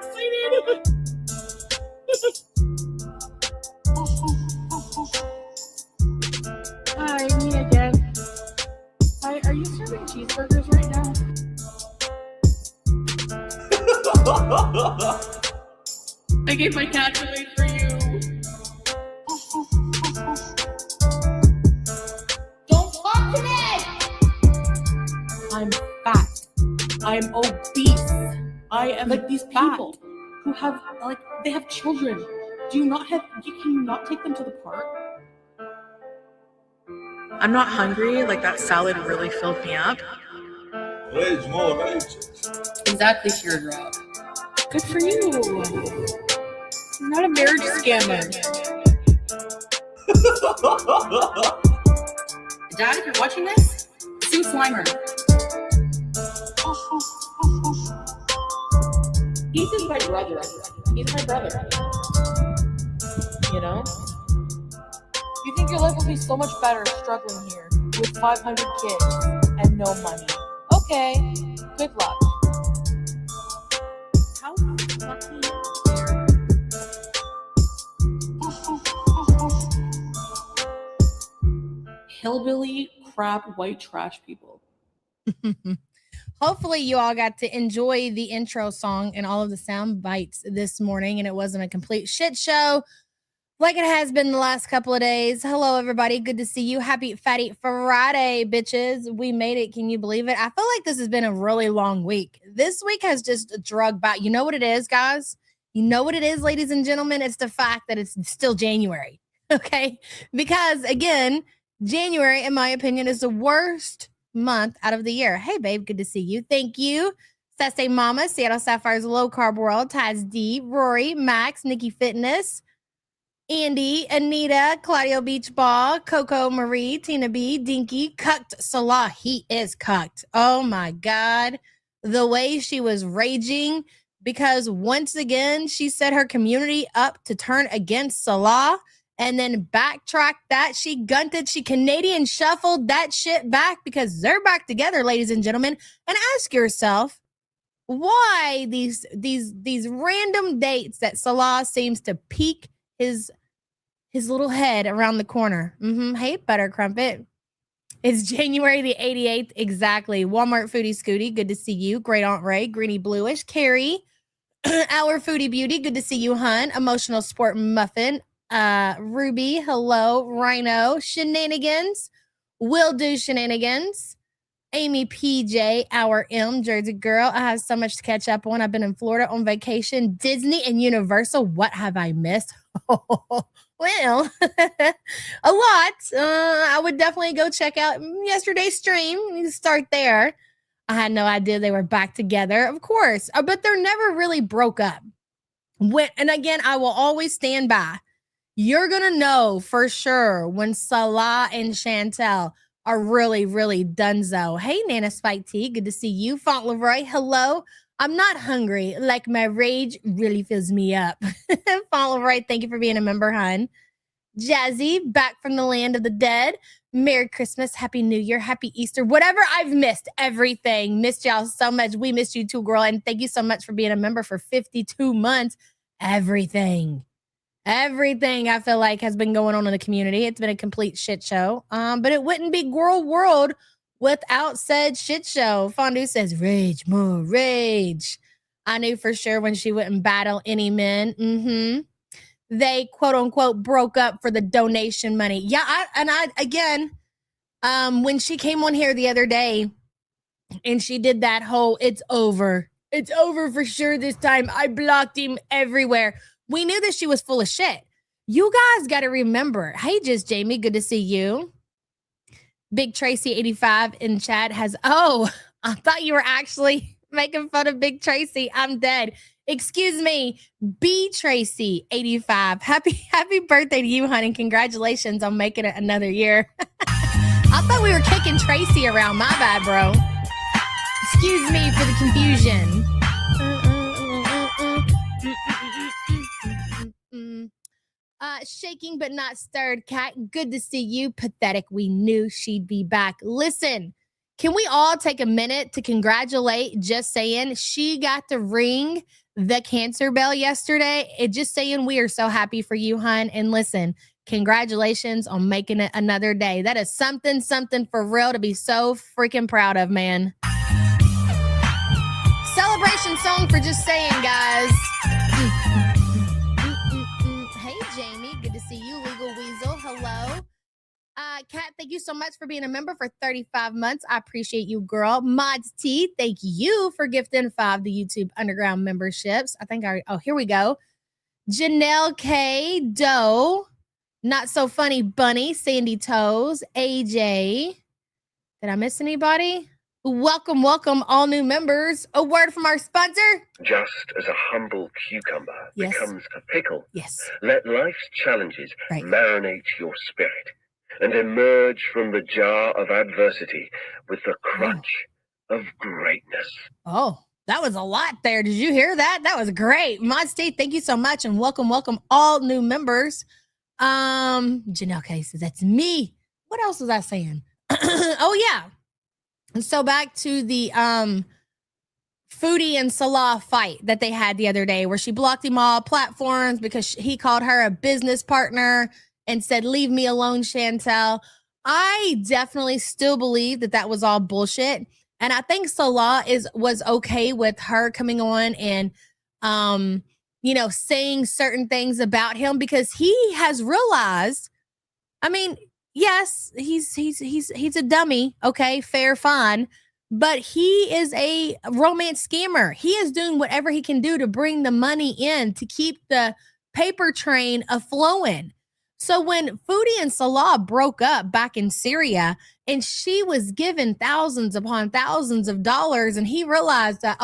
excited. Hi, me again. Hi, are you serving cheeseburgers right now? I gave my cats away for you. Don't talk to me! I'm fat. I'm obese. I am like these people who have, like, they have children. Can you not take them to the park? I'm not hungry. Like, that salad really filled me up. Rage, more rage. Exactly, teardrop. Good for you. You're not a marriage scammer. Dad, if you're watching this, sue Slimer. Ethan's my brother. He's my brother. You know? You think your life will be so much better struggling here with 500 kids and no money. Okay, good luck. How lucky hillbilly crap white trash people. Hopefully you all got to enjoy the intro song and all of the sound bites this morning, and it wasn't a complete shit show like it has been the last couple of days. Hello, everybody. Good to see you. Happy Fatty Friday, bitches. We made it. Can you believe it? I feel like this has been a really long week. This week has just drug by. You know what it is, guys? You know what it is, ladies and gentlemen? It's the fact that it's still January, okay? Because, again, January, in my opinion, is the worst month out of the year. Hey, babe. Good to see you. Thank you. Sassy Mama, Seattle Sapphire's Low Carb World, Taz D, Rory, Max, Nikki Fitness, Andy, Anita, Claudio Beach Ball, Coco Marie, Tina B, Dinky, Cucked Salah. He is cucked. Oh my God. The way she was raging because once again, she set her community up to turn against Salah and then backtracked that. She gunted, she Canadian shuffled that shit back because they're back together, ladies and gentlemen. And ask yourself, why these random dates that Salah seems to peek his little head around the corner. Hey, Butter Crumpet. It's January the 88th. Exactly. Walmart Foodie Scooty. Good to see you. Great Aunt Ray. Greeny Bluish. Carrie. Our Foodie Beauty. Good to see you, hun. Emotional Sport Muffin. Ruby. Hello. Rhino. Shenanigans. Will do shenanigans. Amy PJ, our M, Jersey girl. I have so much to catch up on. I've been in Florida on vacation. Disney and Universal. What have I missed? Well, a lot. I would definitely go check out yesterday's stream. You can start there. I had no idea they were back together, of course, but they're never really broke up. And again, I will always stand by. You're going to know for sure when Salah and Chantel are really, really donezo. Hey, Nana Spike T, good to see you. Fauntleroy, hello. I'm not hungry. Like, my rage really fills me up. Fauntleroy, thank you for being a member, hun. Jazzy, back from the land of the dead. Merry Christmas, Happy New Year, Happy Easter. Whatever I've missed, everything. Missed y'all so much. We missed you too, girl. And thank you so much for being a member for 52 months. Everything I feel like has been going on in the community. It's been a complete shit show. But it wouldn't be Girl World without said shit show. Fondue says, rage, more rage. I knew for sure when she wouldn't battle any men. They, quote unquote, broke up for the donation money. Yeah, when she came on here the other day and she did that whole, it's over for sure this time. I blocked him everywhere. We knew that she was full of shit. You guys got to remember. Hey, just Jamie, good to see you. Big Tracy 85 in chat has, I thought you were actually making fun of Big Tracy. I'm dead. Excuse me, B Tracy 85. Happy birthday to you, honey. Congratulations on making it another year. I thought we were kicking Tracy around. My bad, bro. Excuse me for the confusion. Shaking but not stirred, Cat. Good to see you. Pathetic. We knew she'd be back. Listen, can we all take a minute to congratulate Just Saying? She got the ring the cancer bell yesterday. It just saying we are so happy for you, hun. And listen, congratulations on making it another day. That is something for real to be so freaking proud of, man. Celebration song for just saying, guys. Hey, Jamie. Good to see you. Legal Weasel. Hello. Kat, thank you so much for being a member for 35 months. I appreciate you, girl. Mods T, thank you for gifting 5 the YouTube Underground memberships. Here we go. Janelle K, Doe, Not So Funny Bunny, Sandy Toes, AJ. Did I miss anybody? Welcome, all new members. A word from our sponsor. Just as a humble cucumber becomes a pickle, yes, let life's challenges marinate your spirit and emerge from the jar of adversity with the crunch of greatness. Oh, that was a lot there. Did you hear that? That was great. Mod State, thank you so much. And welcome all new members. Janelle K says, that's me. What else was I saying? Oh, yeah. And so back to the Foodie and Salah fight that they had the other day where she blocked him all platforms because he called her a business partner and said, leave me alone, Chantel. I definitely still believe that was all bullshit. And I think Salah was okay with her coming on and, saying certain things about him because he has realized, I mean, yes, he's a dummy. Okay, fair, fine. But he is a romance scammer. He is doing whatever he can do to bring the money in to keep the paper train a-flowing. So when Foodie and Salah broke up back in Syria and she was given thousands upon thousands of dollars and he realized that,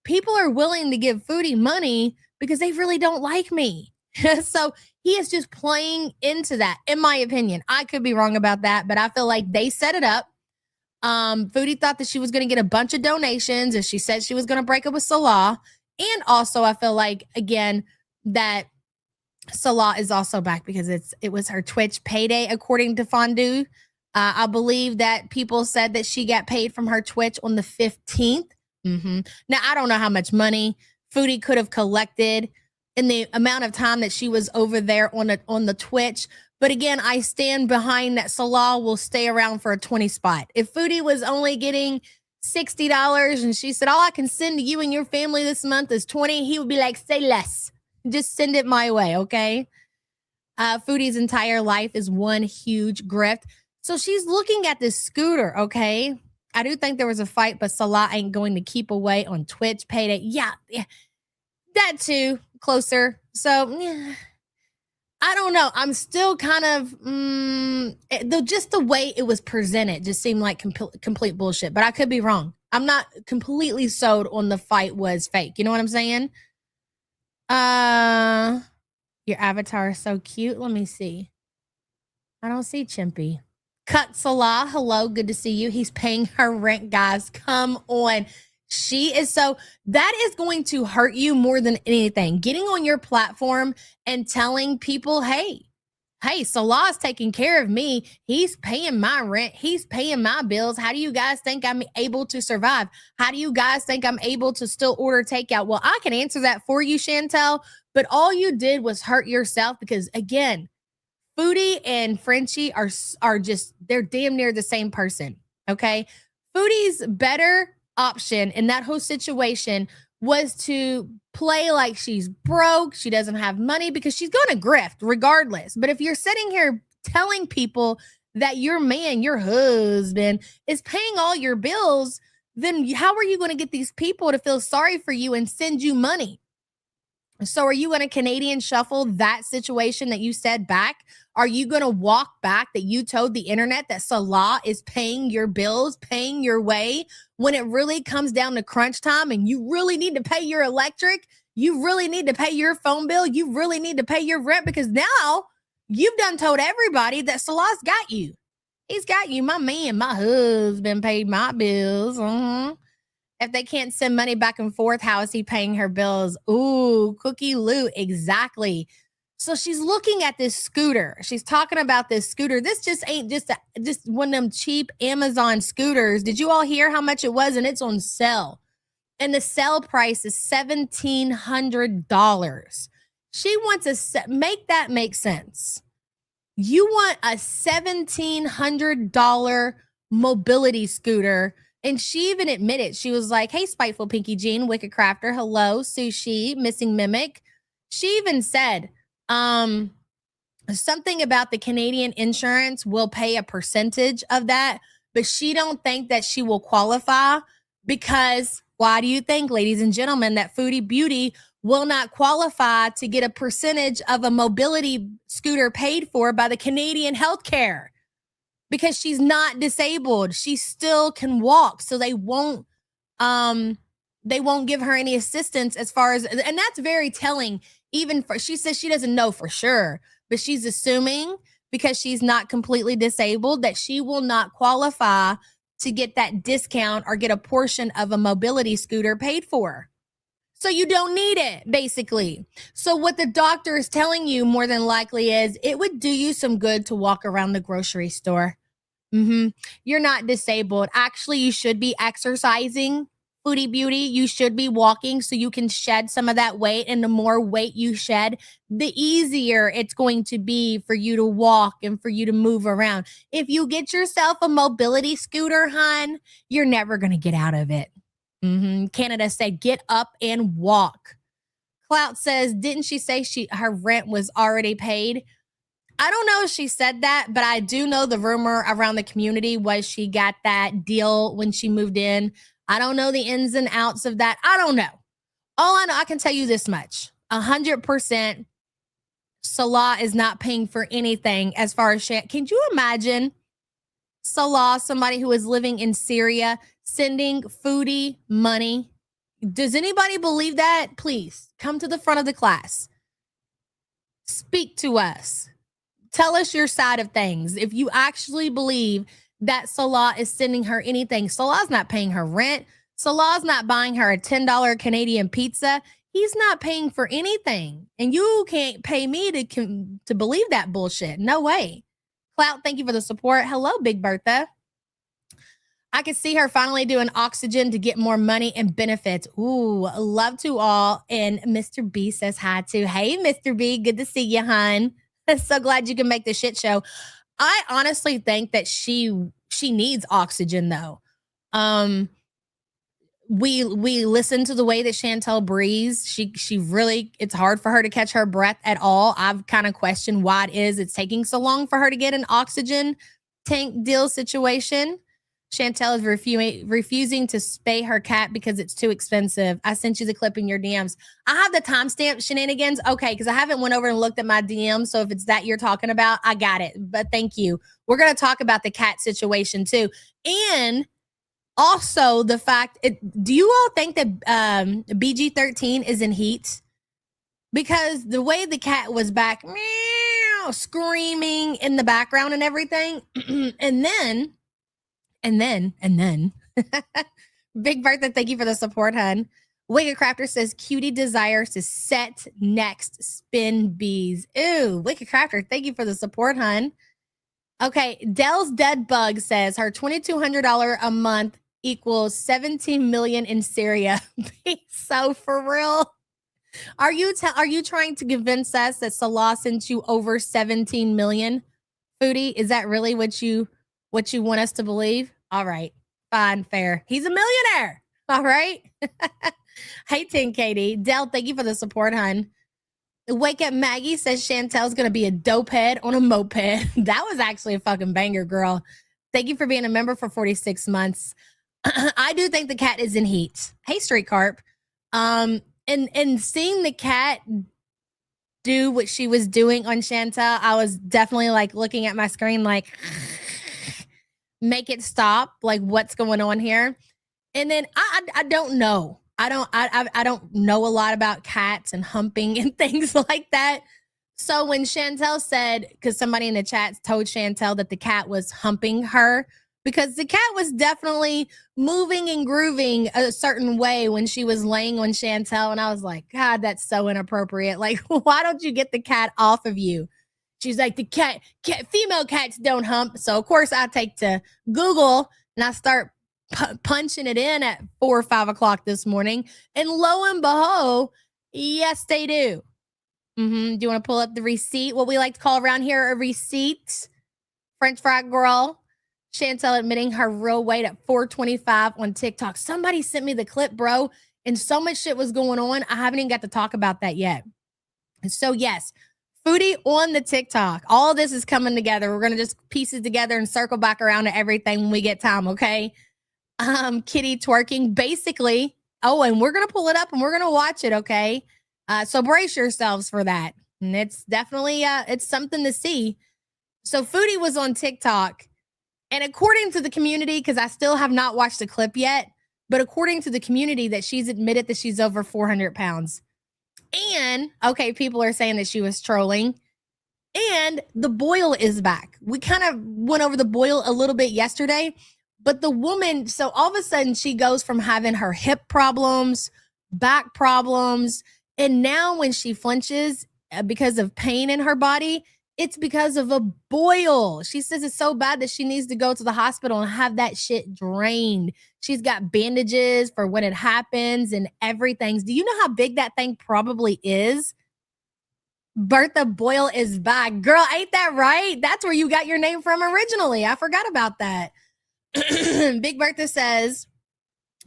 people are willing to give Foodie money because they really don't like me. So he is just playing into that, in my opinion. I could be wrong about that, but I feel like they set it up. Foodie thought that she was going to get a bunch of donations and she said she was going to break up with Salah. And also I feel like, again, that Salah is also back because it was her Twitch payday, according to Fondue. I believe that people said that she got paid from her Twitch on the 15th. Now, I don't know how much money Foodie could have collected in the amount of time that she was over there on the Twitch. But again, I stand behind that Salah will stay around for a 20 spot. If Foodie was only getting $60 and she said, all I can send to you and your family this month is 20, he would be like, say less. Just send it my way, okay? Foodie's entire life is one huge grift. So she's looking at this scooter, okay? I do think there was a fight, but Salah ain't going to keep away on Twitch payday. Yeah, that too, closer. So, I don't know. I'm still kind of, just the way it was presented just seemed like complete bullshit, but I could be wrong. I'm not completely sold on the fight was fake. You know what I'm saying? Your avatar is so cute. Let me see. I don't see Chimpy. Cut Salah. Hello. Good to see you. He's paying her rent, guys. Come on. She is that is going to hurt you more than anything. Getting on your platform and telling people, hey, Salah's taking care of me. He's paying my rent. He's paying my bills. How do you guys think I'm able to survive? How do you guys think I'm able to still order takeout? Well, I can answer that for you, Chantel, but all you did was hurt yourself because, again, Foodie and Frenchie are just, they're damn near the same person, okay? Foodie's better option in that whole situation was to play like she's broke, she doesn't have money, because she's going to grift regardless. But if you're sitting here telling people that your man, your husband, is paying all your bills, then how are you going to get these people to feel sorry for you and send you money? So are you going to Canadian shuffle that situation that you said back? Are you going to walk back that you told the internet that Salah is paying your bills, paying your way, when it really comes down to crunch time and you really need to pay your electric, you really need to pay your phone bill, you really need to pay your rent, because now you've done told everybody that Salah's got you. He's got you. My man, my husband paid my bills. If they can't send money back and forth, how is he paying her bills? Ooh, Cookie Lou, exactly. So she's looking at this scooter. She's talking about this scooter. This just ain't just one of them cheap Amazon scooters. Did you all hear how much it was? And it's on sale. and the sale price is $1,700. She wants make that make sense. You want a $1,700 mobility scooter. And she even admitted, she was like, hey, Spiteful Pinky Jean, Wicked Crafter, hello, Sushi, Missing Mimic. She even said something about the Canadian insurance will pay a percentage of that, but she don't think that she will qualify because why do you think, ladies and gentlemen, that Foodie Beauty will not qualify to get a percentage of a mobility scooter paid for by the Canadian healthcare? Because she's not disabled. She still can walk. So they won't give her any assistance as far as, and that's very telling. Even for, she says she doesn't know for sure, but she's assuming because she's not completely disabled that she will not qualify to get that discount or get a portion of a mobility scooter paid for. So you don't need it, basically. So what the doctor is telling you more than likely is it would do you some good to walk around the grocery store. You're not disabled. Actually, you should be exercising, Foodie Beauty. You should be walking so you can shed some of that weight. And the more weight you shed, the easier it's going to be for you to walk and for you to move around. If you get yourself a mobility scooter, hon, you're never going to get out of it. Canada said, get up and walk. Clout says, didn't she say her rent was already paid? I don't know if she said that, but I do know the rumor around the community was she got that deal when she moved in. I don't know the ins and outs of that. I don't know. All I know, I can tell you this much. 100% Salah is not paying for anything as far as can you imagine Salah, somebody who is living in Syria, sending Foodie money? Does anybody believe that? Please come to the front of the class. Speak to us. Tell us your side of things. If you actually believe that Salah is sending her anything, Salah's not paying her rent. Salah's not buying her a $10 Canadian pizza. He's not paying for anything. And you can't pay me to believe that bullshit. No way. Clout, thank you for the support. Hello, Big Bertha. I could see her finally doing oxygen to get more money and benefits. Ooh, love to all. And Mr. B says hi too. Hey, Mr. B, good to see you, hon. So glad you can make the shit show. I honestly think that she needs oxygen though. We listen to the way that Chantel breathes. She really, it's hard for her to catch her breath at all. I've kind of questioned why it's taking so long for her to get an oxygen tank deal situation. Chantel is refusing to spay her cat because it's too expensive. I sent you the clip in your DMs. I have the timestamp shenanigans. Okay, because I haven't went over and looked at my DMs. So if it's that you're talking about, I got it. But thank you. We're going to talk about the cat situation too. And also the fact, do you all think that BG13 is in heat? Because the way the cat was back, meow, screaming in the background and everything. And then, Big Bertha, thank you for the support, hun. Wicked Crafter says, Cutie desires to set next spin bees. Ooh, Wicked Crafter, thank you for the support, hun. Okay, Dell's Dead Bug says her $2,200 a month equals 17 million in Syria. So for real, are you trying to convince us that Salah sent you over 17 million? Foodie, is that really what you want us to believe? All right, fine, fair. He's a millionaire. All right. Hey, 10 Katie. Dell, thank you for the support, hun. Wake Up Maggie says Chantel's going to be a dope head on a moped. That was actually a fucking banger, girl. Thank you for being a member for 46 months. I do think the cat is in heat. Hey, Street Carp. And seeing the cat do what she was doing on Chantel, I was definitely like looking at my screen like, make it stop. Like, what's going on here? And then I don't know. I don't know a lot about cats and humping and things like that. So when Chantel said, because somebody in the chat told Chantel that the cat was humping her, because the cat was definitely moving and grooving a certain way when she was laying on Chantel. And I was like, God, that's so inappropriate. Like, why don't you get the cat off of you? She's like, the cat, female cats don't hump. So of course I take to Google and I start punching it in at 4 or 5 o'clock this morning. And lo and behold, yes, they do. Do you want to pull up the receipt? What we like to call around here a receipt. French fry girl. Chantel admitting her real weight at 425 on TikTok. Somebody sent me the clip, bro. And so much shit was going on. I haven't even got to talk about that yet. So yes, Foodie on the TikTok. All this is coming together. We're going to just piece it together and circle back around to everything when we get time, okay? Kitty twerking, basically. Oh, and we're going to pull it up and we're going to watch it, okay? So brace yourselves for that. And it's definitely, it's something to see. So Foodie was on TikTok. And according to the community, because I still have not watched the clip yet, but according to the community that she's admitted that she's over 400 pounds. And, okay, people are saying that she was trolling. And the boil is back. We kind of went over the boil a little bit yesterday. But the woman, so all of a sudden she goes from having her hip problems, back problems, and now when she flinches because of pain in her body, it's because of a boil. She says it's so bad that she needs to go to the hospital and have that shit drained. She's got bandages for when it happens and everything. Do you know how big that thing probably is? Bertha Boyle is back. Girl, ain't that right? That's where you got your name from originally. I forgot about that. Big Bertha says,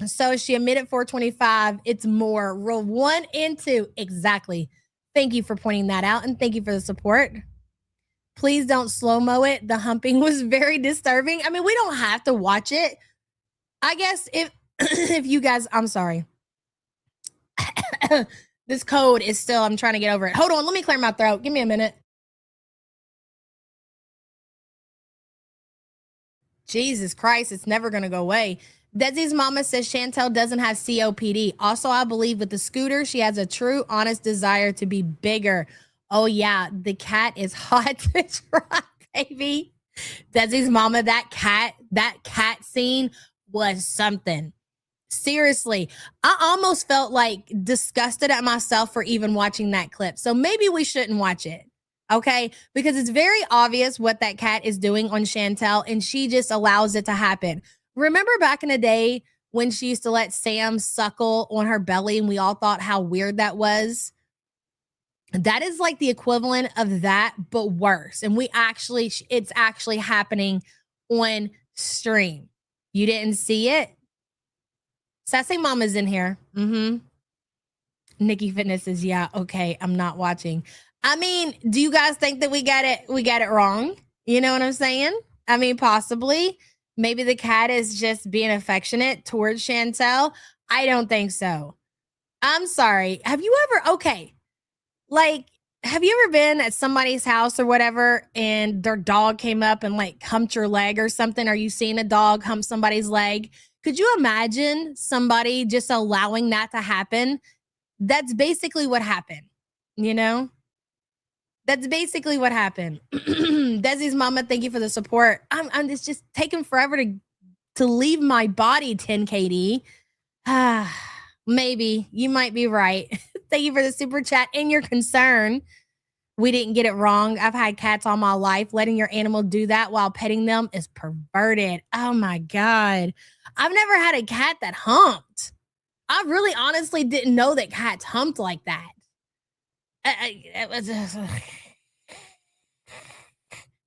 so she admitted 425. It's more. Rule 1 and 2. Exactly. Thank you for pointing that out. And thank you for the support. Please don't slow-mo it. The humping was very disturbing. I mean, we don't have to watch it. I guess if you guys, I'm sorry. This code is still, I'm trying to get over it. Hold on, let me clear my throat. Give me a minute. Jesus Christ, it's never going to go away. Desi's mama says Chantel doesn't have COPD. Also, I believe with the scooter, she has a true, honest desire to be bigger. Oh, yeah, the cat is hot to try, baby. Desi's mama, that cat scene was something. Seriously, I almost felt like disgusted at myself for even watching that clip. So maybe we shouldn't watch it, okay? Because it's very obvious what that cat is doing on Chantel, and she just allows it to happen. Remember back in the day when she used to let Sam suckle on her belly, and we all thought how weird that was? That is like the equivalent of that, but worse. And it's actually happening on stream. You didn't see it? Sassy Mama's in here. Nikki Fitness is, yeah, okay, I'm not watching. I mean, do you guys think that we got it wrong? You know what I'm saying? I mean, possibly. Maybe the cat is just being affectionate towards Chantel. I don't think so. I'm sorry. Have you ever, okay, like, have you ever been at somebody's house or whatever and their dog came up and like humped your leg or something? Are you seeing a dog hump somebody's leg? Could you imagine somebody just allowing that to happen? That's basically what happened, you know? That's basically what happened. Desi's mama, thank you for the support. It's just taking forever to leave my body, 10KD. Maybe. You might be right. Thank you for the super chat and your concern. We didn't get it wrong. I've had cats all my life. Letting your animal do that while petting them is perverted. Oh my God. I've never had a cat that humped. I really honestly didn't know that cats humped like that.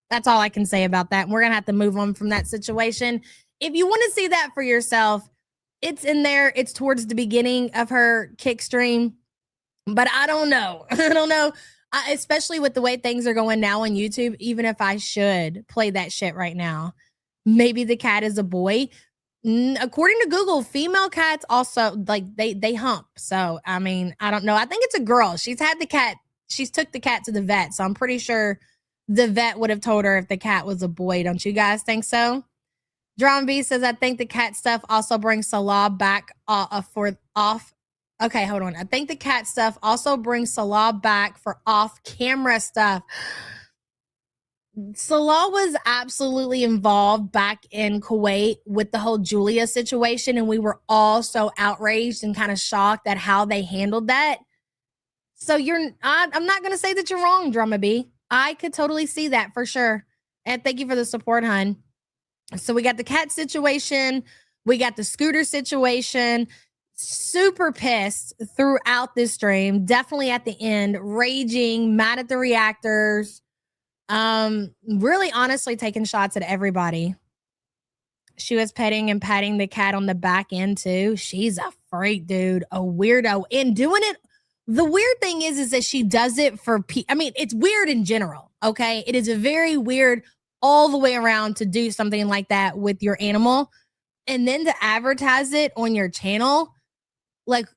That's all I can say about that. We're going to have to move on from that situation. If you want to see that for yourself, it's in there. It's towards the beginning of her kick stream. But I don't know. I don't know. Especially with the way things are going now on YouTube, even if I should play that shit right now. Maybe the cat is a boy. According to Google, female cats also, like, they hump. So, I mean, I don't know. I think it's a girl. She's took the cat to the vet. So I'm pretty sure the vet would have told her if the cat was a boy. Don't you guys think so? Drum B says, I think the cat stuff also brings Salah back off. Okay, hold on. I think the cat stuff also brings Salah back for off-camera stuff. Salah was absolutely involved back in Kuwait with the whole Julia situation, and we were all so outraged and kind of shocked at how they handled that. So I'm not going to say that you're wrong, Drama B. I could totally see that for sure. And thank you for the support, hun. So we got the cat situation. We got the scooter situation. Super pissed throughout this stream. Definitely at the end, raging, mad at the reactors. Really honestly taking shots at everybody. She was petting and patting the cat on the back end too. She's a freak, dude. A weirdo. And doing it. The weird thing is that she does it for I mean, it's weird in general. Okay. It is a very weird all the way around to do something like that with your animal. And then to advertise it on your channel. Like,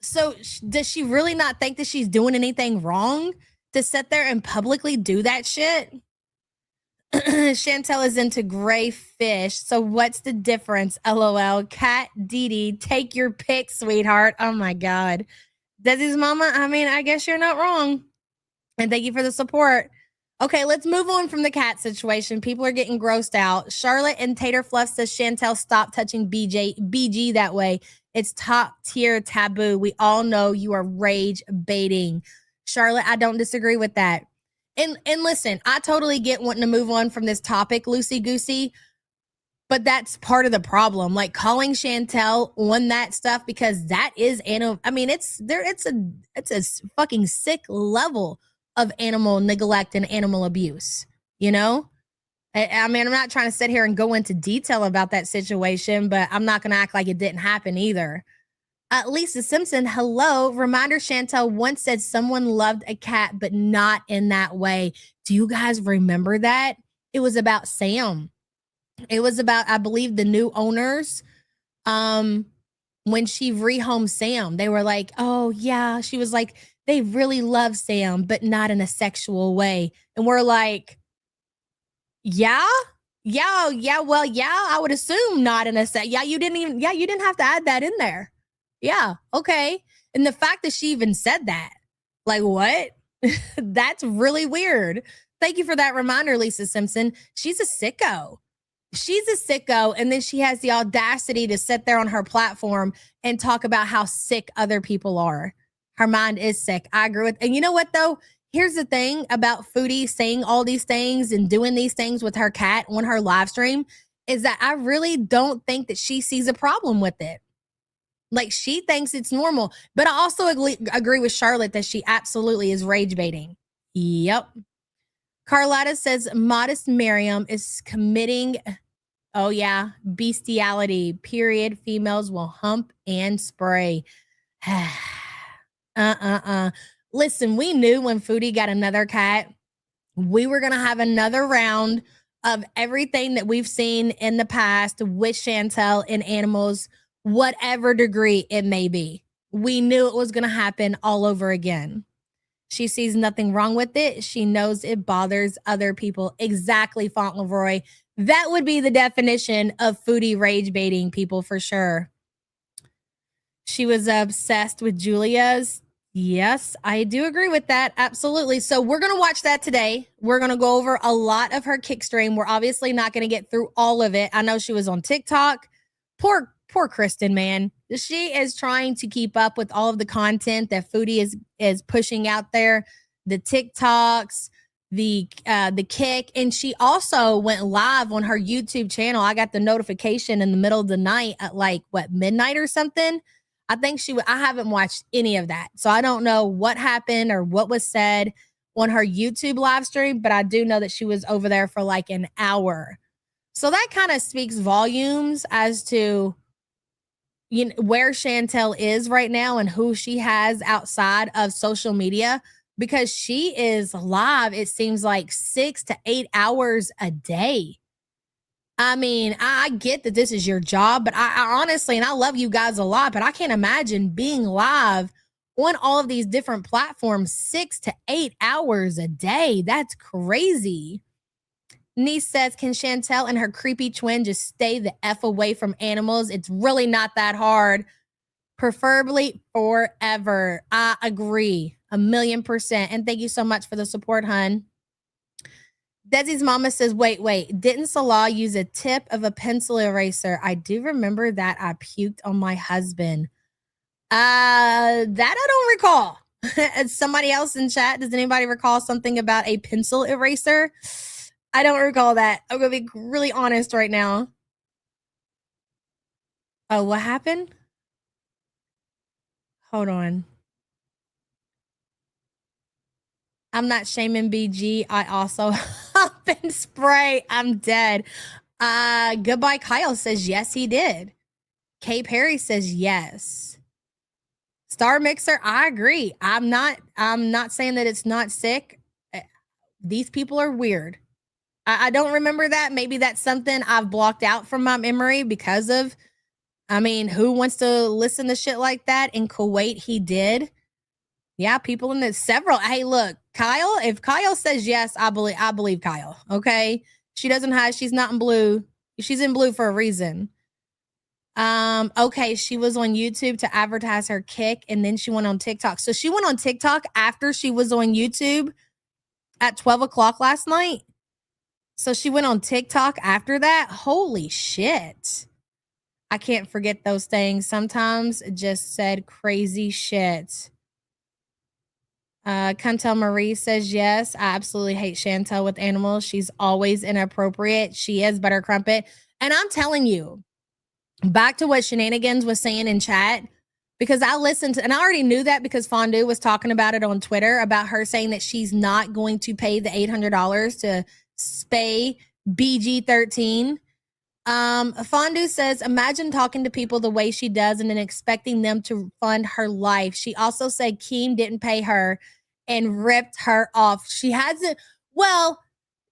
so does she really not think that she's doing anything wrong to sit there and publicly do that shit? Chantel is into gray fish. So what's the difference? LOL. Cat Dee, take your pick, sweetheart. Oh my God. Desi's mama, I mean, I guess you're not wrong. And thank you for the support. Okay, let's move on from the cat situation. People are getting grossed out. Charlotte and Tater Fluff says, Chantel, stop touching BG that way. It's top tier taboo. We all know you are rage baiting. Charlotte, I don't disagree with that. And listen, I totally get wanting to move on from this topic, loosey goosey, but that's part of the problem. Like calling Chantel on that stuff, because that is I mean, it's a fucking sick level of animal neglect and animal abuse. You know, I mean, I'm not trying to sit here and go into detail about that situation, but I'm not going to act like it didn't happen either. Lisa Simpson, hello. Reminder, Chantel once said someone loved a cat, but not in that way. Do you guys remember that? It was about Sam. It was about, I believe, the new owners. When she rehomed Sam, they were like, oh, yeah. She was like, they really love Sam, but not in a sexual way. And we're like, yeah. Well, yeah, I would assume not in a you didn't have to add that in there. Yeah, okay. And the fact that she even said that, like, what? That's really weird. Thank you for that reminder, Lisa Simpson. She's a sicko. And then she has the audacity to sit there on her platform and talk about how sick other people are. Her mind is sick. I agree with. And you know what, though? Here's the thing about Foodie saying all these things and doing these things with her cat on her live stream is that I really don't think that she sees a problem with it. Like, she thinks it's normal. But I also agree with Charlotte that she absolutely is rage baiting. Yep. Carlotta says Modest Miriam is committing, oh yeah, bestiality. Period. Females will hump and spray. Listen, we knew when Foodie got another cat, we were going to have another round of everything that we've seen in the past with Chantel and animals, whatever degree it may be. We knew it was going to happen all over again. She sees nothing wrong with it. She knows it bothers other people. Exactly, Fauntleroy. That would be the definition of Foodie rage baiting people for sure. She was obsessed with Julia's. Yes, I do agree with that. Absolutely. So we're going to watch that today. We're going to go over a lot of her kick stream. We're obviously not going to get through all of it. I know she was on TikTok. Poor Kristen, man. She is trying to keep up with all of the content that Foodie is pushing out there, the TikToks, the kick, and she also went live on her YouTube channel. I got the notification in the middle of the night at like midnight or something. I think I haven't watched any of that, so I don't know what happened or what was said on her YouTube live stream, but I do know that she was over there for like an hour. So that kind of speaks volumes as to where Chantel is right now and who she has outside of social media, because she is live, it seems like 6 to 8 hours a day. I mean, I get that this is your job, but I honestly, and I love you guys a lot, but I can't imagine being live on all of these different platforms 6 to 8 hours a day. That's crazy. Niece says, can Chantel and her creepy twin just stay the F away from animals? It's really not that hard. Preferably forever. I agree 1,000,000%. And thank you so much for the support, hun. Desi's mama says, wait. Didn't Salah use a tip of a pencil eraser? I do remember that I puked on my husband. That I don't recall. Somebody else in chat, does anybody recall something about a pencil eraser? I don't recall that. I'm going to be really honest right now. Oh, what happened? Hold on. I'm not shaming BG. I also hop and spray. I'm dead. Goodbye Kyle says yes, he did. K Perry says yes. Star Mixer, I agree. I'm not saying that it's not sick. These people are weird. I don't remember that. Maybe that's something I've blocked out from my memory because of, I mean, who wants to listen to shit like that? In Kuwait, he did. Yeah, people in the several. Hey, look, Kyle, if Kyle says yes, I believe Kyle. Okay. She doesn't hide. She's not in blue. She's in blue for a reason. Okay, she was on YouTube to advertise her kick, and then she went on TikTok. So she went on TikTok after she was on YouTube at 12 o'clock last night. So she went on TikTok after that. Holy shit. I can't forget those things. Sometimes just said crazy shit. Cantel Marie says yes. I absolutely hate Chantel with animals. She's always inappropriate. She is Butter Crumpet. And I'm telling you, back to what Shenanigans was saying in chat, because I listened to, and I already knew that because Fondue was talking about it on Twitter about her saying that she's not going to pay the $800 to spay BG13. Fondue says, imagine talking to people the way she does and then expecting them to fund her life. She also said Keem didn't pay her and ripped her off. She hasn't, well,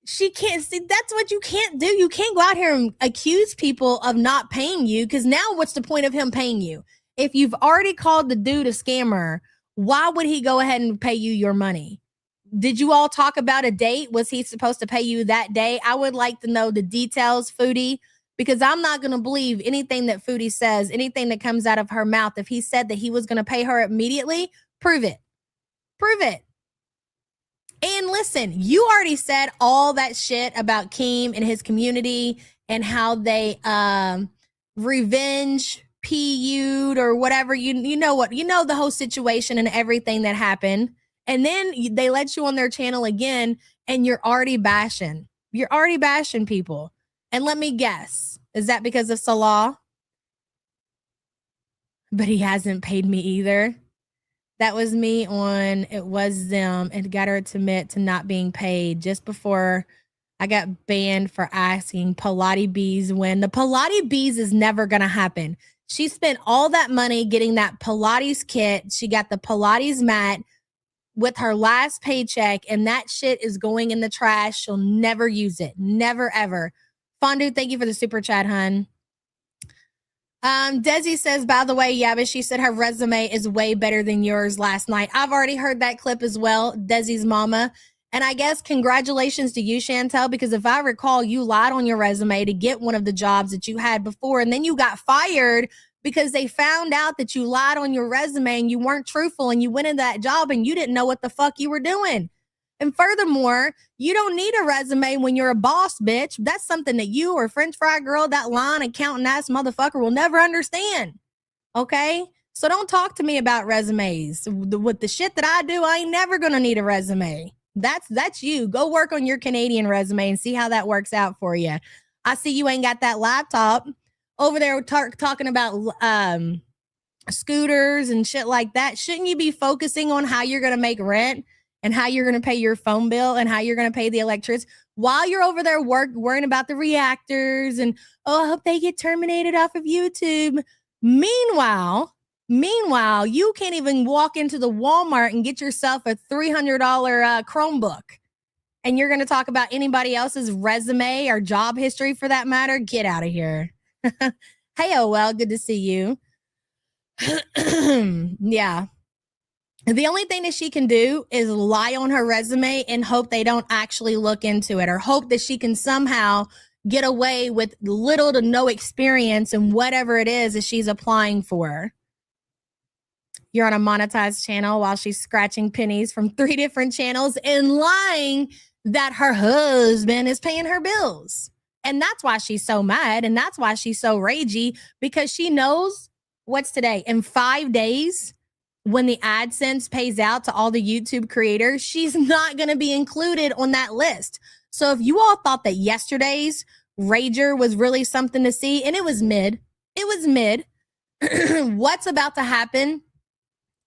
she can't see. That's what you can't do. You can't go out here and accuse people of not paying you, because now what's the point of him paying you? If you've already called the dude a scammer, why would he go ahead and pay you your money? Did you all talk about a date? Was he supposed to pay you that day? I would like to know the details, Foodie, because I'm not going to believe anything that Foodie says, anything that comes out of her mouth. If he said that he was going to pay her immediately, prove it. Prove it. And listen, you already said all that shit about Keem and his community and how they revenge PU'd or whatever. You know what? You know the whole situation and everything that happened. And then they let you on their channel again and you're already bashing. You're already bashing people. And let me guess, is that because of Salah? But he hasn't paid me either. That was me on It Was Them and got her to admit to not being paid just before I got banned for asking Pilates Bees when. The Pilates Bees is never going to happen. She spent all that money getting that Pilates kit. She got the Pilates mat with her last paycheck, and that shit is going in the trash. She'll never use it. Never, ever. Fondue, thank you for the super chat, hun. Desi says, by the way, yeah, but she said her resume is way better than yours last night. I've already heard that clip as well, Desi's mama. And I guess congratulations to you, Chantel, because if I recall, you lied on your resume to get one of the jobs that you had before, and then you got fired because they found out that you lied on your resume and you weren't truthful, and you went into that job and you didn't know what the fuck you were doing. And furthermore, you don't need a resume when you're a boss, bitch. That's something that you or French fry girl, that line accountant ass motherfucker will never understand. Okay? So don't talk to me about resumes. With the shit that I do, I ain't never going to need a resume. That's you. Go work on your Canadian resume and see how that works out for you. I see you ain't got that laptop over there talking about scooters and shit like that. Shouldn't you be focusing on how you're going to make rent and how you're going to pay your phone bill and how you're going to pay the electricity while you're over there worrying about the reactors and, oh, I hope they get terminated off of YouTube. Meanwhile, you can't even walk into the Walmart and get yourself a $300 Chromebook. And you're going to talk about anybody else's resume or job history for that matter? Get out of here. Hey, OL, good to see you. Yeah. The only thing that she can do is lie on her resume and hope they don't actually look into it, or hope that she can somehow get away with little to no experience in whatever it is that she's applying for. You're on a monetized channel while she's scratching pennies from 3 different channels and lying that her husband is paying her bills. And that's why she's so mad. And that's why she's so ragey, because she knows what's today. In 5 days, when the AdSense pays out to all the YouTube creators, she's not going to be included on that list. So if you all thought that yesterday's Rager was really something to see, and it was mid, It was mid. What's about to happen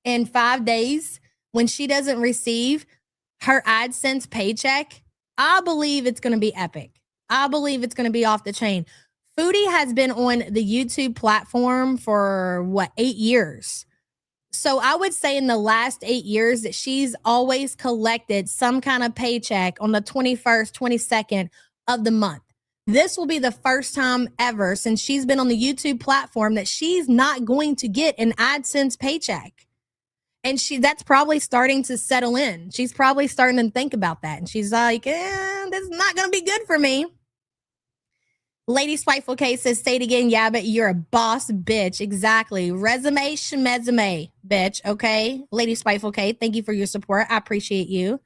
in 5 days when she doesn't receive her AdSense paycheck? I believe it's going to be epic. I believe it's going to be off the chain. Foodie has been on the YouTube platform for 8 years. So I would say in the last 8 years that she's always collected some kind of paycheck on the 21st, 22nd of the month. This will be the first time ever since she's been on the YouTube platform that she's not going to get an AdSense paycheck. And that's probably starting to settle in. She's probably starting to think about that. And she's like, this is not going to be good for me. Lady Spiteful K says, say it again. Yeah, but you're a boss bitch. Exactly. Resume, shmezume, bitch. Okay. Lady Spiteful K, thank you for your support. I appreciate you.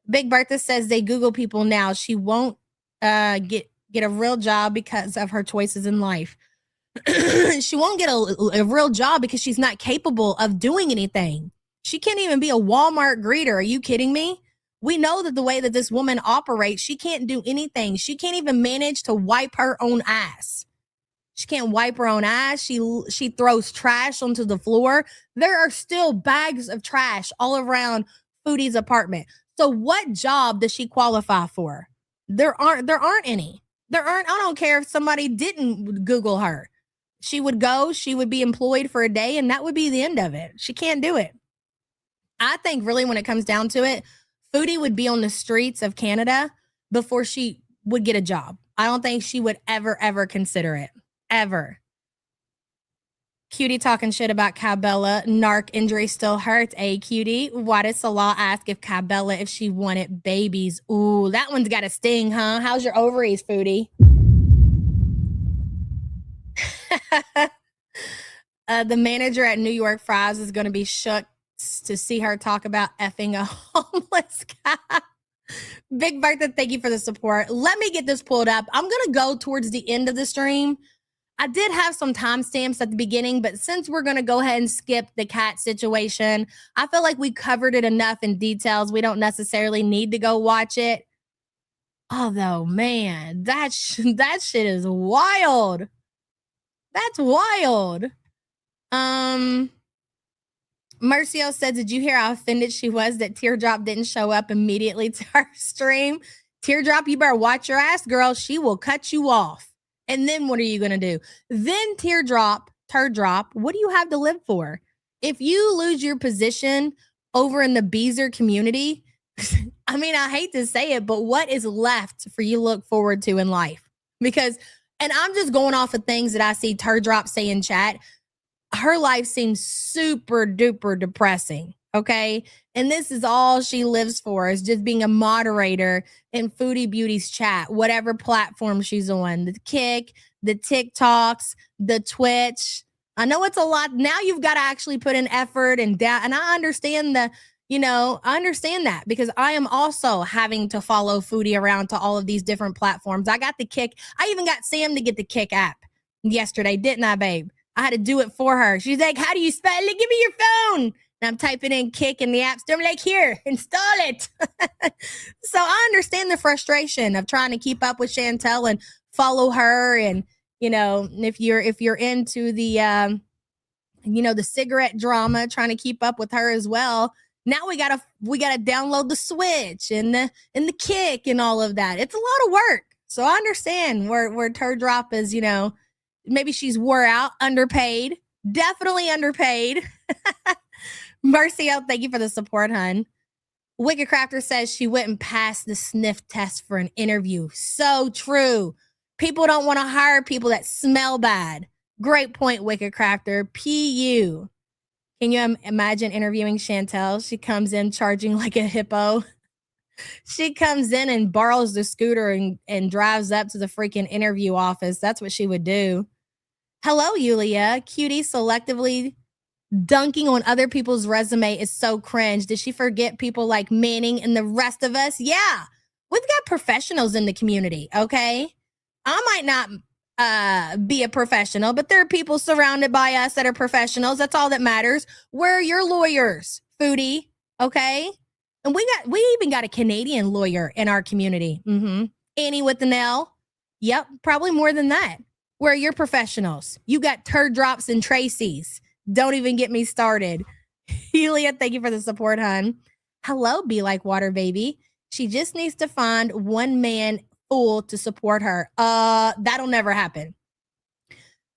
Big Bertha says they Google people now. She won't get a real job because of her choices in life. She won't get a real job because she's not capable of doing anything. She can't even be a Walmart greeter. Are you kidding me? We know that the way that this woman operates, she can't do anything. She can't even manage to wipe her own ass. She can't wipe her own ass. She throws trash onto the floor. There are still bags of trash all around Foodie's apartment. So what job does she qualify for? There aren't any. I don't care if somebody didn't Google her. She would be employed for a day, and that would be the end of it. She can't do it. I think really when it comes down to it, Foodie would be on the streets of Canada before she would get a job. I don't think she would ever consider it. Ever. Cutie talking shit about Cabela. Narc injury still hurts. Cutie. Why did Salah ask if Cabela if she wanted babies? Ooh, that one's got a sting, huh? How's your ovaries, Foodie? The manager at New York Fries is going to be shook to see her talk about effing a homeless guy. Big Bertha, thank you for the support. Let me get this pulled up. I'm going to go towards the end of the stream. I did have some timestamps at the beginning, but since we're going to go ahead and skip the cat situation, I feel like we covered it enough in details. We don't necessarily need to go watch it. Although, man, that shit is wild. That's wild. Mercio said, did you hear how offended she was that Teardrop didn't show up immediately to her stream? Teardrop, you better watch your ass, girl. She will cut you off. And then what are you going to do? Then Teardrop, what do you have to live for? If you lose your position over in the Beezer community, I mean, I hate to say it, but what is left for you to look forward to in life? Because, and I'm just going off of things that I see Teardrop say in chat. Her life seems super duper depressing. Okay. And this is all she lives for, is just being a moderator in Foodie Beauty's chat, whatever platform she's on, the Kick, the TikToks, the Twitch. I know it's a lot. Now you've got to actually put in effort and I understand I understand that because I am also having to follow Foodie around to all of these different platforms. I got the Kick. I even got Sam to get the Kick app yesterday, didn't I, babe? I had to do it for her. She's like, how do you spell it? Give me your phone. And I'm typing in Kick in the app store. I'm like, here, install it. So I understand the frustration of trying to keep up with Chantel and follow her. And, if you're into the, the cigarette drama, trying to keep up with her as well. Now we gotta download the Switch and the Kick and all of that. It's a lot of work. So I understand where Teardrop is, maybe she's wore out, underpaid, definitely underpaid. Mercio, thank you for the support, hun. Wicked Crafter says she wouldn't pass the sniff test for an interview. So true. People don't want to hire people that smell bad. Great point, Wicked Crafter. PU. Can you imagine interviewing Chantel? She comes in charging like a hippo. She comes in and borrows the scooter and drives up to the freaking interview office. That's what she would do. Hello, Yulia. Cutie selectively dunking on other people's resume is so cringe. Did she forget people like Manning and the rest of us? Yeah, we've got professionals in the community, okay? I might not be a professional, but there are people surrounded by us that are professionals. That's all that matters. We're your lawyers, Foodie, okay? And we even got a Canadian lawyer in our community. Annie with an L. Yep, probably more than that. Where you're professionals. You got turd drops and Tracy's. Don't even get me started. Helia, thank you for the support, hun. Hello, Be Like Water Baby. She just needs to find one man fool to support her. That'll never happen.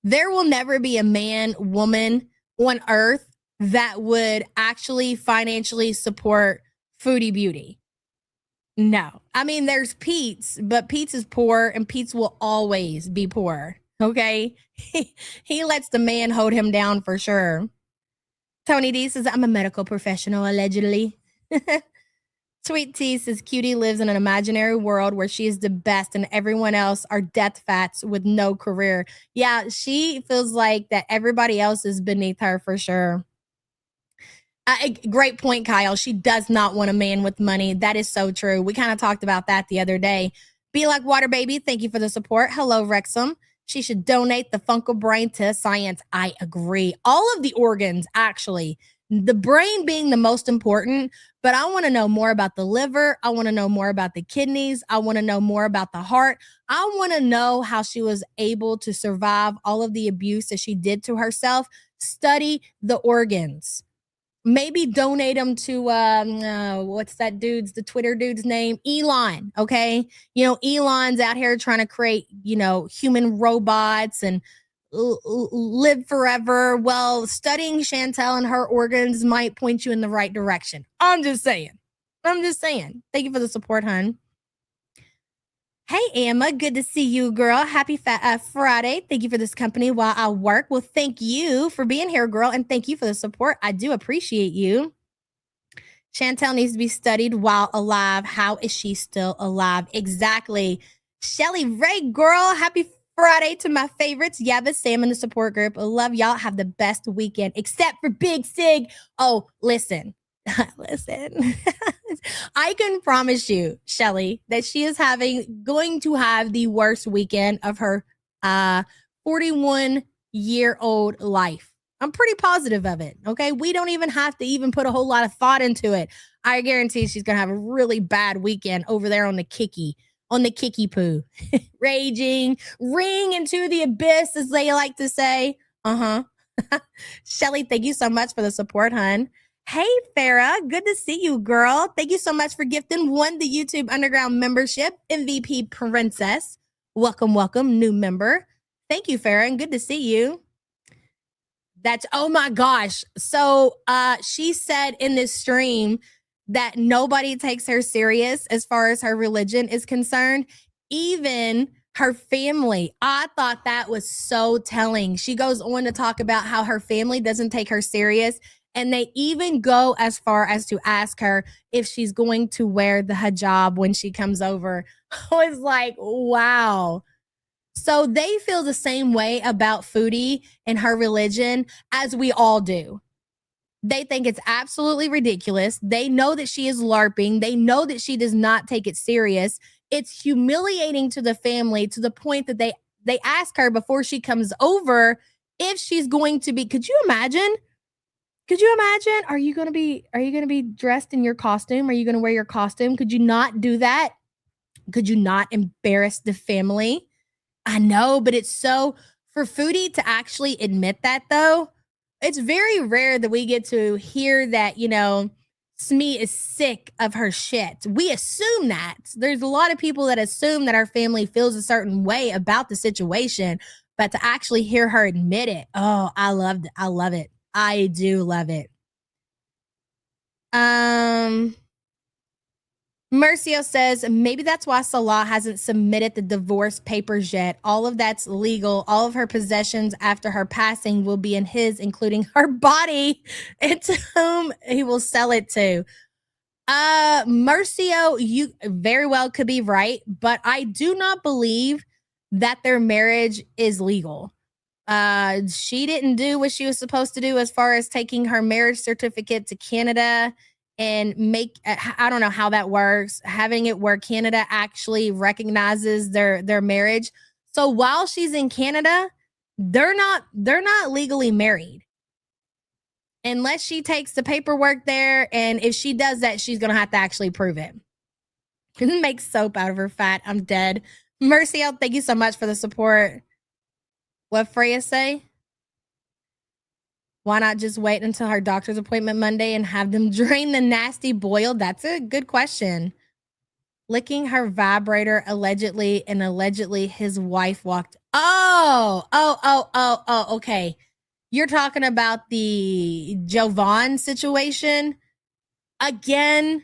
There will never be a man, woman on earth that would actually financially support Foodie Beauty. No. I mean, there's Pete's, but Pete's is poor and Pete's will always be poor. Okay? He lets the man hold him down for sure. Tony D says, I'm a medical professional, allegedly. Sweet Tea says, Cutie lives in an imaginary world where she is the best and everyone else are death fats with no career. Yeah, she feels like that everybody else is beneath her for sure. Great point, Kyle. She does not want a man with money. That is so true. We kind of talked about that the other day. Be Like Water Baby, thank you for the support. Hello, Wrexham. She should donate the Funko brain to science. I agree. All of the organs, actually. The brain being the most important, but I want to know more about the liver. I want to know more about the kidneys. I want to know more about the heart. I want to know how she was able to survive all of the abuse that she did to herself. Study the organs. Maybe donate them to, what's that dude's, the Twitter dude's name? Elon, okay? You know, Elon's out here trying to create, you know, human robots and live forever. Well, studying Chantel and her organs might point you in the right direction. I'm just saying. Thank you for the support, hun. Hey, Emma. Good to see you, girl. Happy Friday. Thank you for this company while I work. Well, thank you for being here, girl, and thank you for the support. I do appreciate you. Chantel needs to be studied while alive. How is she still alive? Exactly. Shelly Ray, girl. Happy Friday to my favorites. Yabba, Sam, and the support group. I love y'all. Have the best weekend, except for Big Sig. Oh, listen. Listen. I can promise you, Shelly, that she is going to have the worst weekend of her 41-year-old life. I'm pretty positive of it. Okay. We don't even have to even put a whole lot of thought into it. I guarantee she's going to have a really bad weekend over there on the Kiki poo. Raging, ring into the abyss, as they like to say. Shelly, thank you so much for the support, hun. Hey, Farah, good to see you, girl. Thank you so much for gifting the YouTube Underground membership, MVP Princess. Welcome, new member. Thank you, Farah, and good to see you. Oh my gosh. So she said in this stream that nobody takes her serious as far as her religion is concerned, even her family. I thought that was so telling. She goes on to talk about how her family doesn't take her serious. And they even go as far as to ask her if she's going to wear the hijab when she comes over. I was like, wow. So they feel the same way about Foodie and her religion as we all do. They think it's absolutely ridiculous. They know that she is LARPing. They know that she does not take it serious. It's humiliating to the family to the point that they ask her before she comes over if she's going to be, could you imagine? Are you going to be dressed in your costume? Are you going to wear your costume? Could you not do that? Could you not embarrass the family? I know, but it's so, for Foodie to actually admit that though, it's very rare that we get to hear that, you know, Smee is sick of her shit. We assume that. There's a lot of people that assume that our family feels a certain way about the situation, but to actually hear her admit it, oh, I love it. I do love it. Mercio says, maybe that's why Salah hasn't submitted the divorce papers yet. All of that's legal. All of her possessions after her passing will be in his, including her body, and to whom he will sell it to. Mercio, you very well could be right, but I do not believe that their marriage is legal. She didn't do what she was supposed to do as far as taking her marriage certificate to Canada and I don't know how that works, having it where Canada actually recognizes their marriage. So while she's in Canada, they're not legally married unless she takes the paperwork there. And if she does that, she's going to have to actually prove it. Make soap out of her fat. I'm dead. Mercy, thank you so much for the support. What Freya say? Why not just wait until her doctor's appointment Monday and have them drain the nasty boil? That's a good question. Licking her vibrator allegedly, and allegedly his wife walked. Oh, okay. You're talking about the Jovan situation? Again,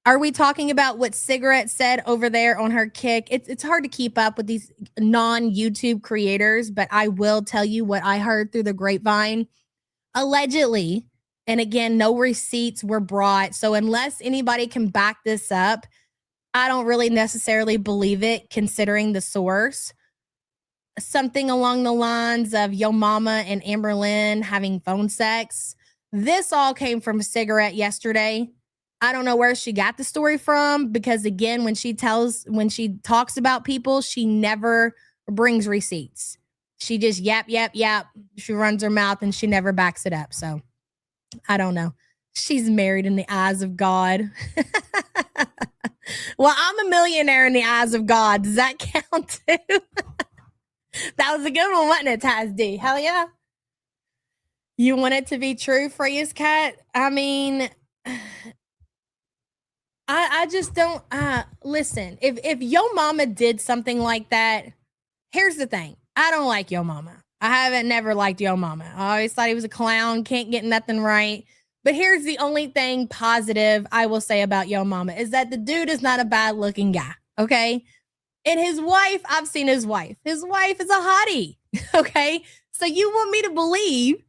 are we talking about what Cigarette said over there on her kick? It's hard to keep up with these non-YouTube creators, but I will tell you what I heard through the grapevine. Allegedly, and again, no receipts were brought. So unless anybody can back this up, I don't really necessarily believe it, considering the source. Something along the lines of Yo Mama and Amberlynn having phone sex. This all came from Cigarette yesterday. I don't know where she got the story from, because again, when she talks about people, she never brings receipts. She just yap. She runs her mouth and she never backs it up. So I don't know. She's married in the eyes of God. Well, I'm a millionaire in the eyes of God. Does that count too? That was a good one, wasn't it, Taz D? Hell yeah. You want it to be true, Freya's cat? I mean, I just don't listen. If Yo Mama did something like that, here's the thing. I don't like Yo Mama. I never liked Yo Mama. I always thought he was a clown, can't get nothing right. But here's the only thing positive I will say about Yo Mama is that the dude is not a bad looking guy. Okay. And his wife, I've seen his wife. His wife is a hottie. Okay. So you want me to believe.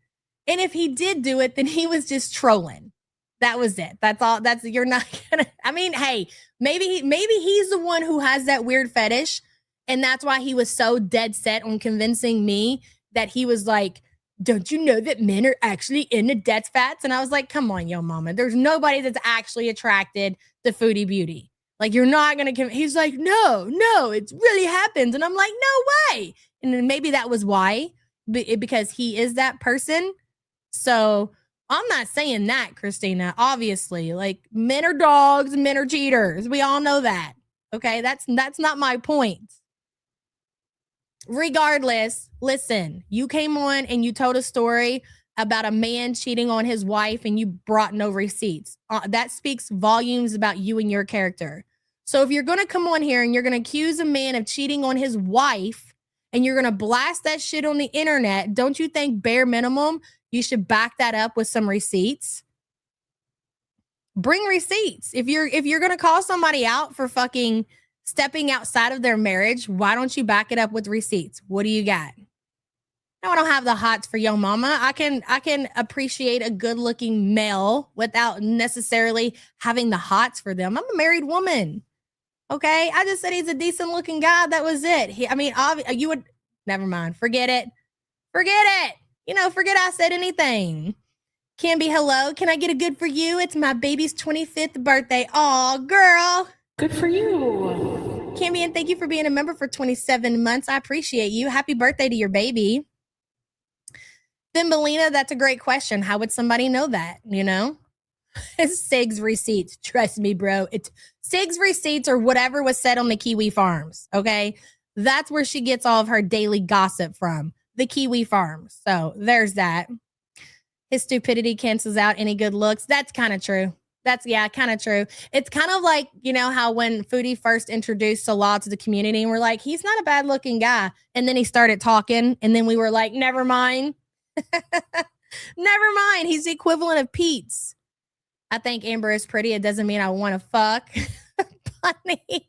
And if he did do it, then he was just trolling. That was it. That's all. You're not gonna, I mean, hey, maybe he's the one who has that weird fetish. And that's why he was so dead set on convincing me that he was like, don't you know that men are actually into death fats? And I was like, come on, Yo Mama. There's nobody that's actually attracted to Foodie Beauty. Like, you're not going to, he's like, no, it really happens. And I'm like, no way. And then maybe that was why, because he is that person. So I'm not saying that, Christina, obviously. Like, men are dogs, men are cheaters. We all know that. Okay, that's not my point. Regardless, listen, you came on and you told a story about a man cheating on his wife and you brought no receipts. That speaks volumes about you and your character. So if you're going to come on here and you're going to accuse a man of cheating on his wife and you're going to blast that shit on the internet, don't you think bare minimum you should back that up with some receipts? Bring receipts. If you're going to call somebody out for fucking stepping outside of their marriage, why don't you back it up with receipts? What do you got? No, I don't have the hots for Yo Mama. I can appreciate a good-looking male without necessarily having the hots for them. I'm a married woman. Okay? I just said he's a decent-looking guy. That was it. You would... Never mind. Forget it. Forget I said anything. Canby, hello. Can I get a good for you? It's my baby's 25th birthday. Aw, girl. Good for you. Cammy, and thank you for being a member for 27 months. I appreciate you. Happy birthday to your baby. Then Melina, that's a great question. How would somebody know that, It's Sig's receipts. Trust me, bro. It's Sig's receipts or whatever was said on the Kiwi Farms, okay? That's where she gets all of her daily gossip from, the Kiwi Farms. So there's that. His stupidity cancels out any good looks. That's kind of true. Kind of true. It's kind of like, how when Foodie first introduced Salah to the community and we're like, he's not a bad looking guy. And then he started talking and then we were like, never mind. Never mind. He's the equivalent of Pete's. I think Amber is pretty. It doesn't mean I want to fuck. Funny.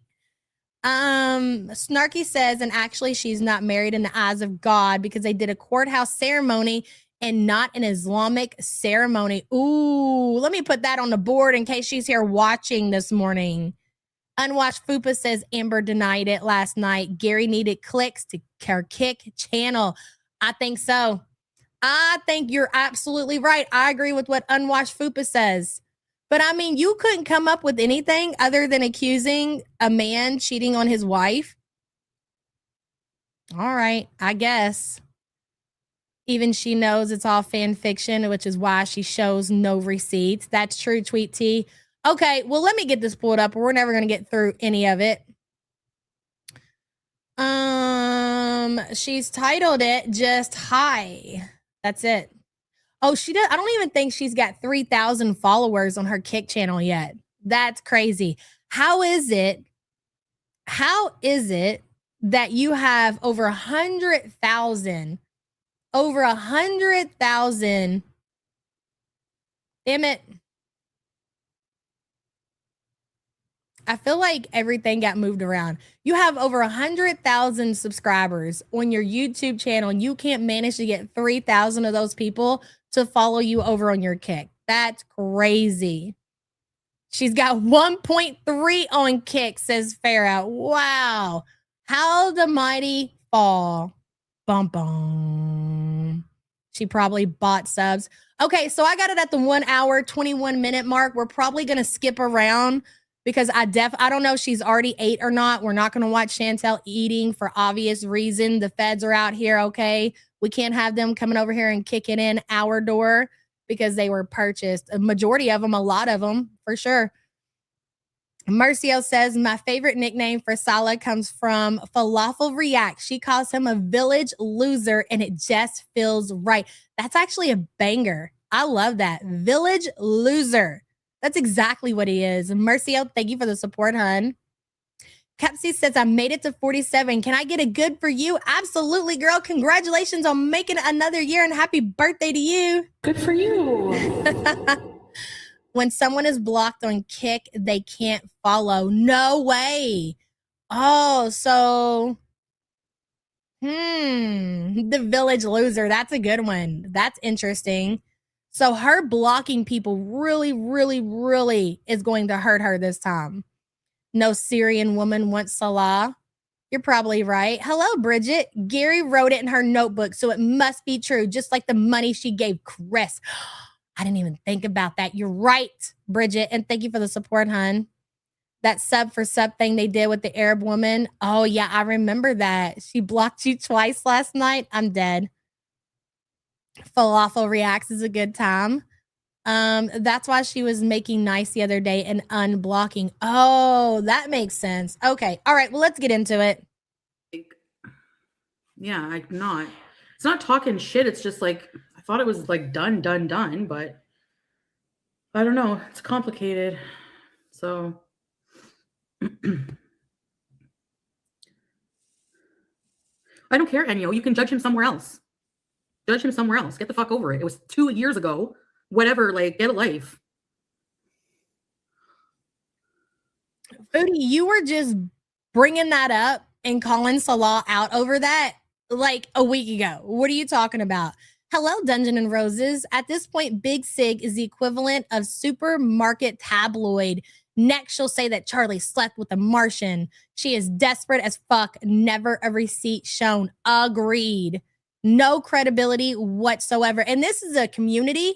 Snarky says, and actually she's not married in the eyes of God because they did a courthouse ceremony and not an Islamic ceremony. Ooh, let me put that on the board in case she's here watching this morning. Unwatched Fupa says Amber denied it last night. Gary needed clicks to her kick channel. I think so. I think you're absolutely right. I agree with what Unwatched Fupa says. But I mean, you couldn't come up with anything other than accusing a man cheating on his wife. All right, I guess. Even she knows it's all fan fiction, which is why she shows no receipts. That's true, Tweet T. Okay, well, let me get this pulled up. We're never going to get through any of it. She's titled it just hi. That's it. Oh, she does. I don't even think she's got 3,000 followers on her Kick channel yet. That's crazy. How is it that you have over 100,000? Over 100,000. Damn it. I feel like everything got moved around. You have over 100,000 subscribers on your YouTube channel, and you can't manage to get 3,000 of those people to follow you over on your Kick. That's crazy. She's got 1.3 on Kick, says Farah. Wow. How the mighty fall. Bum bum. She probably bought subs. Okay, so I got it at the 1 hour, 21 minute mark. We're probably going to skip around because I don't know if she's already ate or not. We're not going to watch Chantel eating for obvious reason. The feds are out here, okay? We can't have them coming over here and kicking in our door because they were purchased. A majority of them, a lot of them, for sure. Mercio says, my favorite nickname for Salah comes from Falafel React. She calls him a village loser, and it just feels right. That's actually a banger. I love that. Village loser. That's exactly what he is. Mercio, thank you for the support, hun. Kepsi says, I made it to 47. Can I get a good for you? Absolutely, girl. Congratulations on making it another year, and happy birthday to you. Good for you. When someone is blocked on Kick, they can't follow. No way. Oh, so the village loser. That's a good one. That's interesting. So her blocking people really, really, really is going to hurt her this time. No Syrian woman wants Salah. You're probably right. Hello, Bridget. Gary wrote it in her notebook, so it must be true, just like the money she gave Chris. I didn't even think about that. You're right, Bridget, and thank you for the support, hun. That sub for sub thing they did with the Arab woman. Oh, yeah, I remember that. She blocked you twice last night. I'm dead. Falafel Reacts is a good time. That's why she was making nice the other day and unblocking. Oh, that makes sense. Okay. All right. Well, let's get into it. Yeah, I'm not. It's not talking shit. It's just like, I thought it was like done, but I don't know. It's complicated. So I don't care, Enyo. You can judge him somewhere else. Judge him somewhere else. Get the fuck over it. It was 2 years ago. Whatever, like, get a life. Foodie, you were just bringing that up and calling Salah out over that like a week ago. What are you talking about? Hello, Dungeon and Roses. At this point, Big Sig is the equivalent of supermarket tabloid. Next, she'll say that Charlie slept with a Martian. She is desperate as fuck. Never a receipt shown. Agreed. No credibility whatsoever. And this is a community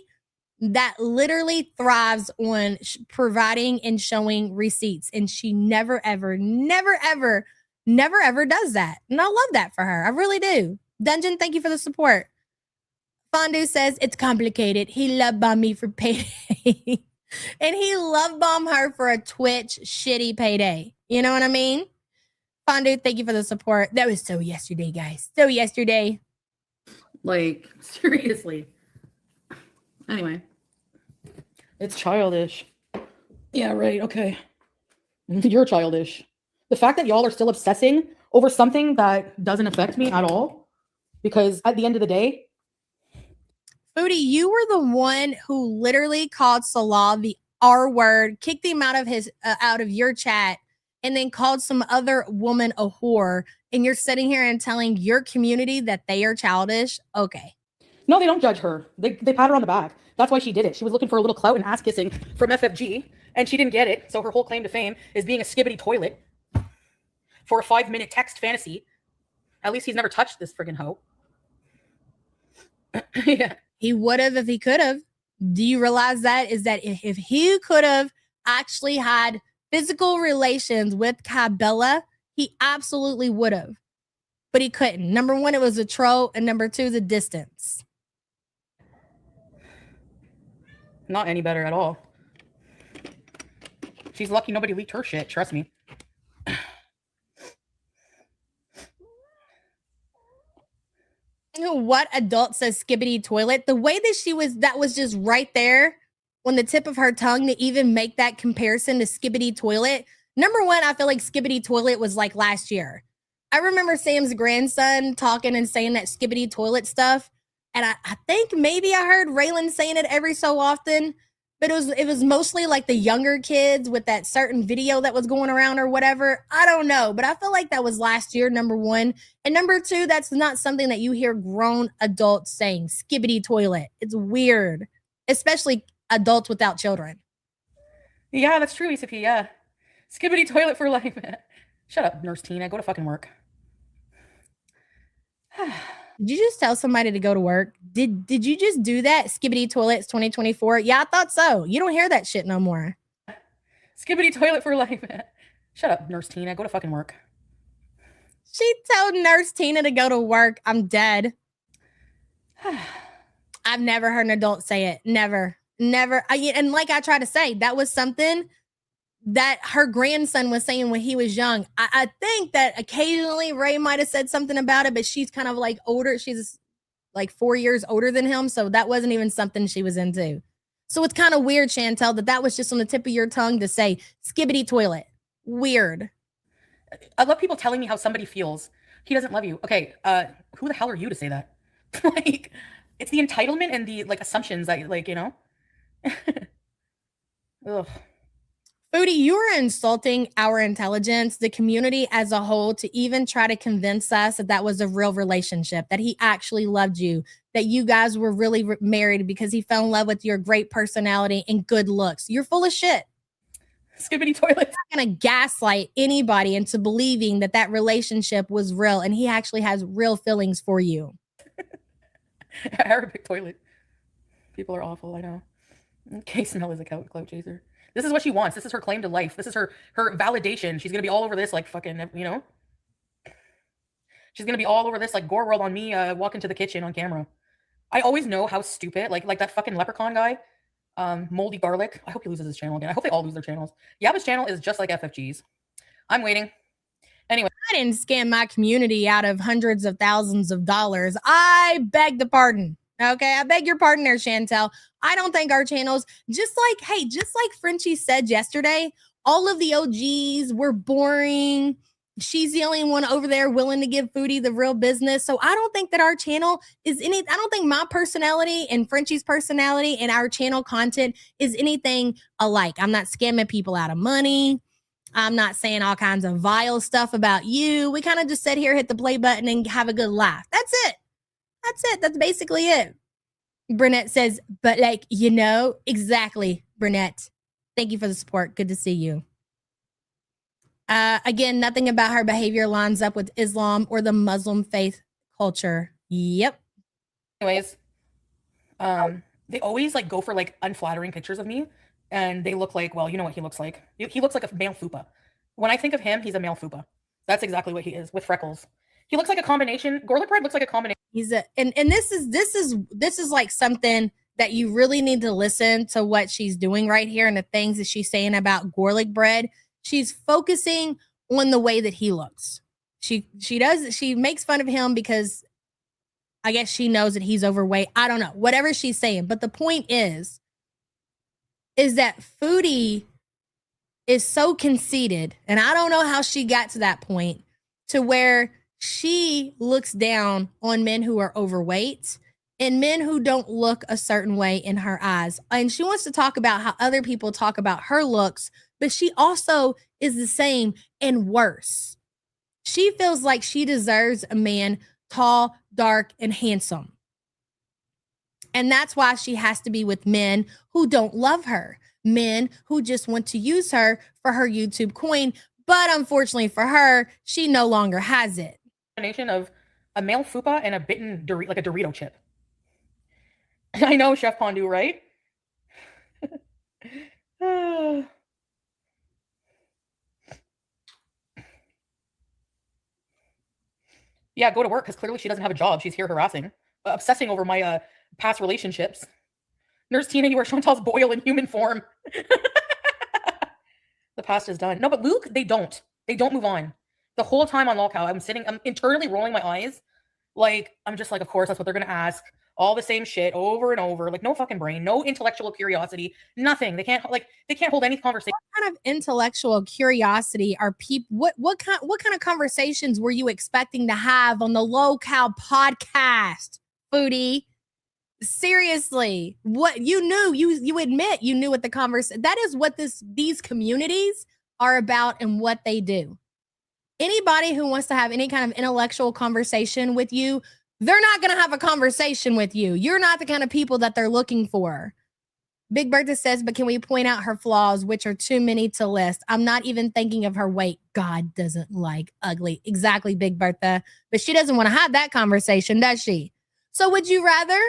that literally thrives on providing and showing receipts. And she never, ever does that. And I love that for her. I really do. Dungeon, thank you for the support. Fondue says, it's complicated. He love bombed me for Payday. And he love bombed her for a Twitch shitty Payday. You know what I mean? Fondue, thank you for the support. That was so yesterday, guys. So yesterday. Like, seriously. Anyway. It's childish. Yeah, right. Okay. You're childish. The fact that y'all are still obsessing over something that doesn't affect me at all, because at the end of the day, Foodie, you were the one who literally called Salah the R word, kicked him out of your chat, and then called some other woman a whore. And you're sitting here and telling your community that they are childish. Okay. No, they don't judge her. They pat her on the back. That's why she did it. She was looking for a little clout and ass kissing from FFG, and she didn't get it. So her whole claim to fame is being a skibbity toilet for a 5-minute text fantasy. At least he's never touched this friggin' hoe. Yeah. He would have if he could have. Do you realize that? Is that if he could have actually had physical relations with Cabela, he absolutely would have. But he couldn't. Number one, it was a troll. And number two, the distance. Not any better at all. She's lucky nobody leaked her shit. Trust me. what adult says skibbity toilet. The way that was just right there on the tip of her tongue to even make that comparison to skibbity toilet. Number one, I feel like skibbity toilet was like last year. I remember Sam's grandson talking and saying that skibbity toilet stuff. And I think maybe I heard Raylan saying it every so often, but it was mostly like the younger kids with that certain video that was going around or whatever. I don't know, but I feel like that was last year, number one. And number two, that's not something that you hear grown adults saying, skibbity toilet. It's weird, especially adults without children. Yeah, that's true, ECP, yeah. Skibbity toilet for life. Shut up, Nurse Tina. Go to fucking work. Did you just tell somebody to go to work? Did you just do that? Skibbity toilets 2024? Yeah, I thought so. You don't hear that shit no more. Skibbity toilet for life. Shut up, Nurse Tina. Go to fucking work. She told Nurse Tina to go to work. I'm dead. I've never heard an adult say it. Never. And like I try to say, that was something that her grandson was saying when he was young. I think that occasionally Ray might have said something about it, but she's kind of like older. She's like 4 years older than him. So that wasn't even something she was into. So it's kind of weird, Chantel, that was just on the tip of your tongue to say skibbity toilet. Weird. I love people telling me how somebody feels. He doesn't love you. Okay, who the hell are you to say that? Like, it's the entitlement and the like assumptions that like, you know. Ugh. Foodie, you are insulting our intelligence, the community as a whole, to even try to convince us that was a real relationship, that he actually loved you, that you guys were really married because he fell in love with your great personality and good looks. You're full of shit. Skibbity toilet. I'm not going to gaslight anybody into believing that relationship was real and he actually has real feelings for you. Arabic toilet. People are awful, I know. K-Smell is a clout chaser. This is what she wants. This is her claim to life. This is her validation. She's going to be all over this like fucking, you know. She's going to be all over this like gore world on me walking to the kitchen on camera. I always know how stupid, like that fucking leprechaun guy, Moldy Garlic. I hope he loses his channel again. I hope they all lose their channels. Yabba's channel is just like FFG's. I'm waiting. Anyway. I didn't scam my community out of hundreds of thousands of dollars. I beg the pardon. Okay, I beg your pardon there, Chantel. I don't think our channels, just like Frenchie said yesterday, all of the OGs were boring. She's the only one over there willing to give Foodie the real business. So I don't think that our channel is I don't think my personality and Frenchie's personality and our channel content is anything alike. I'm not scamming people out of money. I'm not saying all kinds of vile stuff about you. We kind of just sit here, hit the play button and have a good laugh. That's it. That's basically it. Burnett says, but like, you know, exactly, Burnett. Thank you for the support. Good to see you. Again, nothing about her behavior lines up with Islam or the Muslim faith culture. Yep. Anyways, they always like go for like unflattering pictures of me, and they look like, well, you know what he looks like. He looks like a male fupa. When I think of him, he's a male fupa. That's exactly what he is, with freckles. He looks like a combination. Garlic bread looks like a combination. And this is like something that you really need to listen to what she's doing right here and the things that she's saying about garlic bread. She's focusing on the way that he looks. She makes fun of him because I guess she knows that he's overweight. I don't know, whatever she's saying. But the point is that Foodie is so conceited, and I don't know how she got to that point, to where she looks down on men who are overweight and men who don't look a certain way in her eyes. And she wants to talk about how other people talk about her looks, but she also is the same and worse. She feels like she deserves a man tall, dark, and handsome. And that's why she has to be with men who don't love her, men who just want to use her for her YouTube coin. But unfortunately for her, she no longer has it. Combination of a male fupa and a bitten like a Dorito chip. I know, Chef Pondu, right? Yeah, go to work, because clearly she doesn't have a job. She's here harassing, obsessing over my past relationships. Nurse Tina, you are Chantal's boil in human form. The past is done. No, but Luke, they don't move on. The whole time on Lolcow, I'm internally rolling my eyes Like, I'm just like, of course, that's what they're going to ask. All the same shit over and over. Like, no fucking brain, no intellectual curiosity, nothing. They can't hold any conversation. What kind of intellectual curiosity are people? What kind of conversations were you expecting to have on the Low Cow podcast, Foodie? Seriously, what you knew, you admit you knew what the conversation. That is what these communities are about and what they do. Anybody who wants to have any kind of intellectual conversation with you, they're not going to have a conversation with you. You're not the kind of people that they're looking for. Big Bertha says, but can we point out her flaws, which are too many to list? I'm not even thinking of her weight. God doesn't like ugly. Exactly, Big Bertha. But she doesn't want to have that conversation, does she? So would you rather?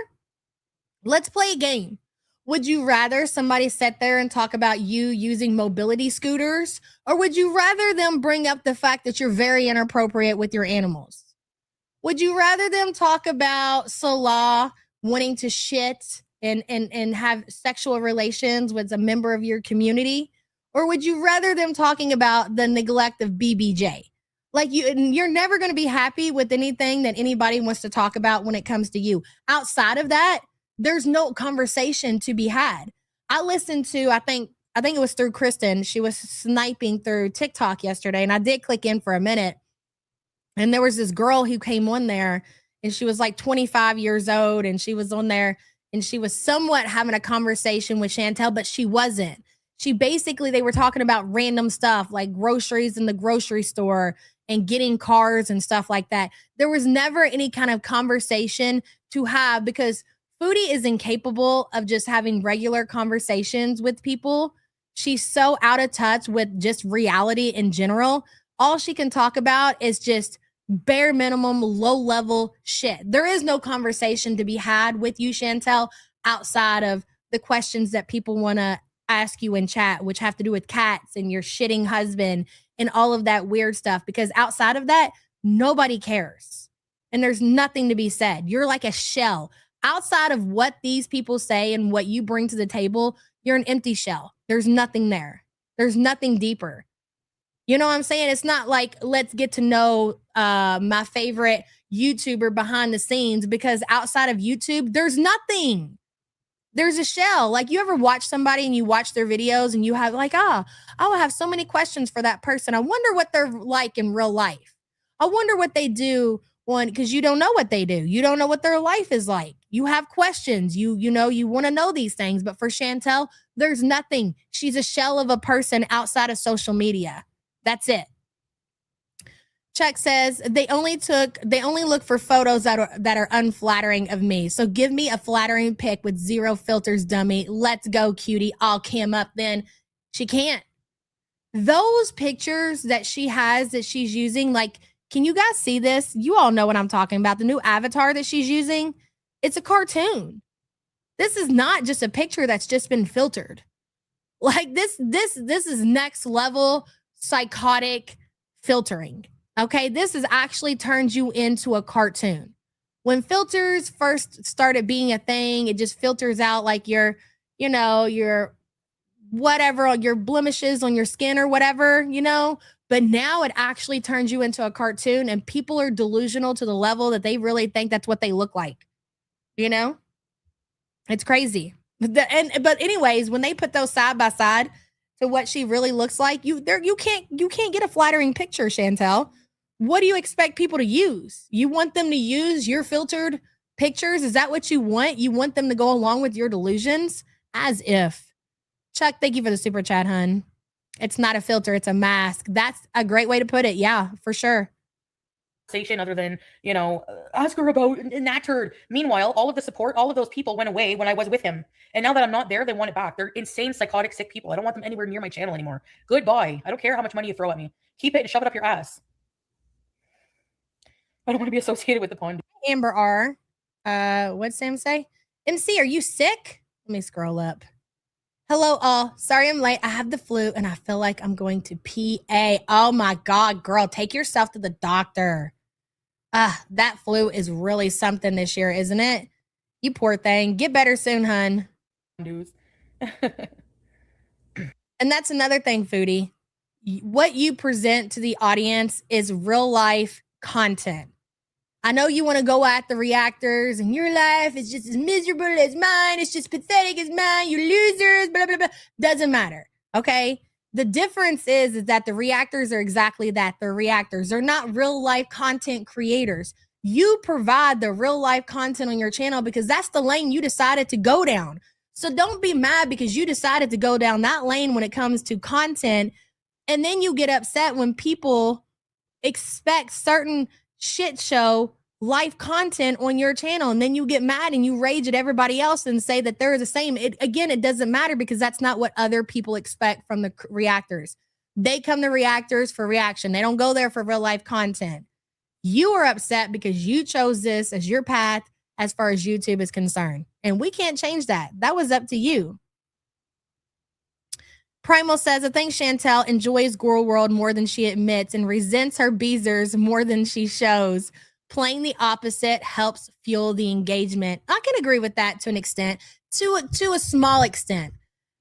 Let's play a game. Would you rather somebody sit there and talk about you using mobility scooters? Or would you rather them bring up the fact that you're very inappropriate with your animals? Would you rather them talk about Salah wanting to shit and have sexual relations with a member of your community? Or would you rather them talking about the neglect of BBJ? Like you're never going to be happy with anything that anybody wants to talk about when it comes to you. Outside of that, there's no conversation to be had. I listened to, I think it was through Kristen. She was sniping through TikTok yesterday, and I did click in for a minute. And there was this girl who came on there, and she was like 25 years old, and she was on there, and she was somewhat having a conversation with Chantel, but she wasn't. They were talking about random stuff like groceries in the grocery store and getting cars and stuff like that. There was never any kind of conversation to have because Foodie is incapable of just having regular conversations with people. She's so out of touch with just reality in general. All she can talk about is just bare minimum, low level shit. There is no conversation to be had with you, Chantel, outside of the questions that people want to ask you in chat, which have to do with cats and your shitting husband and all of that weird stuff. Because outside of that, nobody cares. And there's nothing to be said. You're like a shell. Outside of what these people say and what you bring to the table, you're an empty shell. There's nothing there. There's nothing deeper. You know what I'm saying? It's not like, let's get to know my favorite YouTuber behind the scenes, because outside of YouTube, there's nothing. There's a shell. Like, you ever watch somebody and you watch their videos and you have like, I will have so many questions for that person. I wonder what they're like in real life. I wonder what they do because you don't know what they do. You don't know what their life is like. You have questions. You want to know these things. But for Chantel, there's nothing. She's a shell of a person outside of social media. That's it. Chuck says they only look for photos that are unflattering of me. So give me a flattering pic with zero filters, dummy. Let's go, cutie. I'll cam up then. She can't. Those pictures that she has that she's using, like, can you guys see this? You all know what I'm talking about. The new avatar that she's using, it's a cartoon. This is not just a picture that's just been filtered. Like this is next level psychotic filtering. Okay, this has actually turned you into a cartoon. When filters first started being a thing, it just filters out like your whatever, your blemishes on your skin or whatever, But now it actually turns you into a cartoon, and people are delusional to the level that they really think that's what they look like. It's crazy. But anyways, when they put those side by side to what she really looks like, you can't get a flattering picture, Chantel. What do you expect people to use? You want them to use your filtered pictures? Is that what you want? You want them to go along with your delusions? As if. Chuck, thank you for the super chat, hun. It's not a filter, it's a mask. That's a great way to put it. Yeah, for sure. Other than, ask her about that turd. Meanwhile, all of the support, all of those people went away when I was with him. And now that I'm not there, they want it back. They're insane, psychotic, sick people. I don't want them anywhere near my channel anymore. Goodbye. I don't care how much money you throw at me. Keep it and shove it up your ass. I don't want to be associated with the pond. Amber R. What'd Sam say? MC, are you sick? Let me scroll up. Hello, all. Sorry I'm late. I have the flu and I feel like I'm going to PA. Oh my God, girl, take yourself to the doctor. That flu is really something this year, isn't it? You poor thing. Get better soon, hun. And that's another thing, Foodie. What you present to the audience is real life content. I know you want to go at the reactors and your life is just as miserable as mine. It's just pathetic as mine. You losers, blah, blah, blah. Doesn't matter. Okay. The difference is that the reactors are exactly that. They're reactors. They're not real life content creators. You provide the real life content on your channel because that's the lane you decided to go down. So don't be mad because you decided to go down that lane when it comes to content. And then you get upset when people expect certain shit show life content on your channel. And then you get mad and you rage at everybody else and say that they're the same. It doesn't matter because that's not what other people expect from the reactors. They come to reactors for reaction. They don't go there for real life content. You are upset because you chose this as your path as far as YouTube is concerned. And we can't change that. That was up to you. Primal says, I think Chantel enjoys Girl World more than she admits and resents her Beezers more than she shows. Playing the opposite helps fuel the engagement. I can agree with that to an extent, to a small extent.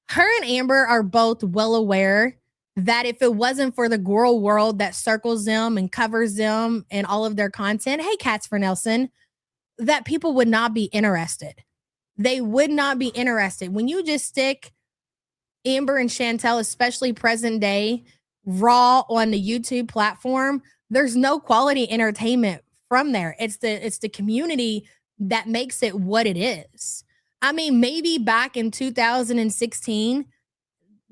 Her and Amber are both well aware that if it wasn't for the Girl World that circles them and covers them and all of their content, hey, Cats for Nelson, that people would not be interested. They would not be interested. When you just stick Amber and Chantel, especially present day, raw on the YouTube platform, there's no quality entertainment from there. It's the community that makes it what it is. I mean, maybe back in 2016,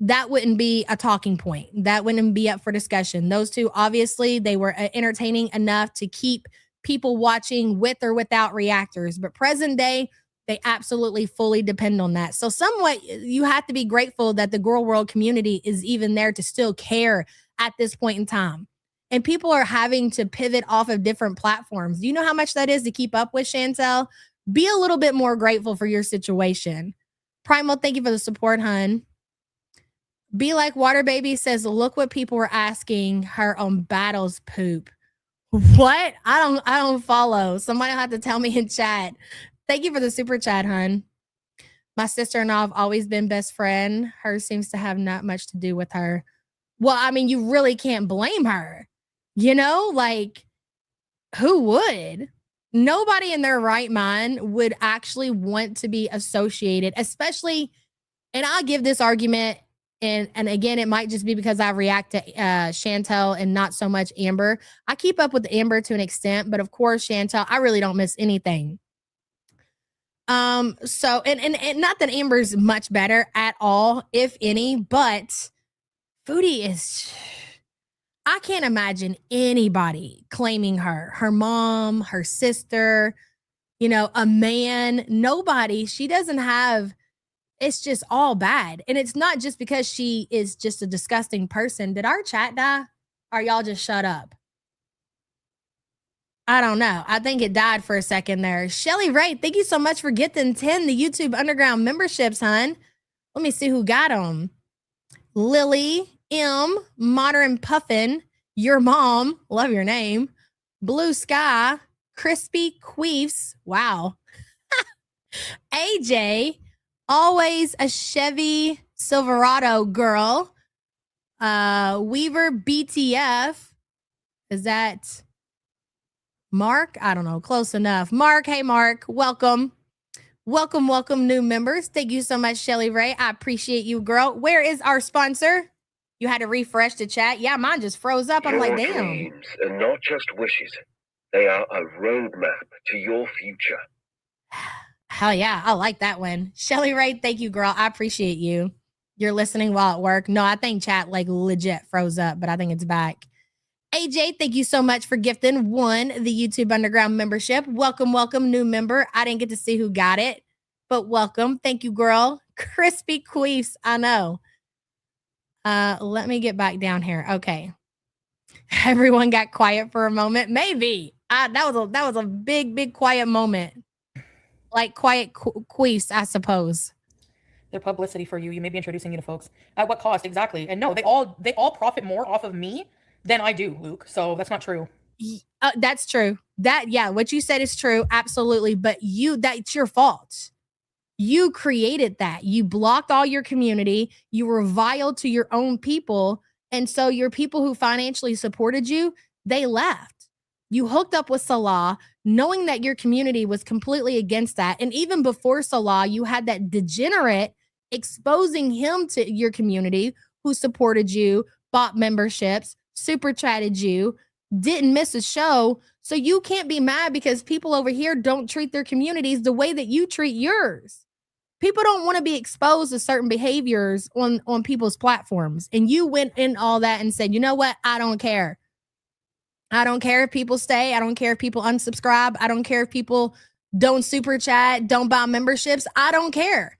that wouldn't be a talking point. That wouldn't be up for discussion. Those two, obviously, they were entertaining enough to keep people watching with or without reactors. But present day, they absolutely fully depend on that. So somewhat, you have to be grateful that the Girl World community is even there to still care at this point in time. And people are having to pivot off of different platforms. Do you know how much that is to keep up with, Chantel? Be a little bit more grateful for your situation. Primal, thank you for the support, hun. Be Like Water Baby says, look what people were asking her on Battles Poop. What? I don't follow. Somebody will have to tell me in chat. Thank you for the super chat, hun. My sister-in-law have always been best friend. Hers seems to have not much to do with her. Well, I mean, you really can't blame her. You know, like, who would? Nobody in their right mind would actually want to be associated, especially, and I'll give this argument, and again, it might just be because I react to Chantel and not so much Amber. I keep up with Amber to an extent, but of course, Chantel, I really don't miss anything. So, and not that Amber's much better at all, if any, but Foodie is, I can't imagine anybody claiming her mom, her sister, you know, a man, nobody. She doesn't have, it's just all bad. And it's not just because she is just a disgusting person. Did our chat die? Or y'all just shut up? I don't know. I think it died for a second there. Shelly Ray, thank you so much for getting 10 the YouTube Underground memberships, hun. Let me see who got them. Lily M, Modern Puffin, your mom, love your name. Blue Sky, Crispy Queefs, wow. AJ, always a Chevy Silverado girl. Weaver BTF, is that Mark? I don't know. Close enough. Mark. Hey, Mark. Welcome. Welcome, new members. Thank you so much, Shelly Ray. I appreciate you, girl. Where is our sponsor? You had to refresh the chat. Yeah, mine just froze up. I'm like, damn. Dreams are not just wishes. They are a roadmap to your future. Hell yeah. I like that one. Shelly Ray, thank you, girl. I appreciate you. You're listening while at work. No, I think chat like legit froze up, but I think it's back. AJ, thank you so much for gifting the YouTube Underground membership. Welcome, new member. I didn't get to see who got it, but welcome. Thank you, girl. Crispy Queefs, I know. Let me get back down here. Okay. Everyone got quiet for a moment. Maybe. That was a big quiet moment. Like quiet queefs, I suppose. They're publicity for you. You may be introducing you to folks. At what cost? Exactly. And no, they all profit more off of me than I do, Luke. So that's not true. That's true. What you said is true. Absolutely. But that's your fault. You created that. You blocked all your community. You were vile to your own people. And so your people who financially supported you, they left. You hooked up with Salah, knowing that your community was completely against that. And even before Salah, you had that degenerate exposing him to your community who supported you, bought memberships, super chatted you, didn't miss a show. So you can't be mad because people over here don't treat their communities the way that you treat yours. People don't want to be exposed to certain behaviors on people's platforms. And you went in all that and said, you know what? I don't care. I don't care if people stay. I don't care if people unsubscribe. I don't care if people don't super chat, don't buy memberships. I don't care.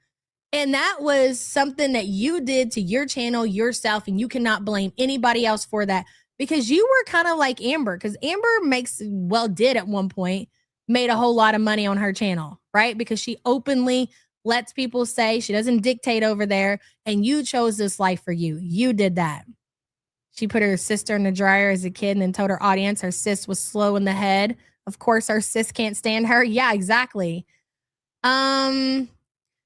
And that was something that you did to your channel yourself, and you cannot blame anybody else for that, because you were kind of like Amber, because Amber did at one point, made a whole lot of money on her channel, right? Because she openly lets people say she doesn't dictate over there, and you chose this life for you. You did that. She put her sister in the dryer as a kid and then told her audience her sis was slow in the head. Of course, her sis can't stand her. Yeah, exactly.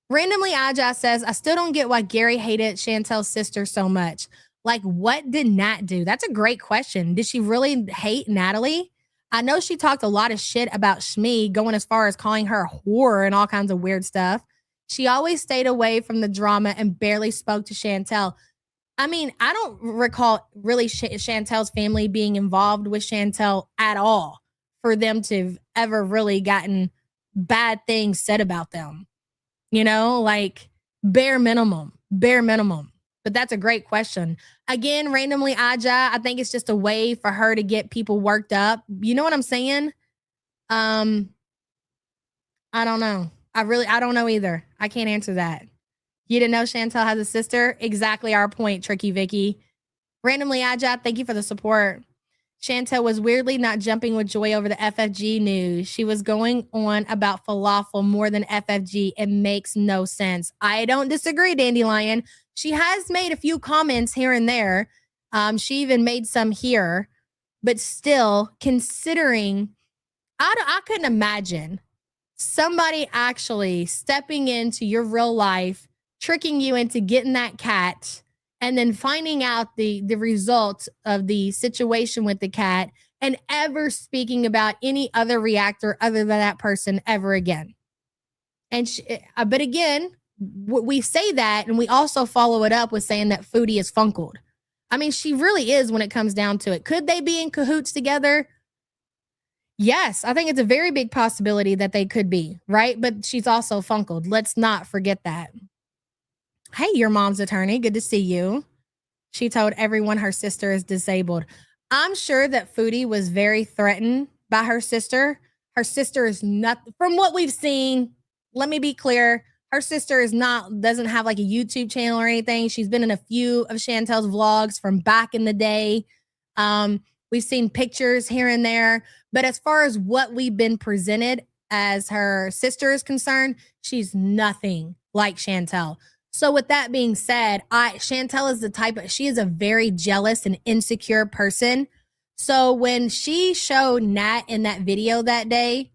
Randomly, Aja says, I still don't get why Gary hated Chantel's sister so much. Like, what did Nat do? That's a great question. Did she really hate Natalie? I know she talked a lot of shit about Shmi, going as far as calling her a whore and all kinds of weird stuff. She always stayed away from the drama and barely spoke to Chantel. I mean, I don't recall really Chantel's family being involved with Chantel at all for them to have ever really gotten bad things said about them. You know, like bare minimum. But that's a great question. Again, randomly, Aja, I think it's just a way for her to get people worked up. You know what I'm saying? I don't know. I don't know either. I can't answer that. You didn't know Chantel has a sister? Exactly our point, Tricky Vicky. Randomly, Aja, thank you for the support. Chantel was weirdly not jumping with joy over the FFG news. She was going on about falafel more than FFG. It makes no sense. I don't disagree, Dandelion. She has made a few comments here and there. She even made some here. But still, considering, I couldn't imagine somebody actually stepping into your real life, tricking you into getting that cat, and then finding out the results of the situation with the cat, and ever speaking about any other reactor other than that person ever again. And but again, we say that, and we also follow it up with saying that Foodie is funkled. I mean, she really is when it comes down to it. Could they be in cahoots together? Yes, I think it's a very big possibility that they could be, right? But she's also funkled. Let's not forget that. Hey, your mom's attorney. Good to see you. She told everyone her sister is disabled. I'm sure that Foodie was very threatened by her sister. Her sister is not, from what we've seen, let me be clear, her sister doesn't have like a YouTube channel or anything. She's been in a few of Chantel's vlogs from back in the day. We've seen pictures here and there. But as far as what we've been presented as her sister is concerned, she's nothing like Chantel. So with that being said, Chantel is she is a very jealous and insecure person. So when she showed Nat in that video that day,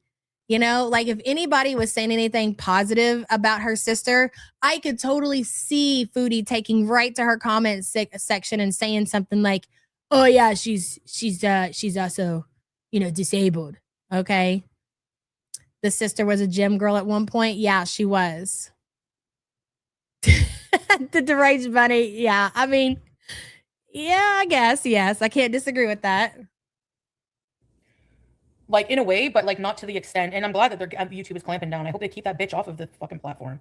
you know, like if anybody was saying anything positive about her sister, I could totally see Foodie taking right to her comment section and saying something like, oh yeah, she's also, you know, disabled. Okay. The sister was a gym girl at one point. Yeah, she was. The deranged bunny. Yeah. I mean, yeah, I guess. Yes. I can't disagree with that. Like, in a way, but like not to the extent. And I'm glad that YouTube is clamping down. I hope they keep that bitch off of the fucking platform.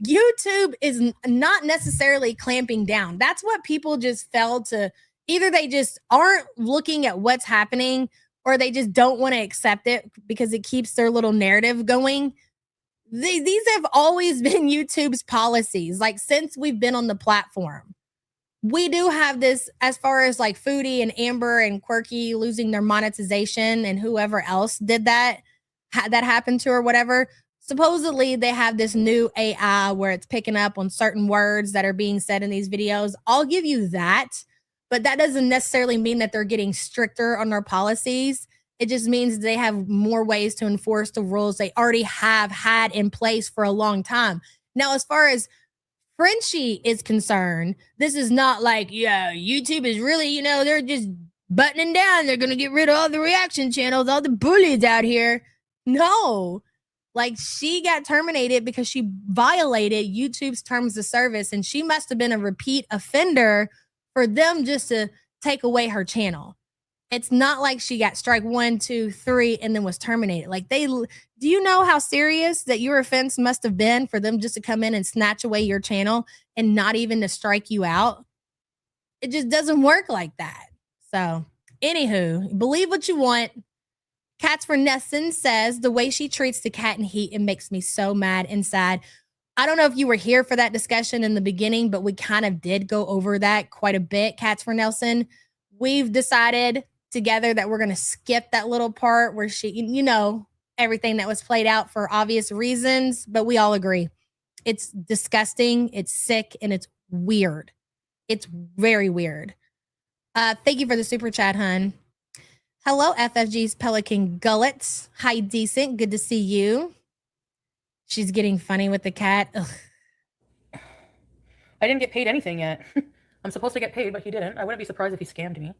YouTube is not necessarily clamping down. That's what people just failed to, either they just aren't looking at what's happening, or they just don't want to accept it because it keeps their little narrative going. These have always been YouTube's policies, like since we've been on the platform. We do have this as far as like Foodie and Amber and Quirky losing their monetization, and whoever else did that happened to or whatever. Supposedly they have this new AI where it's picking up on certain words that are being said in these videos. I'll give you that, but that doesn't necessarily mean that they're getting stricter on their policies. It just means they have more ways to enforce the rules they already have had in place for a long time. Now, as far as Frenchie is concerned, this is not like, yeah, YouTube is really, you know, they're just buttoning down. They're going to get rid of all the reaction channels, all the bullies out here. No. Like, she got terminated because she violated YouTube's terms of service, and she must have been a repeat offender for them just to take away her channel. It's not like she got strike 1, 2, 3, and then was terminated. Like, do you know how serious that your offense must have been for them just to come in and snatch away your channel and not even to strike you out? It just doesn't work like that. So, anywho, believe what you want. Cats for Nesson says, the way she treats the cat in heat, it makes me so mad inside. I don't know if you were here for that discussion in the beginning, but we kind of did go over that quite a bit, Cats for Nelson. We've decided together that we're going to skip that little part where she, you know, everything that was played out for obvious reasons, but we all agree. It's disgusting, it's sick, and it's weird. It's very weird. Thank you for the super chat, hun. Hello, FFG's Pelican Gullets. Hi, decent. Good to see you. She's getting funny with the cat. Ugh. I didn't get paid anything yet. I'm supposed to get paid, but he didn't. I wouldn't be surprised if he scammed me.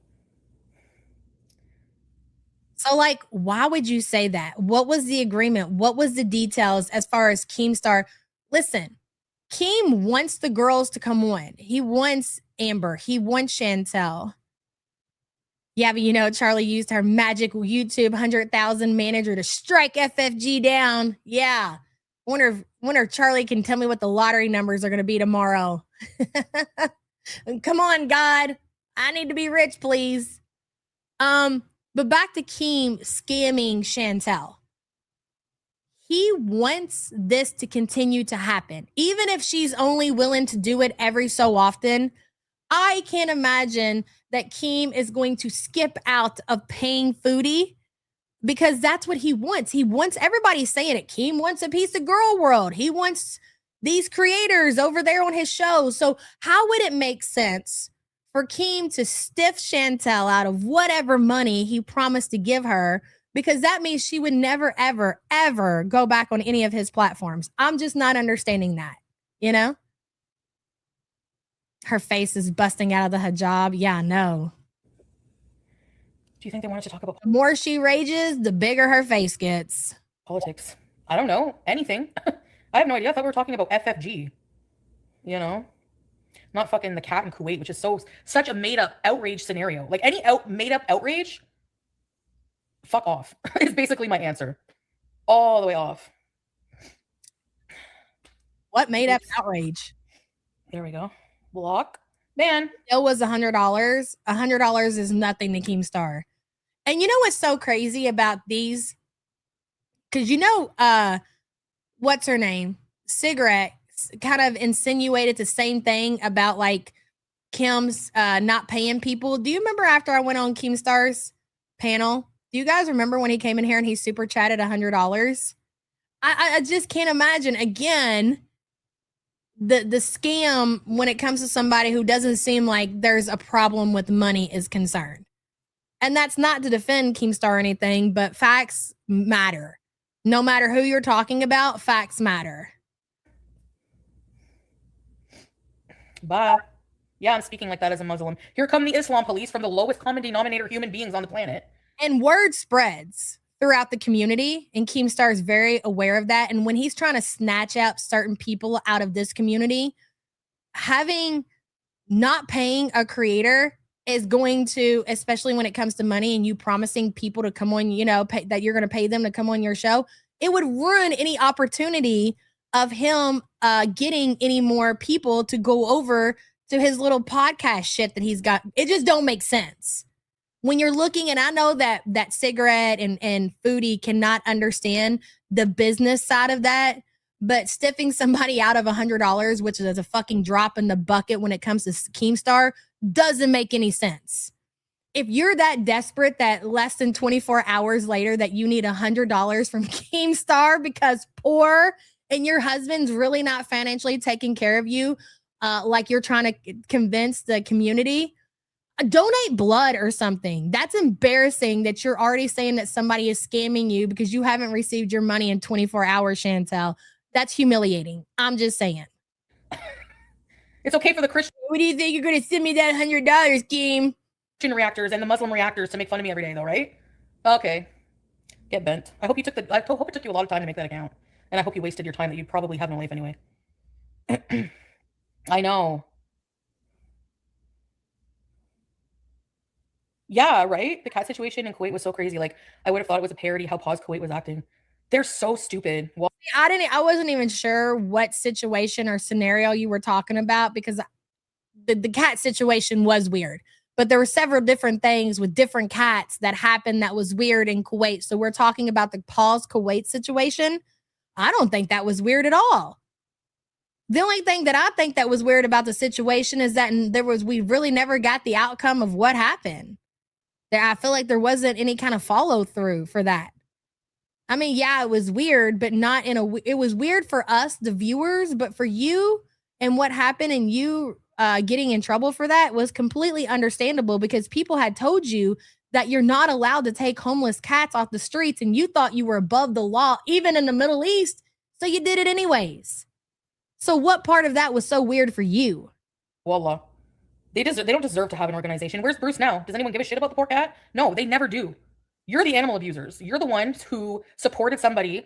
So, like, why would you say that? What was the agreement? What was the details as far as Keemstar? Listen, Keem wants the girls to come on. He wants Amber. He wants Chantel. Yeah, but you know, Charlie used her magic YouTube 100,000 manager to strike FFG down. Yeah. Wonder if Charlie can tell me what the lottery numbers are going to be tomorrow. Come on, God. I need to be rich, please. But back to Keem scamming Chantel. He wants this to continue to happen. Even if she's only willing to do it every so often, I can't imagine that Keem is going to skip out of paying Foodie because that's what he wants. He wants, everybody's saying it. Keem wants a piece of girl world. He wants these creators over there on his show. So how would it make sense for Keem to stiff Chantel out of whatever money he promised to give her? Because that means she would never, ever, ever go back on any of his platforms. I'm just not understanding that, you know? Her face is busting out of the hijab. Yeah, no. Do you think they wanted to talk about The more she rages, the bigger her face gets. politics? I don't know. Anything. I have no idea. I thought we were talking about FFG. You know? Not fucking the cat in Kuwait, which is such a made-up outrage scenario. Like, any made-up outrage, fuck off. Is basically my answer. All the way off. What made-up outrage? There we go. Block. Man. It was $100. $100 is nothing to Keemstar. And you know what's so crazy about these? Because you know, what's her name? Cigarette kind of insinuated the same thing about like Kim's not paying people. Do you remember after I went on Keemstar's panel? Do you guys remember when he came in here and he super chatted $100? I just can't imagine again the scam when it comes to somebody who doesn't seem like there's a problem with money is concerned. And that's not to defend Keemstar or anything, but facts matter. No matter who you're talking about, facts matter. Bye. Yeah, I'm speaking like that as a Muslim. Here come the Islam police from the lowest common denominator human beings on the planet. And word spreads throughout the community, and Keemstar is very aware of that. And when he's trying to snatch out certain people out of this community, not paying a creator is going to, especially when it comes to money and you promising people to come on, you know, that you're going to pay them to come on your show, it would ruin any opportunity of him getting any more people to go over to his little podcast shit that he's got. It just don't make sense. When you're looking, and I know that Cigarette and Foodie cannot understand the business side of that, but stiffing somebody out of $100, which is a fucking drop in the bucket when it comes to Keemstar, doesn't make any sense. If you're that desperate that less than 24 hours later that you need $100 from Keemstar because poor and your husband's really not financially taking care of you, like you're trying to convince the community, donate blood or something. That's embarrassing that you're already saying that somebody is scamming you because you haven't received your money in 24 hours, Chantel. That's humiliating. I'm just saying. It's okay for the Christian. What do you think? You're going to send me that $100, Keem? reactors and the Muslim reactors to make fun of me every day, though, right? Okay, get bent. I hope it took you a lot of time to make that account, and I hope you wasted your time that you probably have no life anyway. I know. Yeah, right? The cat situation in Kuwait was so crazy. Like, I would have thought it was a parody how Pause Kuwait was acting. They're so stupid. Well, I wasn't even sure what situation or scenario you were talking about because the cat situation was weird. But there were several different things with different cats that happened that was weird in Kuwait. So we're talking about the Pause Kuwait situation. I don't think that was weird at all. The only thing that I think that was weird about the situation is that we really never got the outcome of what happened. I feel like there wasn't any kind of follow through for that. I mean, yeah, it was weird, but not it was weird for us, the viewers, but for you and what happened and you getting in trouble for that was completely understandable because people had told you that you're not allowed to take homeless cats off the streets and you thought you were above the law, even in the Middle East. So you did it anyways. So what part of that was so weird for you? Wallah. They don't deserve to have an organization. Where's Bruce now? Does anyone give a shit about the poor cat? No, they never do. You're the animal abusers. You're the ones who supported somebody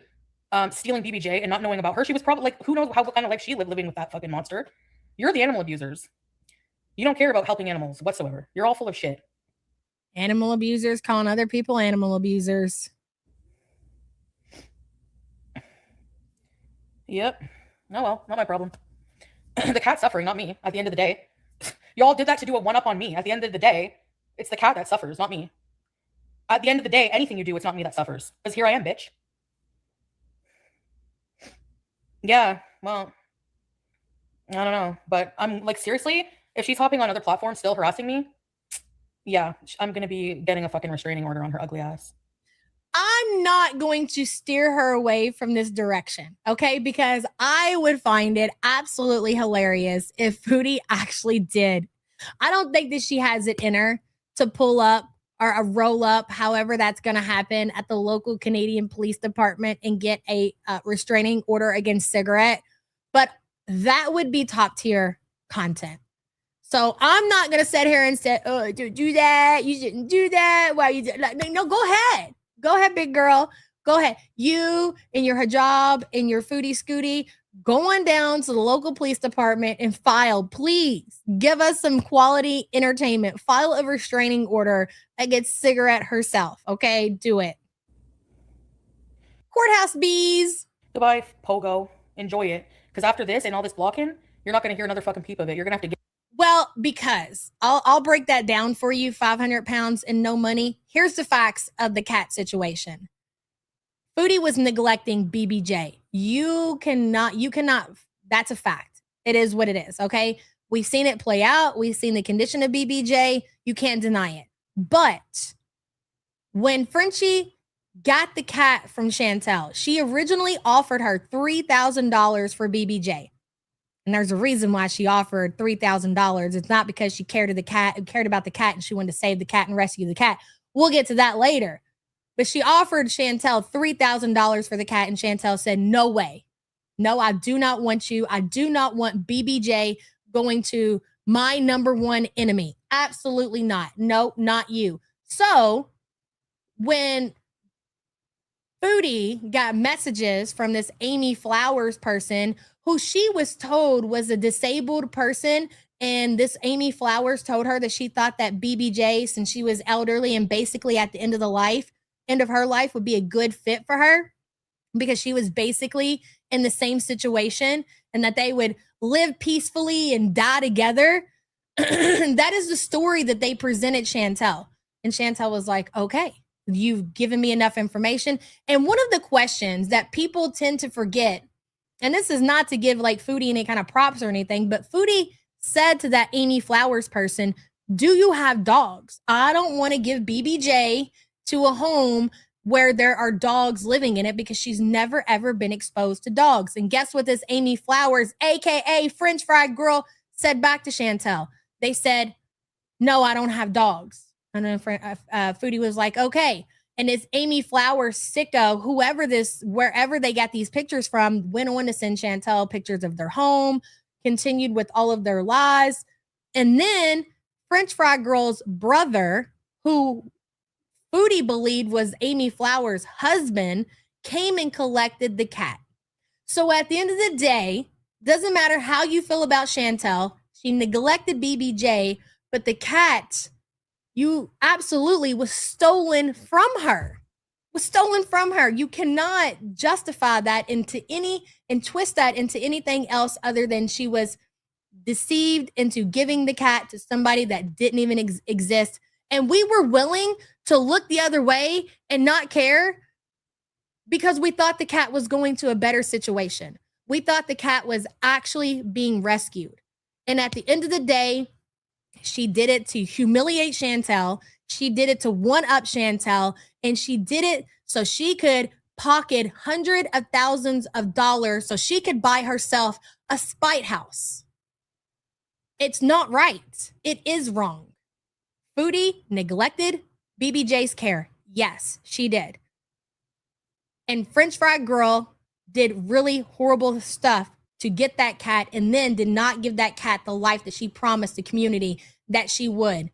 stealing BBJ and not knowing about her. She was probably like, who knows what kind of life she lived living with that fucking monster. You're the animal abusers. You don't care about helping animals whatsoever. You're all full of shit. Animal abusers calling other people animal abusers. Yep. Oh well, not my problem. The cat's suffering, not me, at the end of the day. Y'all did that to do a one-up on me. At the end of the day, it's the cat that suffers, not me. At the end of the day, anything you do, it's not me that suffers. Because here I am, bitch. Yeah, well, I don't know. But I'm like, seriously, if she's hopping on other platforms still harassing me, yeah, I'm going to be getting a fucking restraining order on her ugly ass. I'm not going to steer her away from this direction, okay? Because I would find it absolutely hilarious if Foodie actually did. I don't think that she has it in her to pull up or a roll up, however that's going to happen at the local Canadian Police Department and get a restraining order against Cigarette. But that would be top tier content. So I'm not going to sit here and say, oh, do that. You shouldn't do that. Why you do? Like, no, go ahead. Go ahead, big girl. Go ahead. You and your hijab and your Foodie Scooty, go on down to the local police department and file. Please give us some quality entertainment. File a restraining order against Cigarette herself. Okay, do it. Courthouse bees. Goodbye, Pogo. Enjoy it. Because after this and all this blocking, you're not going to hear another fucking peep of it. You're going to have to get. Well, because I'll break that down for you. 500 pounds and no money. Here's the facts of the cat situation. Foodie was neglecting BBJ. You cannot, that's a fact. It is what it is, okay? We've seen it play out. We've seen the condition of BBJ. You can't deny it. But when Frenchie got the cat from Chantel, she originally offered her $3,000 for BBJ. And there's a reason why she offered $3,000. It's not because she cared about the cat and she wanted to save the cat and rescue the cat. We'll get to that later. But she offered Chantel $3,000 for the cat, and Chantel said, no way. No, I do not want you. I do not want BBJ going to my number one enemy. Absolutely not. No, not you. So when Foodie got messages from this Amy Flowers person who she was told was a disabled person, and this Amy Flowers told her that she thought that BBJ, since she was elderly and basically at the end of her life, would be a good fit for her because she was basically in the same situation and that they would live peacefully and die together. That is the story that they presented Chantel. And Chantel was like, okay, you've given me enough information. And one of the questions that people tend to forget, and this is not to give like Foodie any kind of props or anything, but Foodie said to that Amy Flowers person, do you have dogs? I don't want to give BBJ to a home where there are dogs living in it because she's never, ever been exposed to dogs. And guess what this Amy Flowers, AKA French Fried Girl, said back to Chantel? They said, no, I don't have dogs. And then Foodie was like, okay. And this Amy Flowers sicko, wherever they got these pictures from, went on to send Chantel pictures of their home, continued with all of their lies. And then French Fry Girl's brother, who Foodie believed was Amy Flowers' husband, came and collected the cat. So at the end of the day, doesn't matter how you feel about Chantel, she neglected BBJ, but the cat, you absolutely was stolen from her. You cannot justify that into any and twist that into anything else other than she was deceived into giving the cat to somebody that didn't even exist. And we were willing to look the other way and not care because we thought the cat was going to a better situation. We thought the cat was actually being rescued. And at the end of the day, she did it to humiliate Chantel. She did it to one-up Chantel. And she did it so she could pocket hundreds of thousands of dollars so she could buy herself a spite house. It's not right. It is wrong. Foodie neglected BBJ's care. Yes, she did. And French Fry Girl did really horrible stuff to get that cat and then did not give that cat the life that she promised the community that she would,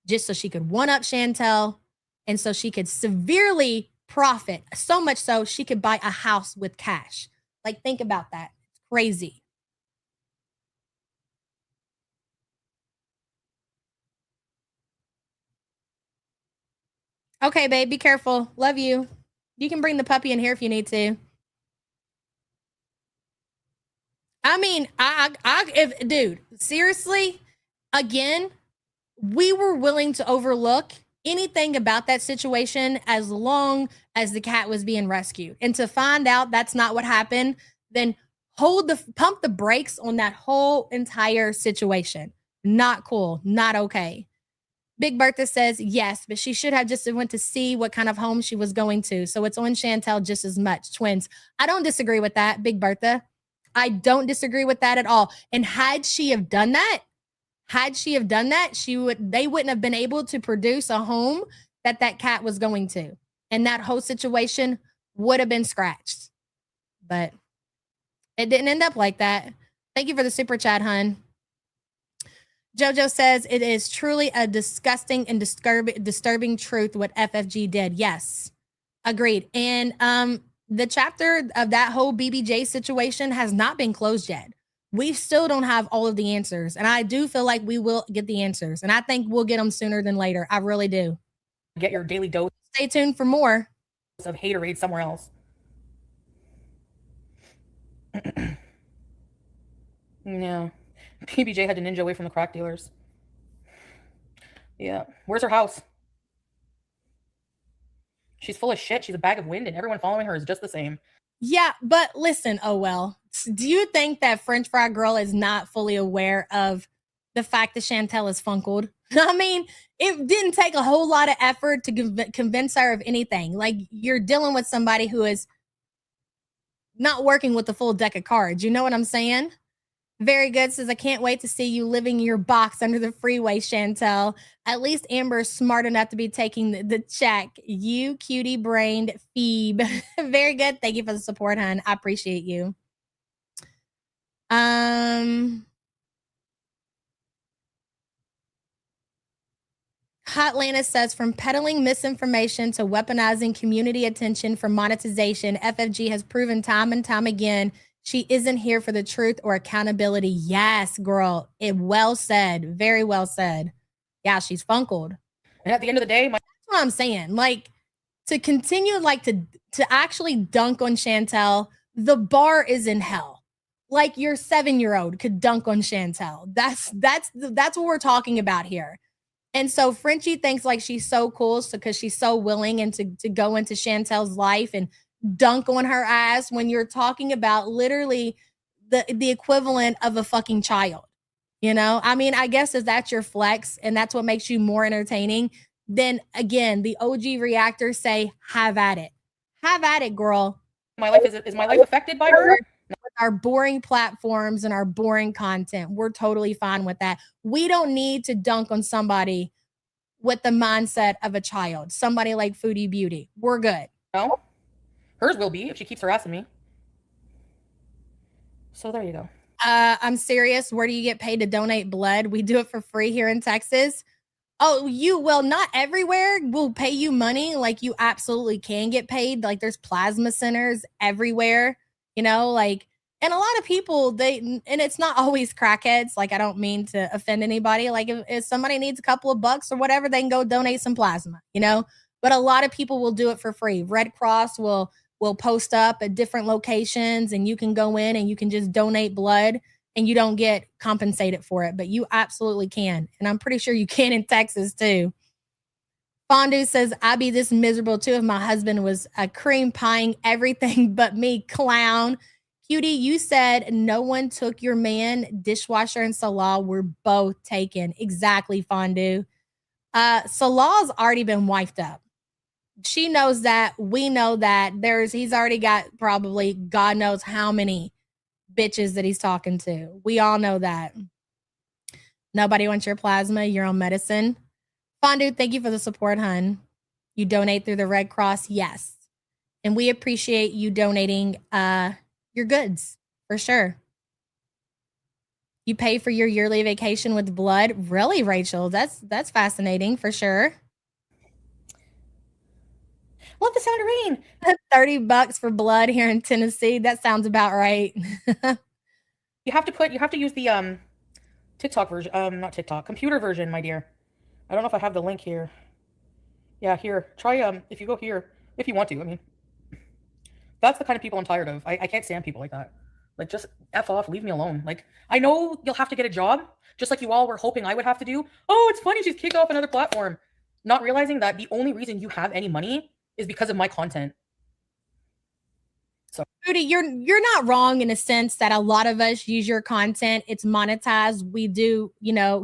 just so she could one-up Chantel and so she could severely profit, so much so she could buy a house with cash. Like, think about that. It's crazy. Okay, babe, be careful. Love you. You can bring the puppy in here if you need to. I mean, dude, seriously, again, we were willing to overlook anything about that situation as long as the cat was being rescued. And to find out that's not what happened, then pump the brakes on that whole entire situation. Not cool. Not okay. Big Bertha says, yes, but she should have just went to see what kind of home she was going to. So it's on Chantel just as much. Twins. I don't disagree with that, Big Bertha. I don't disagree with that at all. And had she have done that, they wouldn't have been able to produce a home that cat was going to. And that whole situation would have been scratched. But it didn't end up like that. Thank you for the super chat, hun. Jojo says it is truly a disgusting and disturbing truth what FFG did. Yes, agreed. And the chapter of that whole BBJ situation has not been closed yet. We still don't have all of the answers. And I do feel like we will get the answers. And I think we'll get them sooner than later. I really do. Get your daily dose. Stay tuned for more Of haterade somewhere else. Yeah. BBJ had to ninja away from the crack dealers. Yeah. Where's her house? She's full of shit. She's a bag of wind, and everyone following her is just the same. Yeah, but listen, oh well. Do you think that French Fry Girl is not fully aware of the fact that Chantel is funkled? I mean, it didn't take a whole lot of effort to convince her of anything. Like, you're dealing with somebody who is not working with the full deck of cards. You know what I'm saying? Very good says, I can't wait to see you living in your box under the freeway, Chantel. At least Amber's smart enough to be taking the check. You cutie brained Phoebe. Very good. Thank you for the support, hun. I appreciate you. Hotlanta says, from peddling misinformation to weaponizing community attention for monetization, FFG has proven time and time again she isn't here for the truth or accountability. Yes, girl. It well said. Very well said. Yeah, she's funkled. And at the end of the day, that's what I'm saying. Like, to continue, like, to actually dunk on Chantel, the bar is in hell. Like, your 7-year-old could dunk on Chantel. That's what we're talking about here. And so Frenchie thinks like she's so cool because she's so willing and to go into Chantel's life and dunk on her ass when you're talking about literally the equivalent of a fucking child. You know, I mean, I guess if that's your flex and that's what makes you more entertaining, then again, the OG reactors say, have at it. Have at it, girl. My life is my life affected by her? With our boring platforms and our boring content, we're totally fine with that. We don't need to dunk on somebody with the mindset of a child, somebody like Foodie Beauty. We're good. No, hers will be if she keeps harassing me. So there you go. I'm serious. Where do you get paid to donate blood? We do it for free here in Texas. Oh, you will not everywhere will pay you money. Like you absolutely can get paid. Like there's plasma centers everywhere, you know, like, and a lot of people, and it's not always crackheads. Like, I don't mean to offend anybody. Like if somebody needs a couple of bucks or whatever, they can go donate some plasma, you know, but a lot of people will do it for free. Red Cross will post up at different locations and you can go in and you can just donate blood and you don't get compensated for it, but you absolutely can. And I'm pretty sure you can in Texas too. Fondue says, I'd be this miserable too if my husband was a cream pieing everything but me, clown. Cutie, you said no one took your man. Dishwasher and Salah were both taken. Exactly, Fondue. Salah's already been wifed up. She knows that. We know that. He's already got probably God knows how many bitches that he's talking to. We all know that. Nobody wants your plasma, your own medicine. Fondue, thank you for the support, hun. You donate through the Red Cross, yes. And we appreciate you donating your goods, for sure. You pay for your yearly vacation with blood? Really, Rachel? That's fascinating, for sure. Love the sound of rain. $30 for blood here in Tennessee. That sounds about right. You have to use the TikTok version, not TikTok, computer version, my dear. I don't know if I have the link here. Yeah, here. Try if you go here, if you want to. I mean, that's the kind of people I'm tired of. I can't stand people like that. Like, just F off, leave me alone. Like, I know you'll have to get a job, just like you all were hoping I would have to do. Oh, it's funny, she's kicked off another platform. Not realizing that the only reason you have any money is because of my content. So, Foodie, you're not wrong in a sense that a lot of us use your content. It's monetized. We do,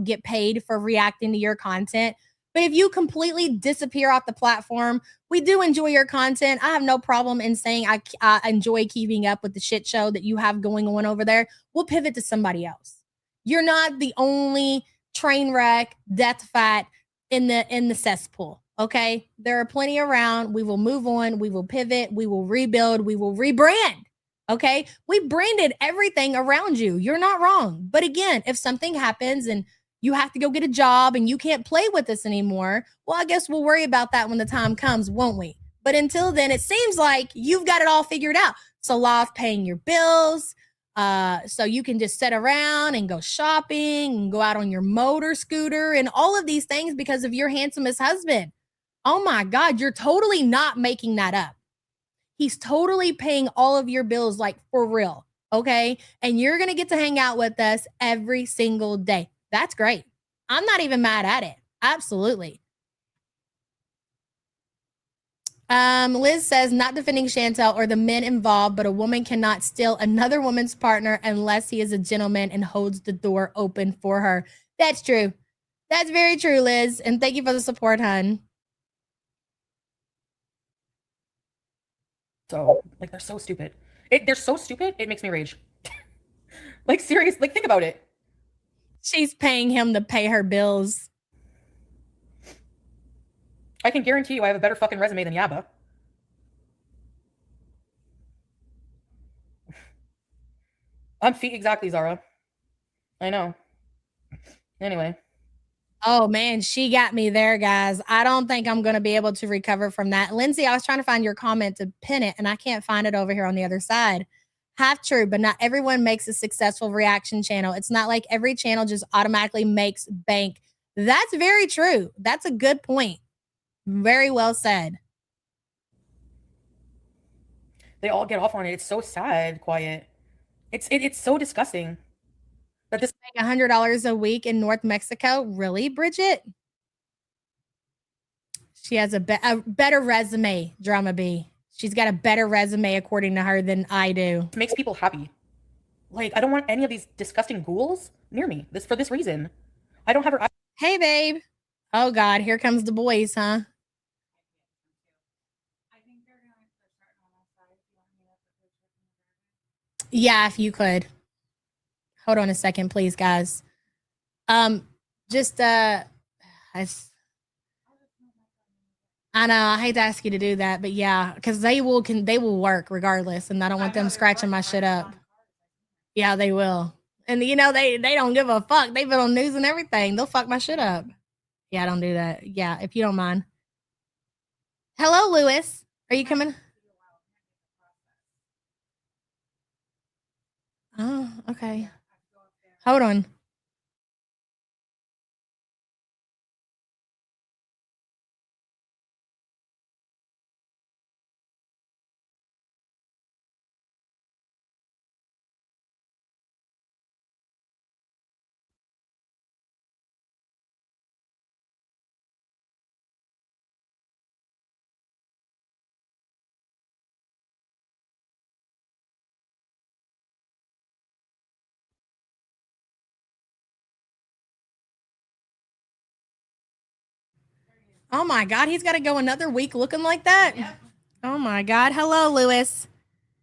get paid for reacting to your content. But if you completely disappear off the platform, we do enjoy your content. I have no problem in saying I enjoy keeping up with the shit show that you have going on over there. We'll pivot to somebody else. You're not the only train wreck, death fat in the cesspool. Okay, there are plenty around. We will move on. We will pivot. We will rebuild. We will rebrand. Okay, we branded everything around you. You're not wrong. But again, if something happens and you have to go get a job and you can't play with us anymore, well, I guess we'll worry about that when the time comes, won't we? But until then, it seems like you've got it all figured out. Salah's paying your bills. So you can just sit around and go shopping and go out on your motor scooter and all of these things because of your handsomest husband. Oh my God, you're totally not making that up. He's totally paying all of your bills, like for real. Okay. And you're going to get to hang out with us every single day. That's great. I'm not even mad at it. Absolutely. Liz says, not defending Chantel or the men involved, but a woman cannot steal another woman's partner unless he is a gentleman and holds the door open for her. That's true. That's very true, Liz. And thank you for the support, hun. So, like, they're so stupid. They're so stupid, it makes me rage. Like, serious, like, think about it. She's paying him to pay her bills. I can guarantee you I have a better fucking resume than Yabba. Exactly, Zara. I know. Anyway. Oh man, she got me there, guys. I don't think I'm going to be able to recover from that. Lindsay, I was trying to find your comment to pin it, and I can't find it over here on the other side. Half true, but not everyone makes a successful reaction channel. It's not like every channel just automatically makes bank. That's very true. That's a good point. Very well said. They all get off on it. It's so sad, Quiet. It's so disgusting. That this make $100 a week in North Mexico. Really, Bridget? She has a better resume, Drama B. She's got a better resume, according to her, than I do. It makes people happy. Like, I don't want any of these disgusting ghouls near me. For this reason. I don't have her. Hey, babe. Oh, God. Here comes the boys, huh? Yeah, if you could. Hold on a second, please, guys. I know, I hate to ask you to do that, but yeah, because they will work regardless, and I don't want them scratching my shit up. Yeah, they will. And you know, they don't give a fuck. They've been on news and everything. They'll fuck my shit up. Yeah, don't do that. Yeah, if you don't mind. Hello, Lewis. Are you coming? Oh, okay. Hold on. Oh my God, he's got to go another week looking like that. Yep. Oh my God. Hello, Lewis.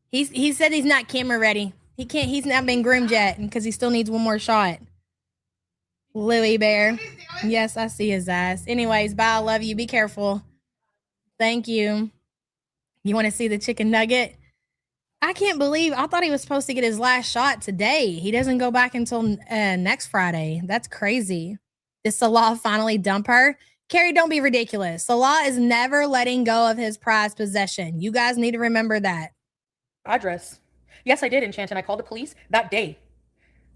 He said he's not camera ready. He can't. He's not been groomed yet because he still needs one more shot. Louie Bear. Yes, I see his ass. Anyways, bye. I love you. Be careful. Thank you. You want to see the chicken nugget? I can't believe. I thought he was supposed to get his last shot today. He doesn't go back until next Friday. That's crazy. Did Salah finally dump her? Carrie, don't be ridiculous. Salah is never letting go of his prized possession. You guys need to remember that. Address. Yes, I did, Enchant, and I called the police that day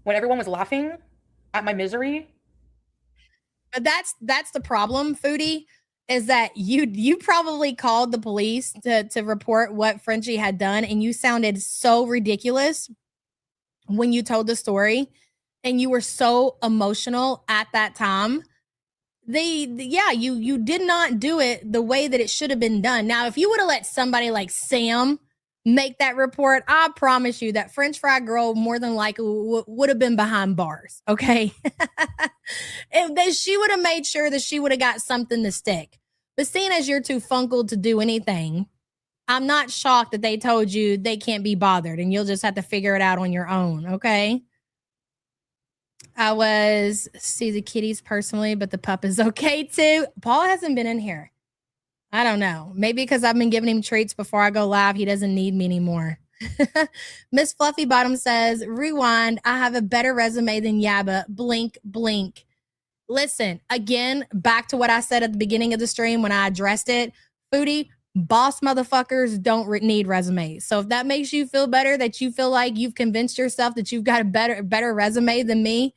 when everyone was laughing at my misery. But that's the problem, Foodie, is that you probably called the police to report what Frenchie had done, and you sounded so ridiculous when you told the story, and you were so emotional at that time. You did not do it the way that it should have been done. Now, if you would have let somebody like Sam make that report, I promise you that French fry girl more than likely would have been behind bars. Okay. She would have made sure that she would have got something to stick. But seeing as you're too funkled to do anything, I'm not shocked that they told you they can't be bothered and you'll just have to figure it out on your own. Okay. I was see the kitties personally, but the pup is okay too. Paul hasn't been in here. I don't know. Maybe because I've been giving him treats before I go live. He doesn't need me anymore. Miss Fluffy Bottom says, rewind. I have a better resume than Yabba. Blink, blink. Listen, again, back to what I said at the beginning of the stream when I addressed it. Foodie, boss motherfuckers don't need resumes. So if that makes you feel better, that you feel like you've convinced yourself that you've got a better resume than me,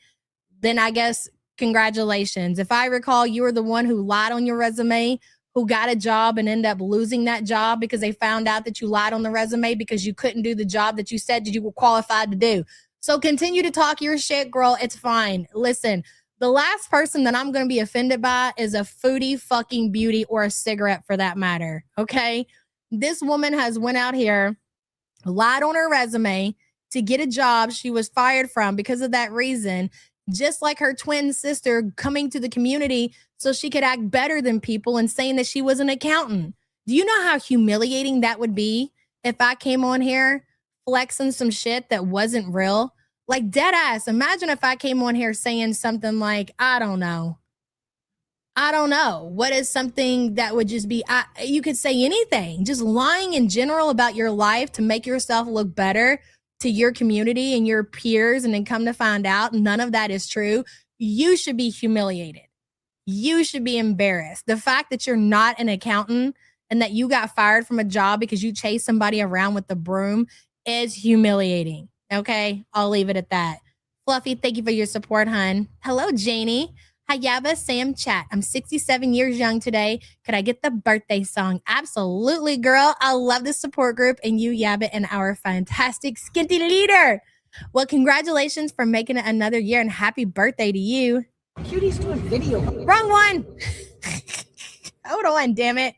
then I guess congratulations. If I recall, you were the one who lied on your resume, who got a job and ended up losing that job because they found out that you lied on the resume because you couldn't do the job that you said that you were qualified to do. So continue to talk your shit, girl. It's fine. Listen, the last person that I'm going to be offended by is a foodie fucking beauty or a cigarette for that matter. Okay. This woman has went out here, lied on her resume to get a job she was fired from because of that reason. Just like her twin sister coming to the community so she could act better than people and saying that she was an accountant. Do you know how humiliating that would be if I came on here flexing some shit that wasn't real? Like dead ass. Imagine if I came on here saying something like, I don't know. What is something that would just be, you could say anything, just lying in general about your life to make yourself look better to your community and your peers, and then come to find out none of that is true. You should be humiliated. You should be embarrassed. The fact that you're not an accountant and that you got fired from a job because you chased somebody around with the broom is humiliating. Okay, I'll leave it at that. Fluffy, thank you for your support, hun. Hello, Janie. Hayaba Sam chat. I'm 67 years young today. Could I get the birthday song? Absolutely, girl. I love this support group and you, Yabba, and our fantastic skinty leader. Well, congratulations for making it another year and happy birthday to you. Cutie's doing video. Wrong one. Hold on, damn it.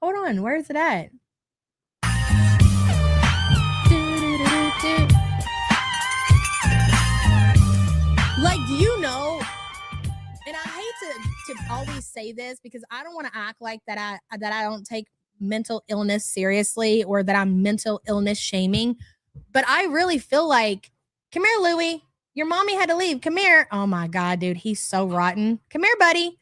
Hold on. Where is it at? Like, do you know? And I hate to always say this because I don't want to act like that I don't take mental illness seriously or that I'm mental illness shaming. But I really feel like, come here, Louie. Your mommy had to leave. Come here. Oh my God, dude. He's so rotten. Come here, buddy.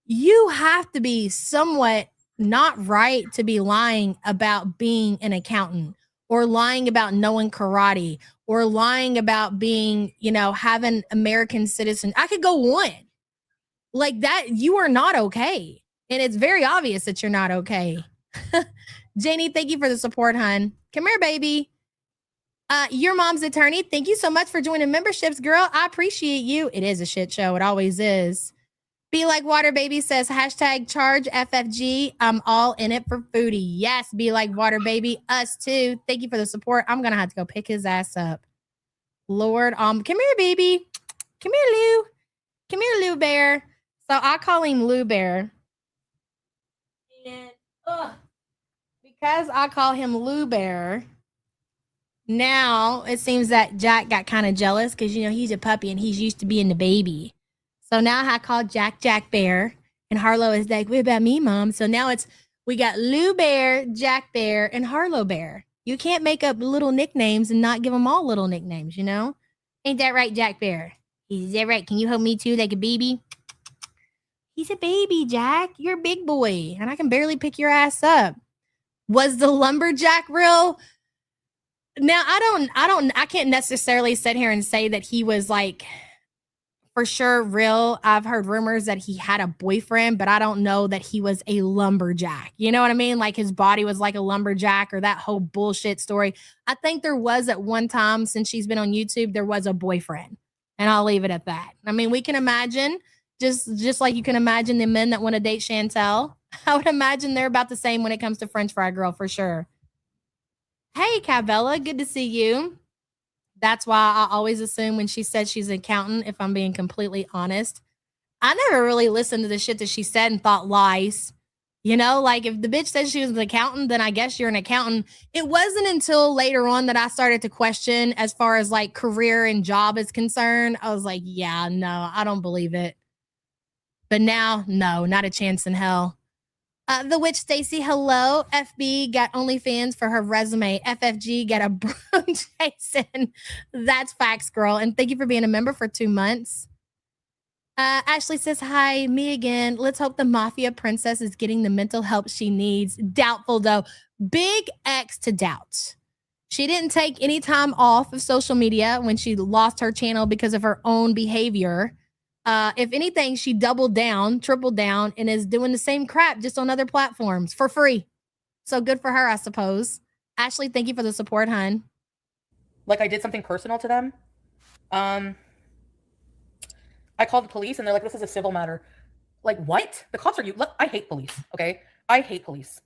You have to be somewhat not right to be lying about being an accountant or lying about knowing karate or lying about being, you know, having American citizen. I could go on like that. You are not okay. And it's very obvious that you're not okay. Janie, thank you for the support, hun. Come here, baby. Your mom's attorney, thank you so much for joining memberships, girl. I appreciate you. It is a shit show. It always is. Be Like Water Baby says, hashtag charge FFG. I'm all in it for Foodie. Yes, Be Like Water Baby. Us too. Thank you for the support. I'm going to have to go pick his ass up. Lord, come here, baby. Come here, Lou. Come here, Lou Bear. So I call him Lou Bear. And because I call him Lou Bear, now it seems that Jack got kind of jealous because, you know, he's a puppy and he's used to being the baby. So now I call Jack Bear, and Harlow is like, what about me, Mom? So now we got Lou Bear, Jack Bear, and Harlow Bear. You can't make up little nicknames and not give them all little nicknames, you know? Ain't that right, Jack Bear? Is that right? Can you hold me too like a baby? He's a baby, Jack. You're a big boy, and I can barely pick your ass up. Was the lumberjack real? Now, I can't necessarily sit here and say that he was like for sure real. I've heard rumors that he had a boyfriend, but I don't know that he was a lumberjack. You know what I mean? Like his body was like a lumberjack or that whole bullshit story. I think there was at one time, since she's been on YouTube, there was a boyfriend, and I'll leave it at that. I mean, we can imagine just like you can imagine the men that want to date Chantel. I would imagine they're about the same when it comes to French Fry Girl for sure. Hey, Cabela, good to see you. That's why I always assume when she said she's an accountant, if I'm being completely honest. I never really listened to the shit that she said and thought lies. You know, like if the bitch says she was an accountant, then I guess you're an accountant. It wasn't until later on that I started to question as far as like career and job is concerned. I was like, yeah, no, I don't believe it. But now, no, not a chance in hell. The Witch Stacy, hello. FB got OnlyFans for her resume. FFG got a broom Jason. That's facts, girl. And thank you for being a member for 2 months. Ashley says, hi, me again. Let's hope the Mafia Princess is getting the mental help she needs. Doubtful, though. Big X to doubt. She didn't take any time off of social media when she lost her channel because of her own behavior. If anything, she doubled down, tripled down, and is doing the same crap just on other platforms for free. So good for her, I suppose. Ashley, thank you for the support, hun. Like I did something personal to them. I called the police and they're like, this is a civil matter. Like, what? The cops are you. Look, I hate police, okay? I hate police.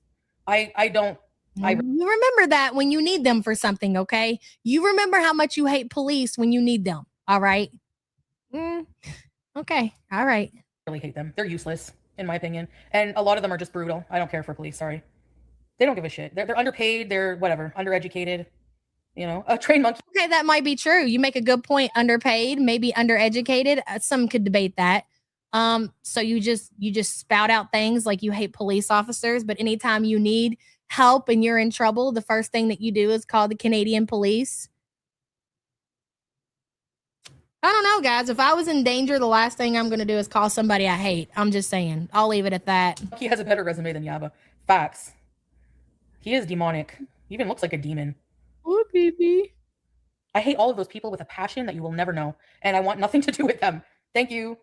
I don't. You remember that when you need them for something, okay? You remember how much you hate police when you need them, all right? Okay, all right. I really hate them. They're useless, in my opinion. And a lot of them are just brutal. I don't care for police, sorry. They don't give a shit. They're underpaid, they're whatever, undereducated. You know, a trained monkey. Okay, that might be true. You make a good point. Underpaid, maybe undereducated. Some could debate that. So you just spout out things like you hate police officers, but anytime you need help and you're in trouble, the first thing that you do is call the Canadian police. I don't know, guys. If I was in danger, the last thing I'm going to do is call somebody I hate. I'm just saying. I'll leave it at that. He has a better resume than Yaba. Facts. He is demonic. He even looks like a demon. Oh, baby. I hate all of those people with a passion that you will never know. And I want nothing to do with them. Thank you.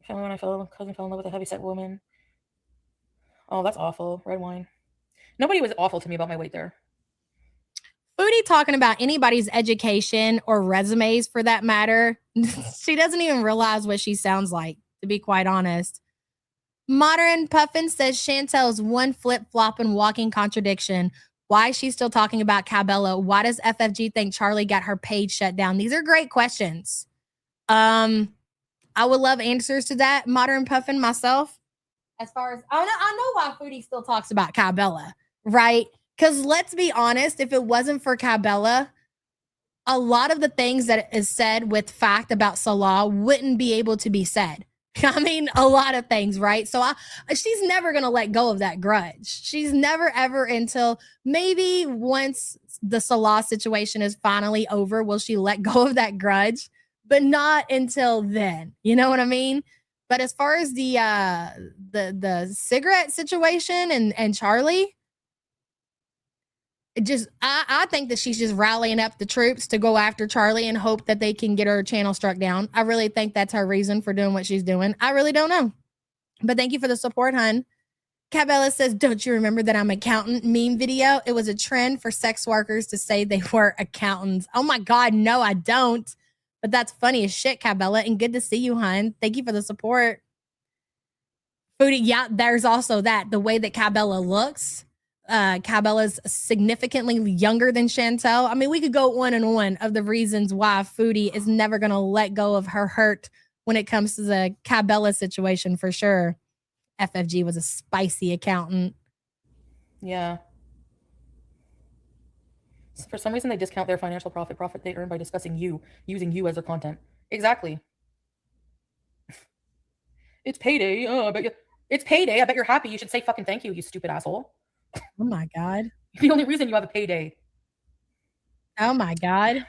When my cousin fell in love with a heavyset woman. Oh, that's awful. Red wine. Nobody was awful to me about my weight there. Foodie talking about anybody's education or resumes for that matter. She doesn't even realize what she sounds like, to be quite honest. Modern Puffin says Chantel's one flip-flopping walking contradiction. Why is she still talking about Cabello? Why does FFG think Charlie got her page shut down? These are great questions. I would love answers to that, Modern Puffin, myself. As far as I know why Foodie still talks about Cabela, right? Because let's be honest, if it wasn't for Cabela, a lot of the things that is said with fact about Salah wouldn't be able to be said. I mean, a lot of things, right? So she's never going to let go of that grudge. She's never, ever until maybe once the Salah situation is finally over, will she let go of that grudge, but not until then. You know what I mean? But as far as the cigarette situation and Charlie, I think that she's just rallying up the troops to go after Charlie and hope that they can get her channel struck down. I really think that's her reason for doing what she's doing. I really don't know. But thank you for the support, hun. Cabela says, don't you remember that I'm accountant meme video? It was a trend for sex workers to say they were accountants. Oh my God, no, I don't. But that's funny as shit, Cabela, and good to see you, hun. Thank you for the support. Foodie, yeah, there's also that. The way that Cabela looks, Cabela's significantly younger than Chantel. I mean, we could go on and on of the reasons why Foodie is never going to let go of her hurt when it comes to the Cabela situation for sure. FFG was a spicy accountant. Yeah. For some reason, they discount their financial profit they earn by discussing you, using you as their content. Exactly. It's payday. Oh, I bet you. It's payday. I bet you're happy. You should say fucking thank you, you stupid asshole. Oh my God. The only reason you have a payday. Oh my God.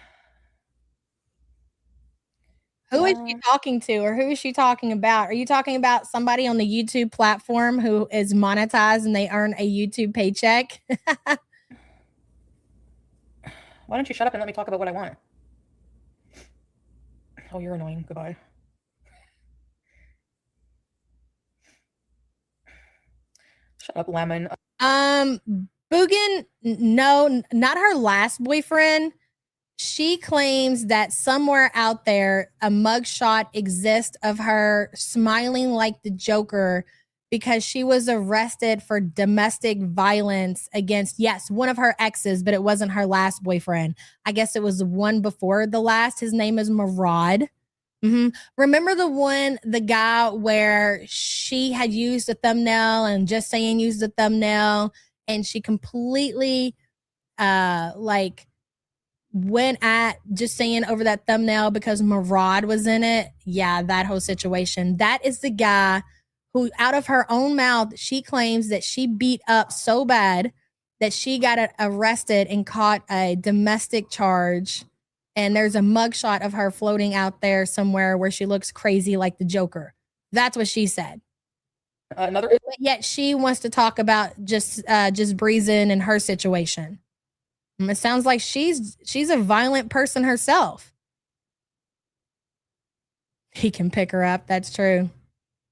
Who is she talking to, or who is she talking about? Are you talking about somebody on the YouTube platform who is monetized and they earn a YouTube paycheck? Why don't you shut up and let me talk about what I want? Oh, you're annoying. Goodbye. Shut up, Lemon. Boogan, no, not her last boyfriend. She claims that somewhere out there, a mugshot exists of her smiling like the Joker because she was arrested for domestic violence against, yes, one of her exes, but it wasn't her last boyfriend. I guess it was the one before the last. His name is Murad. Remember the guy where she had used a thumbnail and Just Saying used a thumbnail and she completely went at Just Saying over that thumbnail because Murad was in it? Yeah, that whole situation. That is the guy who, out of her own mouth, she claims that she beat up so bad that she got arrested and caught a domestic charge. And there's a mugshot of her floating out there somewhere where she looks crazy like the Joker. That's what she said. But yet she wants to talk about just Breezin and her situation. It sounds like she's a violent person herself. He can pick her up. That's true.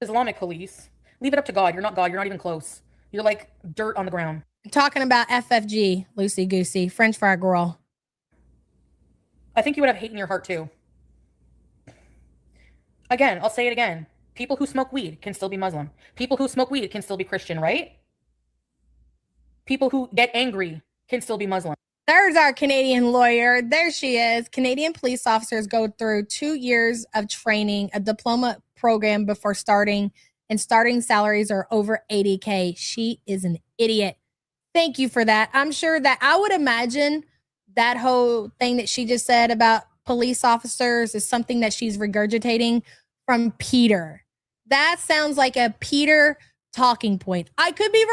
Islamic police. Leave it up to God. You're not God. You're not even close. You're like dirt on the ground. I'm talking about FFG, Lucy Goosey, French fry girl. I think you would have hate in your heart too. Again, I'll say it again. People who smoke weed can still be Muslim. People who smoke weed can still be Christian, right? People who get angry can still be Muslim. There's our Canadian lawyer. There she is. Canadian police officers go through 2 years of training, a diploma program before starting, and starting salaries are over $80K. She is an idiot. Thank you for that. I'm sure that I would imagine that whole thing that she just said about police officers is something that she's regurgitating from Peter. That sounds like a Peter talking point. I could be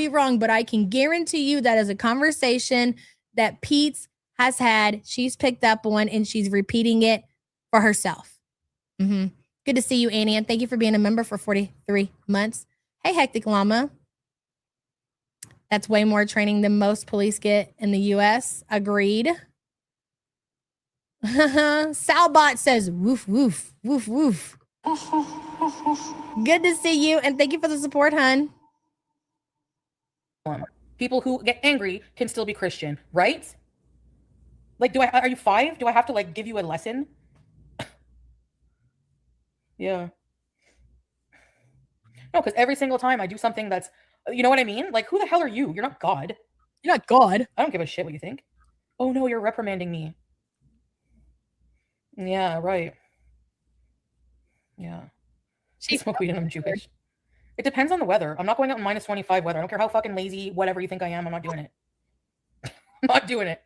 wrong, but I can guarantee you that is a conversation that Pete has had. She's picked up on and she's repeating it for herself. Good to see you, Annie, and thank you for being a member for 43 months. Hey, Hectic Llama. That's way more training than most police get in the U.S. Agreed. Salbot says, woof, woof, woof, woof. Good to see you, and thank you for the support, hun. People who get angry can still be Christian, right? Like, are you 5? Do I have to like give you a lesson? Yeah. No, because every single time I do something that's, you know what I mean? Like, who the hell are you? You're not God. You're not God. I don't give a shit what you think. Oh no, you're reprimanding me. Yeah, right. Yeah. She smoke weed and I'm Jewish. It depends on the weather. I'm not going out in minus 25 weather. I don't care how fucking lazy, whatever you think I am. I'm not doing it. I'm not doing it.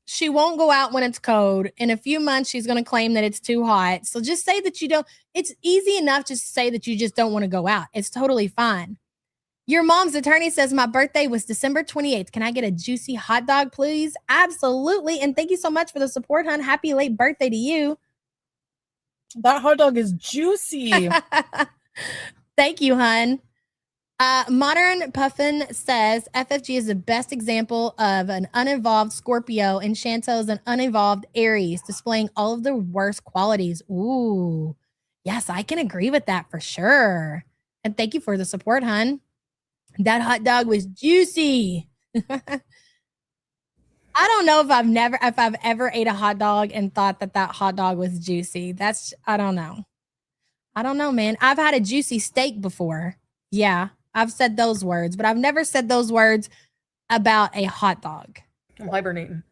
She won't go out when it's cold. In a few months, she's going to claim that it's too hot. So just say that you don't. It's easy enough just to say that you just don't want to go out. It's totally fine. Your mom's attorney says my birthday was December 28th. Can I get a juicy hot dog, please? Absolutely. And thank you so much for the support, hon. Happy late birthday to you. That hot dog is juicy. Thank you, hun. Modern Puffin says FFG is the best example of an uninvolved Scorpio, and Chantel is an uninvolved Aries, displaying all of the worst qualities. Ooh, yes, I can agree with that for sure. And thank you for the support, hun. That hot dog was juicy. I don't know if I've ever ate a hot dog and thought that hot dog was juicy. I don't know. I don't know, man. I've had a juicy steak before. Yeah, I've said those words, but I've never said those words about a hot dog. I'm hibernating.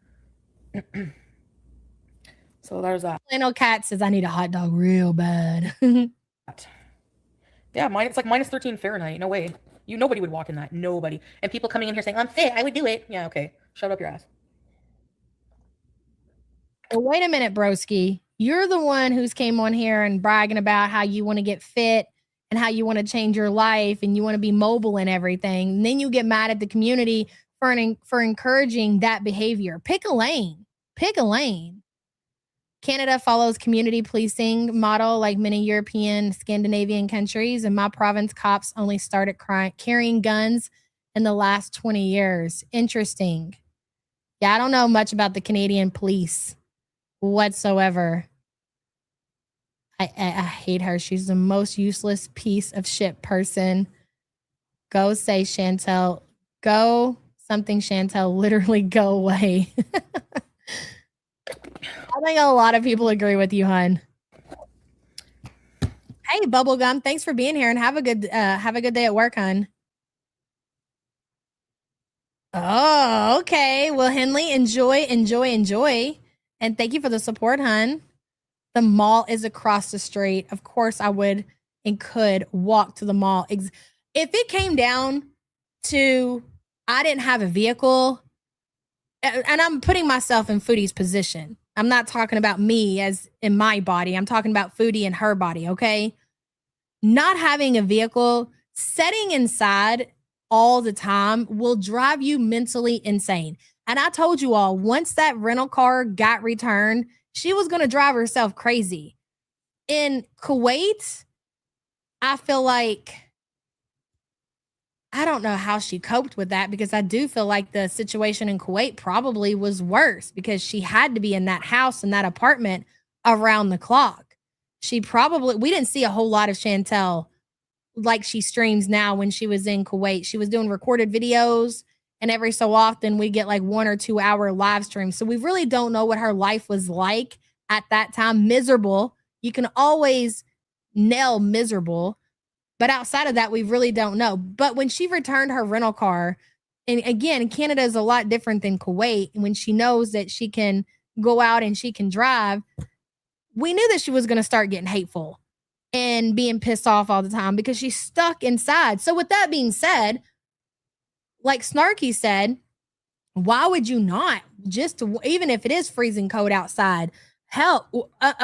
So there's that. Flannel Cat says I need a hot dog real bad. Yeah, it's like minus 13 Fahrenheit. No way. Nobody would walk in that. Nobody. And people coming in here saying, I'm fit, I would do it. Yeah, okay. Shut up your ass. Well, wait a minute, broski. You're the one who's came on here and bragging about how you want to get fit and how you want to change your life and you want to be mobile and everything. And then you get mad at the community for encouraging that behavior. Pick a lane. Pick a lane. Canada follows community policing model like many European, Scandinavian countries. And my province cops only started carrying guns in the last 20 years. Interesting. Yeah, I don't know much about the Canadian police whatsoever. I hate her. She's the most useless piece of shit person. Go say Chantel. Go something Chantel. Literally go away. I think a lot of people agree with you, hun. Hey, Bubblegum, thanks for being here and have a good day at work, hun. Oh, okay. Well, Henley, enjoy. And thank you for the support, hun. The mall is across the street. Of course, I would and could walk to the mall. If it came down to I didn't have a vehicle, and I'm putting myself in Foodie's position. I'm not talking about me as in my body. I'm talking about Foodie in her body, okay? Not having a vehicle, sitting inside all the time will drive you mentally insane. And I told you all, once that rental car got returned, she was going to drive herself crazy. In Kuwait, I feel like, I don't know how she coped with that because I do feel like the situation in Kuwait probably was worse because she had to be in that house, in that apartment around the clock. We didn't see a whole lot of Chantel like she streams now when she was in Kuwait. She was doing recorded videos. And every so often we get like 1 or 2 hour live streams. So we really don't know what her life was like at that time. Miserable. You can always nail miserable. But outside of that, we really don't know. But when she returned her rental car, and again, Canada is a lot different than Kuwait. When she knows that she can go out and she can drive, we knew that she was going to start getting hateful and being pissed off all the time because she's stuck inside. So with that being said, like Snarky said, why would you not even if it is freezing cold outside, hell,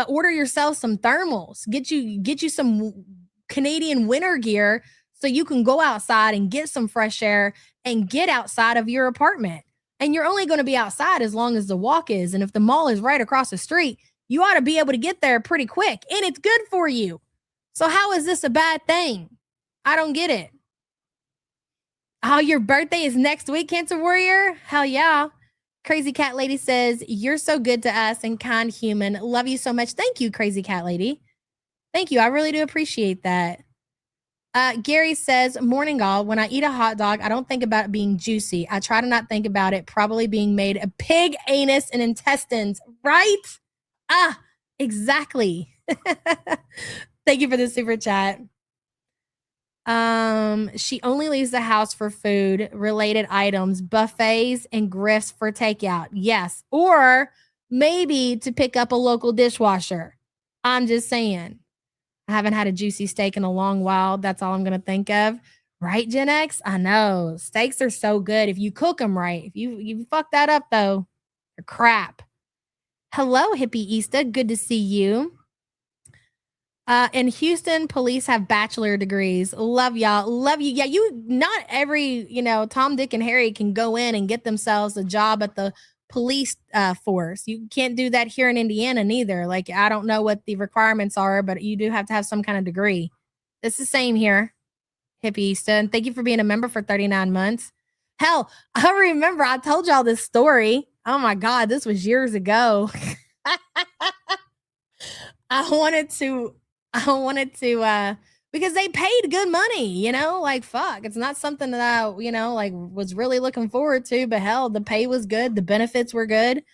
order yourself some thermals, get you some Canadian winter gear so you can go outside and get some fresh air and get outside of your apartment. And you're only going to be outside as long as the walk is. And if the mall is right across the street, you ought to be able to get there pretty quick and it's good for you. So how is this a bad thing? I don't get it. Oh, your birthday is next week, Cancer Warrior? Hell yeah. Crazy Cat Lady says, you're so good to us and kind human. Love you so much. Thank you, Crazy Cat Lady. Thank you. I really do appreciate that. Gary says, morning all. When I eat a hot dog, I don't think about it being juicy. I try to not think about it probably being made of pig anus and intestines, right? Ah, exactly. Thank you for the super chat. She only leaves the house for food related items, buffets and grifts for takeout. Yes. Or maybe to pick up a local dishwasher. I'm just saying. I haven't had a juicy steak in a long while. That's all I'm going to think of. Right, Gen X? I know. Steaks are so good if you cook them right. If you fuck that up, though, they're crap. Hello, Hippie Easter. Good to see you. In Houston, police have bachelor degrees. Love y'all. Love you. Yeah, not every, Tom, Dick, and Harry can go in and get themselves a job at the police force. You can't do that here in Indiana neither. Like, I don't know what the requirements are, but you do have to have some kind of degree. It's the same here. Hippie Easton. Thank you for being a member for 39 months. Hell, I remember I told y'all this story. Oh my God, this was years ago. I wanted to, because they paid good money, you know, like fuck. It's not something that I, you know, like was really looking forward to, but hell, the pay was good. The benefits were good.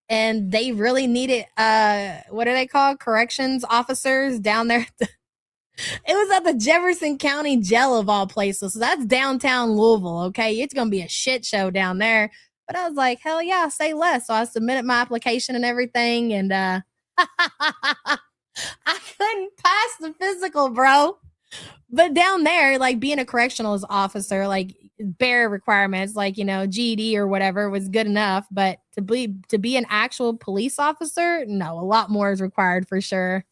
And they really needed, what are they called? Corrections officers down there. It was at the Jefferson County Jail of all places. So that's downtown Louisville. Okay. It's going to be a shit show down there. But I was like, hell yeah, say less. So I submitted my application and everything. And I couldn't pass the physical, bro. But down there, like being a correctional officer, like bare requirements, like, you know, GED or whatever was good enough. But to be an actual police officer, no, a lot more is required for sure.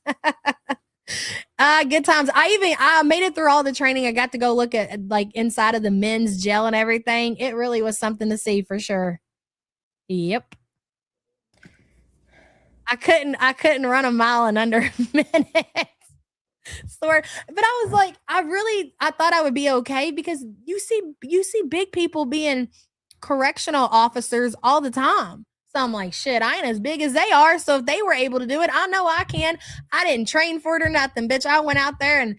Good times. I made it through all the training. I got to go look at like inside of the men's jail and everything. It really was something to see for sure. Yep. I couldn't run a mile in under a minute. But I was like, I thought I would be okay because you see big people being correctional officers all the time. So I'm like, shit, I ain't as big as they are. So if they were able to do it, I know I can. I didn't train for it or nothing, bitch. I went out there and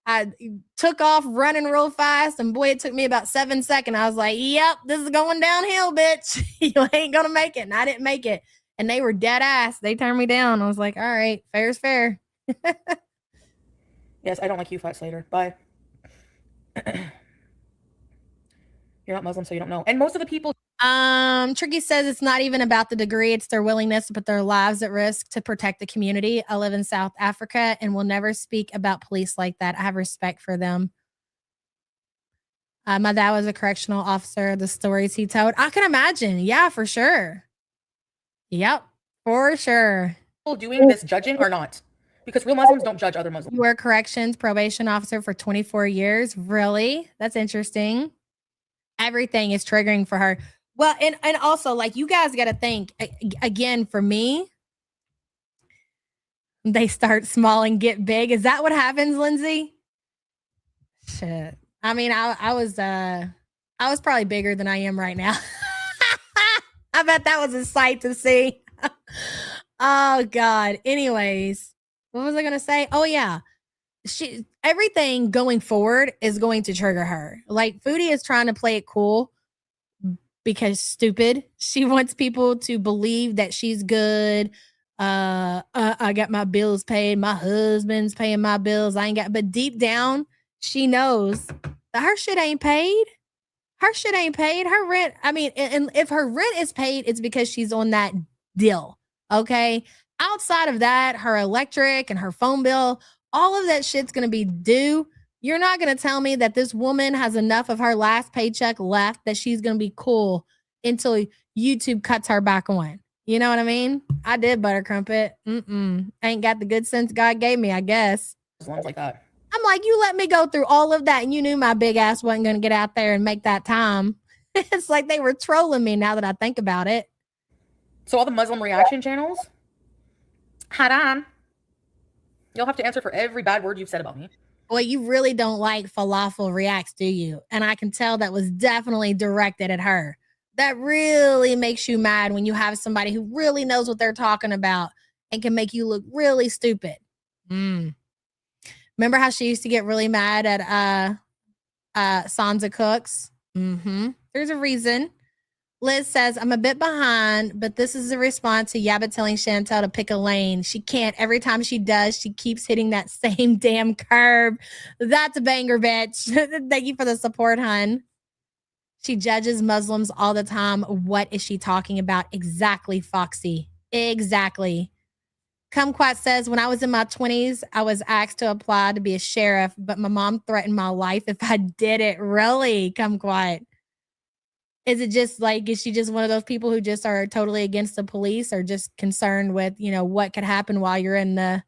I took off running real fast. And boy, it took me about 7 seconds. I was like, yep, this is going downhill, bitch. You ain't going to make it. And I didn't make it. And they were dead ass. They turned me down. I was like, all right, fair is fair. Yes, I don't like you, Fat Slater. Bye. You're not Muslim, so you don't know. And most of the people... Tricky says it's not even about the degree. It's their willingness to put their lives at risk to protect the community. I live in South Africa and will never speak about police like that. I have respect for them. My dad was a correctional officer. The stories he told, I can imagine. Yeah, for sure. Yep, for sure. People doing this judging or not? Because real Muslims don't judge other Muslims. You were a corrections probation officer for 24 years. Really? That's interesting. Everything is triggering for her. Well, and also, like, you guys got to think, again, for me, they start small and get big. Is that what happens, Lindsay? Shit. I mean, I was probably bigger than I am right now. I bet that was a sight to see. Oh, God. Anyways, what was I going to say? Oh, yeah. Everything going forward is going to trigger her. Like, Foodie is trying to play it cool because stupid. She wants people to believe that she's good. I got my bills paid. My husband's paying my bills. But deep down, she knows that her shit ain't paid. Her shit ain't paid. Her rent. I mean, and if her rent is paid, it's because she's on that deal. Okay. Outside of that, her electric and her phone bill, all of that shit's going to be due. You're not going to tell me that this woman has enough of her last paycheck left that she's going to be cool until YouTube cuts her back on. You know what I mean? I did, Butter Crumpet. Ain't got the good sense God gave me, I guess. Like that. I'm like, you let me go through all of that and you knew my big ass wasn't going to get out there and make that time. It's like they were trolling me now that I think about it. So all the Muslim reaction channels, haram. You'll have to answer for every bad word you've said about me. Boy, you really don't like Falafel Reacts, do you? And I can tell that was definitely directed at her. That really makes you mad when you have somebody who really knows what they're talking about and can make you look really stupid. Remember how she used to get really mad at Sansa Cooks? There's a reason. Liz says, I'm a bit behind, but this is a response to Yabba telling Chantel to pick a lane. She can't. Every time she does, she keeps hitting that same damn curb. That's a banger, bitch. Thank you for the support, hun. She judges Muslims all the time. What is she talking about? Exactly, Foxy. Exactly. Kumquat says, when I was in my 20s, I was asked to apply to be a sheriff, but my mom threatened my life if I did it. Really, Kumquat? Is it just like, is she just one of those people who just are totally against the police or just concerned with, you know, what could happen while you're in the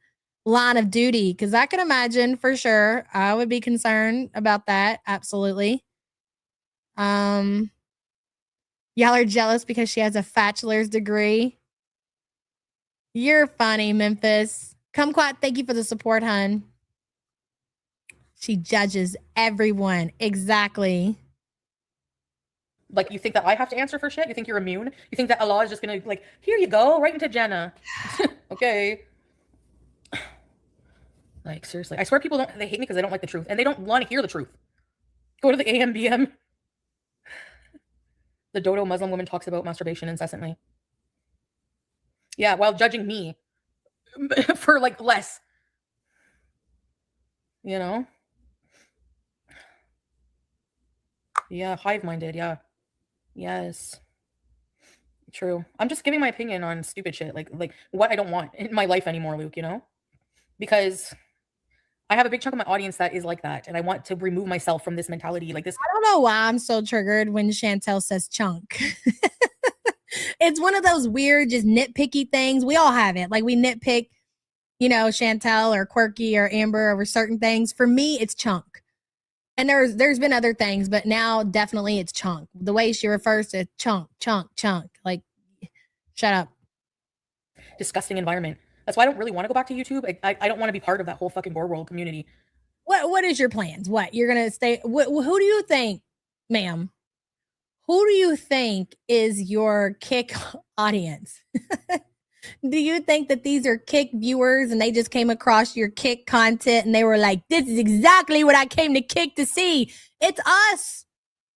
line of duty? Because I can imagine for sure I would be concerned about that. Absolutely. Y'all are jealous because she has a bachelor's degree. You're funny, Memphis. Kumquat, thank you for the support, hun. She judges everyone. Exactly. Like, you think that I have to answer for shit? You think you're immune? You think that Allah is just gonna, like, here you go, right into Jannah. Okay. Like, seriously. I swear people they hate me because they don't like the truth. And they don't want to hear the truth. Go to the AMBM. The Dodo Muslim woman talks about masturbation incessantly. Yeah, while judging me for, like, less. You know? Yeah, hive-minded, yeah. Yes. True. I'm just giving my opinion on stupid shit, like what I don't want in my life anymore, Luke, you know? Because I have a big chunk of my audience that is like that, and I want to remove myself from this mentality, like this. I don't know why I'm so triggered when Chantel says chunk. It's one of those weird, just nitpicky things. We all have it. Like, we nitpick, you know, Chantel or Quirky or Amber over certain things. For me, it's chunk. And there's been other things, but now definitely it's chunk. The way she refers to chunk. Like, shut up. Disgusting environment. That's why I don't really want to go back to YouTube. I don't want to be part of that whole fucking gore world community. What is your plans? What, you're gonna stay? Who do you think, ma'am? Who do you think is your Kick audience? Do you think that these are Kick viewers and they just came across your Kick content and they were like, this is exactly what I came to Kick to see? It's us.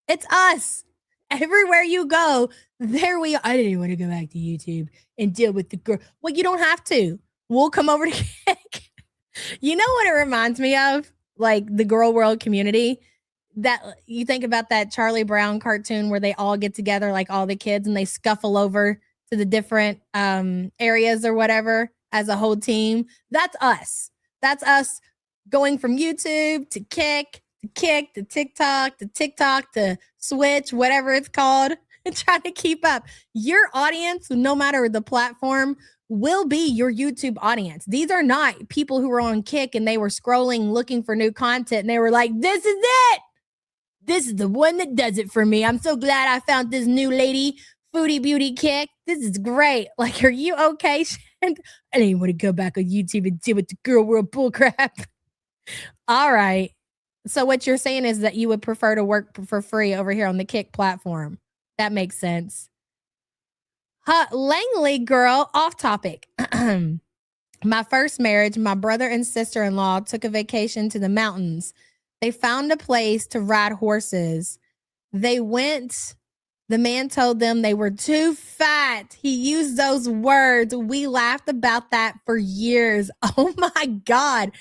It's us. Everywhere you go, there we are. I didn't want to go back to YouTube and deal with the girl. Well, you don't have to. We'll come over to Kick. You know what it reminds me of? Like, the girl world community. That you think about that Charlie Brown cartoon where they all get together, like all the kids, and they scuffle over to the different areas or whatever as a whole team. That's us. That's us going from YouTube to Kick to TikTok to Switch, whatever it's called, and trying to keep up. Your audience, no matter the platform, will be your YouTube audience. These are not people who were on Kick and they were scrolling looking for new content and they were like, this is it. This is the one that does it for me. I'm so glad I found this new lady, Foodie Beauty Kick. This is great. Like, are you okay? I didn't want to go back on YouTube and deal with the girl world bullcrap. All right. So what you're saying is that you would prefer to work for free over here on the Kick platform. That makes sense. Langley girl, off topic. My first marriage, my brother and sister-in-law took a vacation to the mountains. They found a place to ride horses. They went. The man told them they were too fat. He used those words. We laughed about that for years. Oh my God.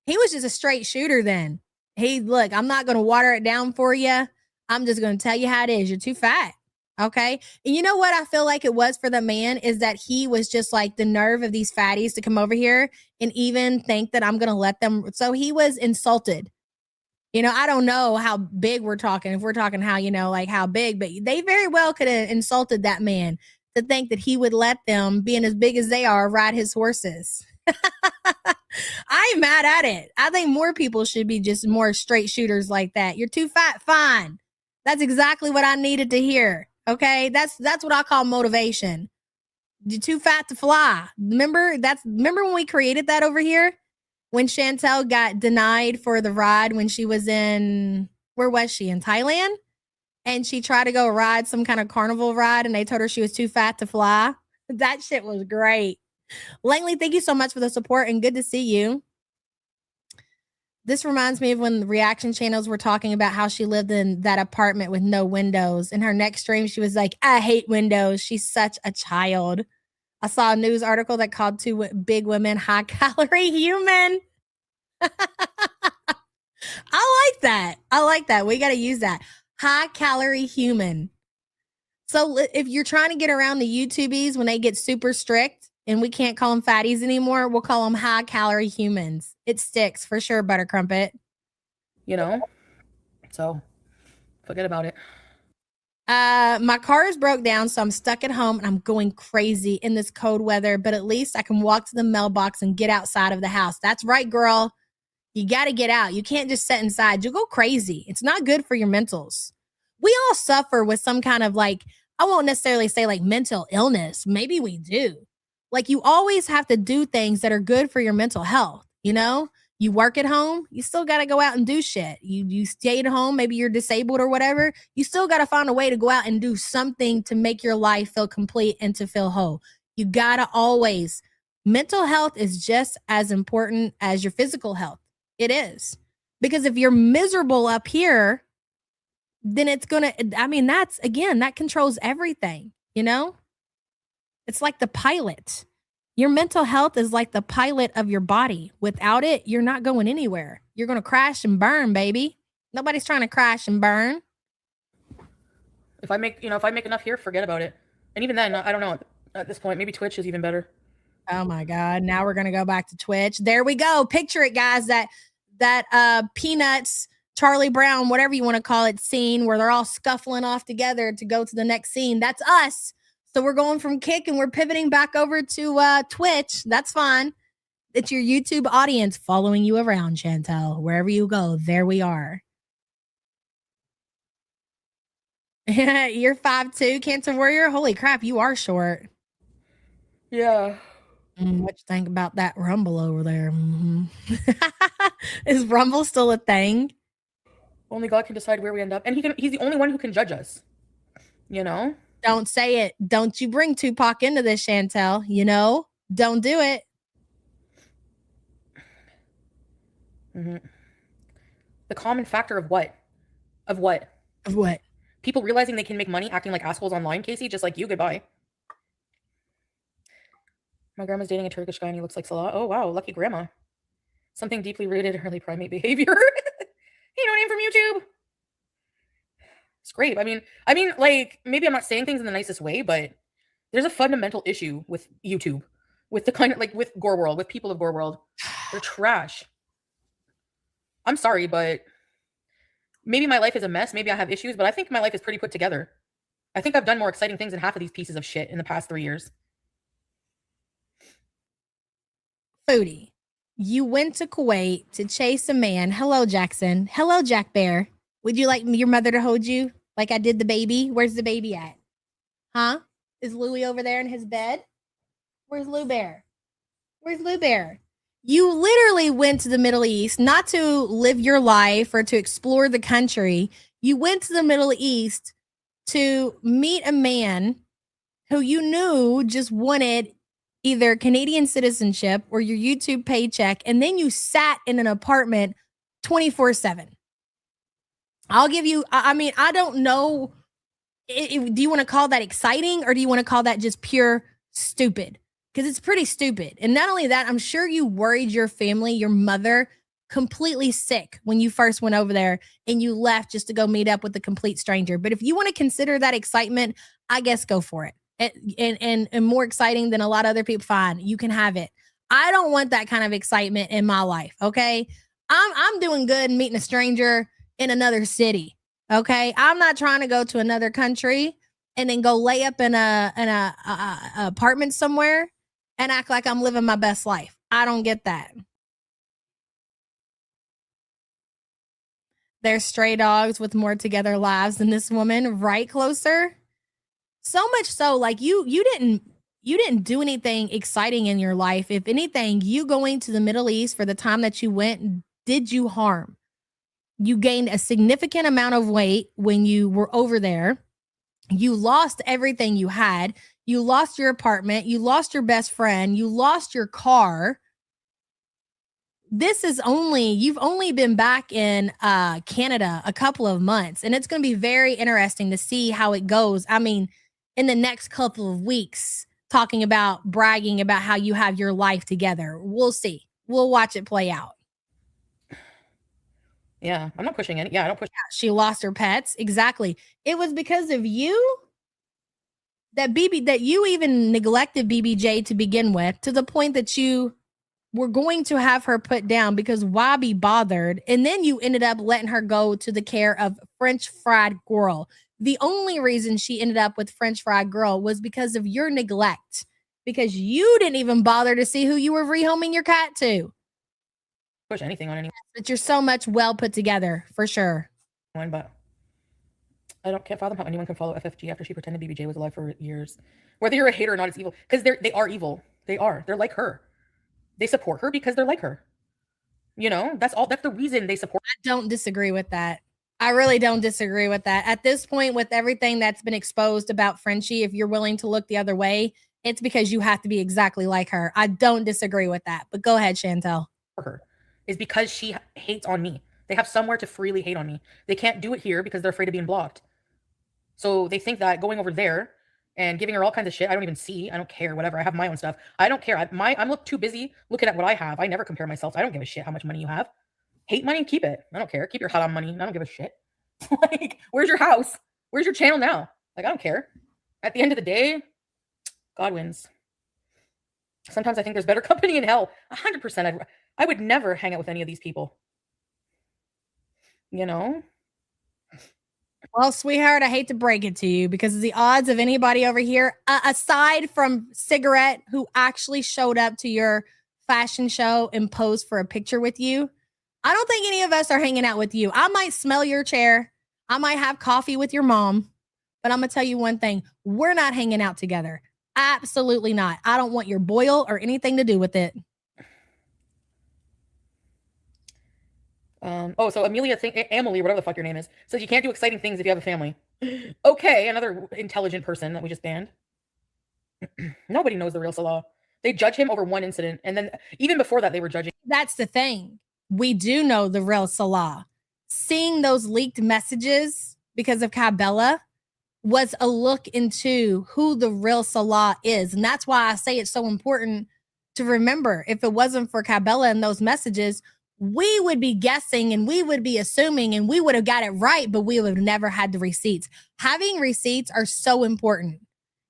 He was just a straight shooter then. Look, I'm not going to water it down for you. I'm just going to tell you how it is. You're too fat. Okay. And you know what I feel like it was for the man is that he was just like the nerve of these fatties to come over here and even think that I'm going to let them. So he was insulted. You know, I don't know how big we're talking. If we're talking how, you know, like how big, but they very well could have insulted that man to think that he would let them, being as big as they are, ride his horses. I ain't mad at it. I think more people should be just more straight shooters like that. You're too fat. Fine. That's exactly what I needed to hear. Okay. That's what I call motivation. You're too fat to fly. Remember when we created that over here? When Chantel got denied for the ride when she was in, where was she? In Thailand? And she tried to go ride some kind of carnival ride and they told her she was too fat to fly. That shit was great. Langley, thank you so much for the support and good to see you. This reminds me of when the reaction channels were talking about how she lived in that apartment with no windows. In her next stream, she was like, I hate windows. She's such a child. I saw a news article that called two big women high-calorie human. I like that. We got to use that. High-calorie human. So if you're trying to get around the YouTubies when they get super strict and we can't call them fatties anymore, we'll call them high-calorie humans. It sticks for sure, Butter Crumpet. You know? So, forget about it. My car is broke down, so I'm stuck at home and I'm going crazy in this cold weather, but at least I can walk to the mailbox and get outside of the house. That's right, girl. You got to get out. You can't just sit inside. You'll go crazy. It's not good for your mentals. We all suffer with some kind of like, I won't necessarily say like mental illness. Maybe we do. Like, you always have to do things that are good for your mental health. You know, You work at home, you still got to go out and do shit. You stay at home, maybe you're disabled or whatever. You still got to find a way to go out and do something to make your life feel complete and to feel whole. You got to always, mental health is just as important as your physical health. It is. Because if you're miserable up here, then it's going to, I mean, that's, again, that controls everything, you know? It's like the pilot. Your mental health is like the pilot of your body. Without it, you're not going anywhere. You're going to crash and burn, baby. Nobody's trying to crash and burn. If I make enough here, forget about it. And even then, I don't know at this point, maybe Twitch is even better. Oh my God. Now we're going to go back to Twitch. There we go. Picture it, guys. That Peanuts, Charlie Brown, whatever you want to call it, scene where they're all scuffling off together to go to the next scene. That's us. So we're going from Kick and we're pivoting back over to Twitch. That's fine. It's your YouTube audience following you around, Chantel. Wherever you go, there we are. You're 5'2", Cancer Warrior. Holy crap, you are short. Yeah. What you think about that Rumble over there? Mm-hmm. Is Rumble still a thing? Only God can decide where we end up. And he's the only one who can judge us. You know? Don't say it. Don't you bring Tupac into this, Chantel. You know? Don't do it. Mm-hmm. The common factor of what? Of what? Of what? People realizing they can make money acting like assholes online, Casey, just like you. Goodbye. My grandma's dating a Turkish guy and he looks like Salah. Oh, wow. Lucky grandma. Something deeply rooted in early primate behavior. You know, name from YouTube. It's great. I mean, like, maybe I'm not saying things in the nicest way, but there's a fundamental issue with YouTube, with the kind of, like, with Gore World, with people of Gore World. They're trash. I'm sorry, but maybe my life is a mess. Maybe I have issues, but I think my life is pretty put together. I think I've done more exciting things than half of these pieces of shit in the past 3 years. Foodie, you went to Kuwait to chase a man. Hello, Jackson. Hello, Jack Bear. Would you like your mother to hold you like I did the baby? Where's the baby at? Huh? Is Louie over there in his bed? Where's Lou Bear? Where's Lou Bear? You literally went to the Middle East not to live your life or to explore the country. You went to the Middle East to meet a man who you knew just wanted either Canadian citizenship or your YouTube paycheck, and then you sat in an apartment 24/7. I'll give you, I mean, I don't know. Do you want to call that exciting or do you want to call that just pure stupid? Because it's pretty stupid. And not only that, I'm sure you worried your family, your mother, completely sick when you first went over there and you left just to go meet up with a complete stranger. But if you want to consider that excitement, I guess go for it. And more exciting than a lot of other people, fine, you can have it. I don't want that kind of excitement in my life. Okay. I'm doing good and meeting a stranger in another city. Okay. I'm not trying to go to another country and then go lay up in a apartment somewhere and act like I'm living my best life. I don't get that. There's stray dogs with more together lives than this woman, right, Closer? So much so, like you didn't do anything exciting in your life. If anything, you going to the Middle East for the time that you went did you harm. You gained a significant amount of weight when you were over there. You lost everything you had. You lost your apartment. You lost your best friend. You lost your car. You've only been back in Canada a couple of months, and it's going to be very interesting to see how it goes. I mean, in the next couple of weeks, talking about bragging about how you have your life together. We'll see. We'll watch it play out. Yeah, I'm not pushing it. Yeah, I don't push. She lost her pets. Exactly. It was because of you that you even neglected BBJ to begin with, to the point that you were going to have her put down because why be bothered? And then you ended up letting her go to the care of French Fried Girl. The only reason she ended up with French Fried Girl was because of your neglect, because you didn't even bother to see who you were rehoming your cat to. Push anything on anyone. But you're so much well put together, for sure. But can't fathom how anyone can follow FFG after she pretended BBJ was alive for years. Whether you're a hater or not, it's evil. Because they are evil. They are. They're like her. They support her because they're like her. You know, that's the reason they support. I don't disagree with that. I really don't disagree with that. At this point, with everything that's been exposed about Frenchie, if you're willing to look the other way, it's because you have to be exactly like her. I don't disagree with that. But go ahead, Chantel. Her is because she hates on me. They have somewhere to freely hate on me. They can't do it here because they're afraid of being blocked. So they think that going over there and giving her all kinds of shit, I don't even see. I don't care. Whatever. I have my own stuff. I don't care. I'm too busy looking at what I have. I never compare myself. I don't give a shit how much money you have. Hate money, keep it. I don't care. Keep your haram money. I don't give a shit. Like, where's your house? Where's your channel now? Like, I don't care. At the end of the day, God wins. Sometimes I think there's better company in hell. 100%. I would never hang out with any of these people. You know? Well, sweetheart, I hate to break it to you because the odds of anybody over here, aside from Cigarette, who actually showed up to your fashion show and posed for a picture with you, I don't think any of us are hanging out with you. I might smell your chair. I might have coffee with your mom. But I'm going to tell you one thing. We're not hanging out together. Absolutely not. I don't want your boil or anything to do with it. So Amelia, Emily, whatever the fuck your name is, says you can't do exciting things if you have a family. Okay, another intelligent person that we just banned. Nobody knows the real Salah. They judge him over one incident. And then even before that, they were judging. That's the thing. We do know the real Salah. Seeing those leaked messages because of Cabela was a look into who the real Salah is. And that's why I say it's so important to remember. If it wasn't for Cabela and those messages, we would be guessing and we would be assuming and we would have got it right, but we would have never had the receipts. Having receipts are so important.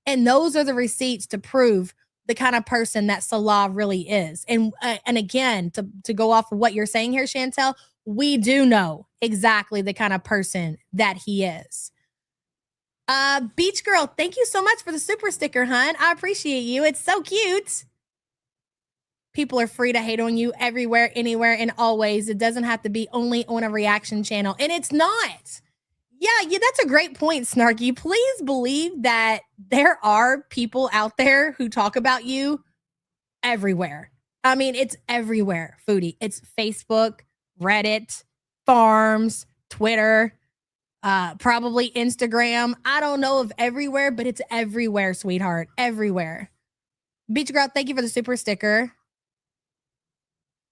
And those are the receipts to prove the kind of person that Salah really is. And again, to go off of what you're saying here, Chantel, we do know exactly the kind of person that he is. Beach Girl, thank you so much for the super sticker, hun. I appreciate you. It's so cute. People are free to hate on you everywhere, anywhere, and always. It doesn't have to be only on a reaction channel. And it's not. Yeah, that's a great point, Snarky. Please believe that there are people out there who talk about you everywhere. I mean, it's everywhere, Foodie. It's Facebook, Reddit, Farms, Twitter, probably Instagram. I don't know of everywhere, but it's everywhere, sweetheart. Everywhere. Beach Girl, thank you for the super sticker.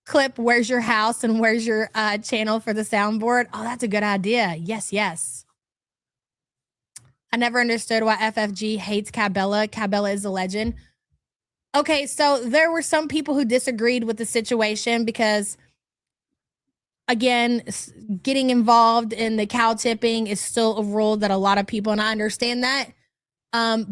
Clip, where's your house and where's your channel for the soundboard? Oh, that's a good idea. Yes, yes. I never understood why FFG hates Cabela. Cabela is a legend. Okay, so there were some people who disagreed with the situation because, again, getting involved in the cow tipping is still a rule that a lot of people, and I understand that.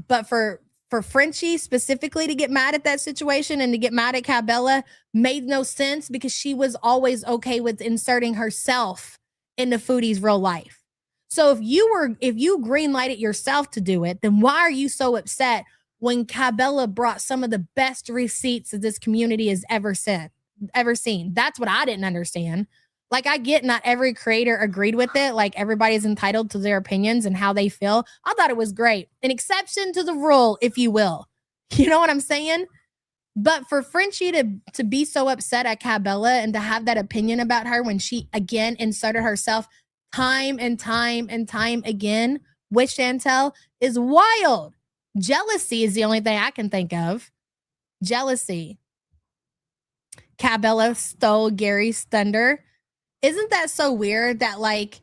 But for Frenchie specifically to get mad at that situation and to get mad at Cabela made no sense because she was always okay with inserting herself into Foodie's real life. So if you greenlighted yourself to do it, then why are you so upset when Cabela brought some of the best receipts that this community has ever seen? That's what I didn't understand. Like, I get not every creator agreed with it. Like, everybody's entitled to their opinions and how they feel. I thought it was great. An exception to the rule, if you will. You know what I'm saying? But for Frenchie to be so upset at Cabela and to have that opinion about her when she, again, inserted herself time and time and time again with Chantel is wild. Jealousy is the only thing I can think of. Jealousy. Cabela stole Gary's thunder. Isn't that so weird that, like,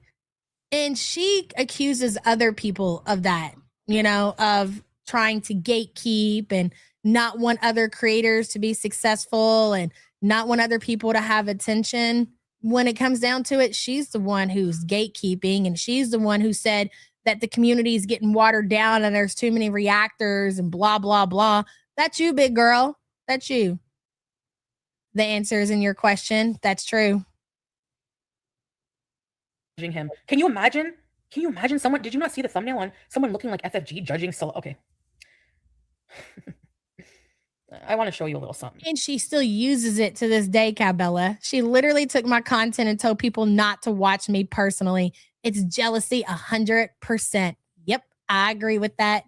and she accuses other people of that, you know, of trying to gatekeep and not want other creators to be successful and not want other people to have attention. When it comes down to it, she's the one who's gatekeeping, and she's the one who said that the community is getting watered down and there's too many reactors and blah, blah, blah. That's you, big girl. That's you. The answer is in your question. That's true. Him. Can you imagine someone? Did you not see the thumbnail on someone looking like FFG judging Salah? Okay. I want to show you a little something. And she still uses it to this day, Cabela. She literally took my content and told people not to watch me personally. It's jealousy 100%. Yep, I agree with that.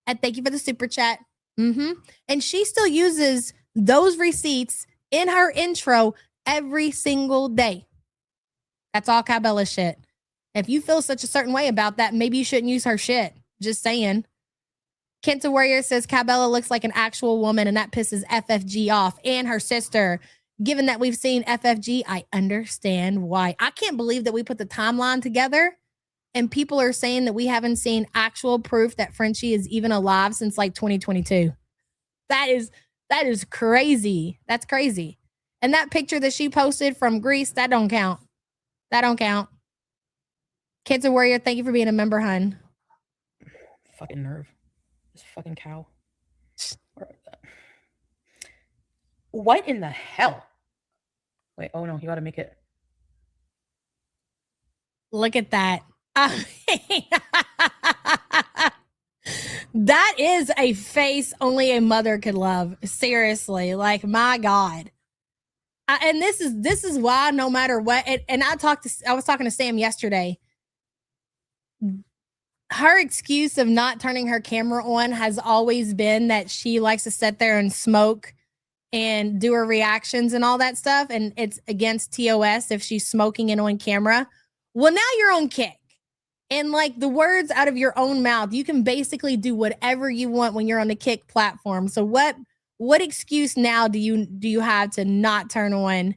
And thank you for the super chat. And she still uses those receipts in her intro every single day. That's all Cabela shit. If you feel such a certain way about that, maybe you shouldn't use her shit. Just saying. Kenta Warrior says Cabela looks like an actual woman, and that pisses FFG off and her sister. Given that we've seen FFG, I understand why. I can't believe that we put the timeline together and people are saying that we haven't seen actual proof that Frenchie is even alive since like 2022. That is crazy. That's crazy. And that picture that she posted from Greece, that don't count. That don't count. Kenta Warrior, thank you for being a member, hun. Fucking nerve. This fucking cow. What in the hell? Wait, oh no, you gotta make it. Look at that. That is a face only a mother could love. Seriously, like my God. And this is why no matter what, and I was talking to Sam yesterday. Her excuse of not turning her camera on has always been that she likes to sit there and smoke and do her reactions and all that stuff. And it's against TOS if she's smoking and on camera. Well, now you're on Kick. And like the words out of your own mouth, you can basically do whatever you want when you're on the Kick platform. So what excuse now do you have to not turn on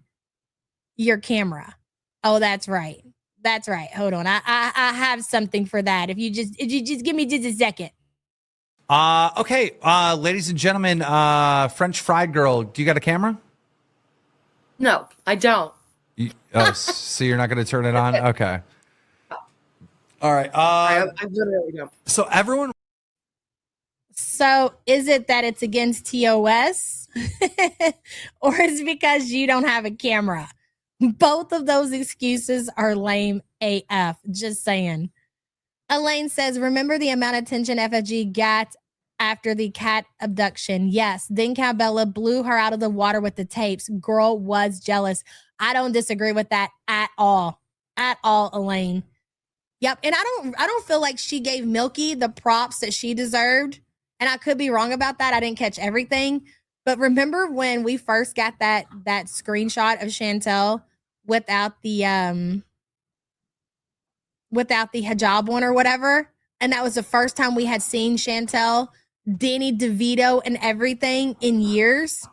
your camera? Oh, that's right. That's right. Hold on. I have something for that. If you just give me just a second. Okay. Ladies and gentlemen, French fried girl, do you got a camera? No, I don't. So you're not going to turn it on? Okay. All right. I literally don't. So everyone. So is it that it's against TOS or is it because you don't have a camera? Both of those excuses are lame AF. Just saying. Elaine says, remember the amount of attention FFG got after the cat abduction? Yes. Then Cabela blew her out of the water with the tapes. Girl was jealous. I don't disagree with that at all. At all, Elaine. Yep. And I don't feel like she gave Milky the props that she deserved. And I could be wrong about that. I didn't catch everything. But remember when we first got that screenshot of Chantel without the hijab on or whatever? And that was the first time we had seen Chantel, Danny DeVito, and everything in years.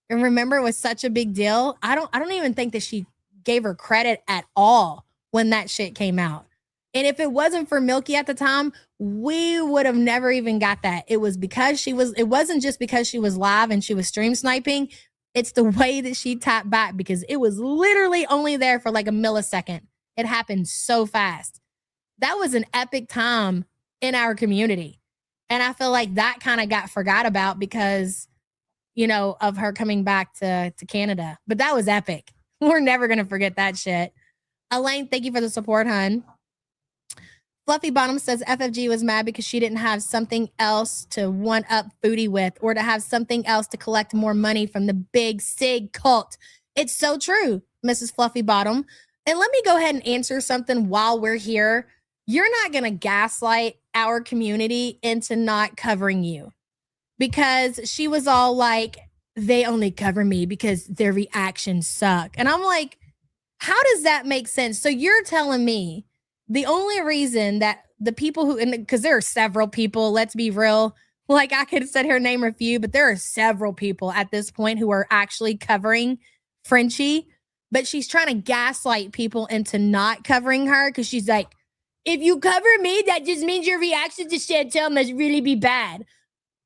And remember, it was such a big deal. I don't even think that she gave her credit at all when that shit came out. And if it wasn't for Milky at the time, we would have never even got that. It was because it wasn't just because she was live and she was stream sniping. It's the way that she tapped back because it was literally only there for like a millisecond. It happened so fast. That was an epic time in our community. And I feel like that kind of got forgot about because, you know, of her coming back to Canada. But that was epic. We're never going to forget that shit. Elaine, thank you for the support, hun. Fluffy Bottom says FFG was mad because she didn't have something else to one-up Foodie with or to have something else to collect more money from the big SIG cult. It's so true, Mrs. Fluffy Bottom. And let me go ahead and answer something while we're here. You're not going to gaslight our community into not covering you because she was all like, they only cover me because their reactions suck. And I'm like, how does that make sense? So you're telling me the only reason that the people who, because there are several people, let's be real, like I could sit here and name a few, but there are several people at this point who are actually covering Frenchie, but she's trying to gaslight people into not covering her because she's like, if you cover me, that just means your reaction to Chantel must really be bad.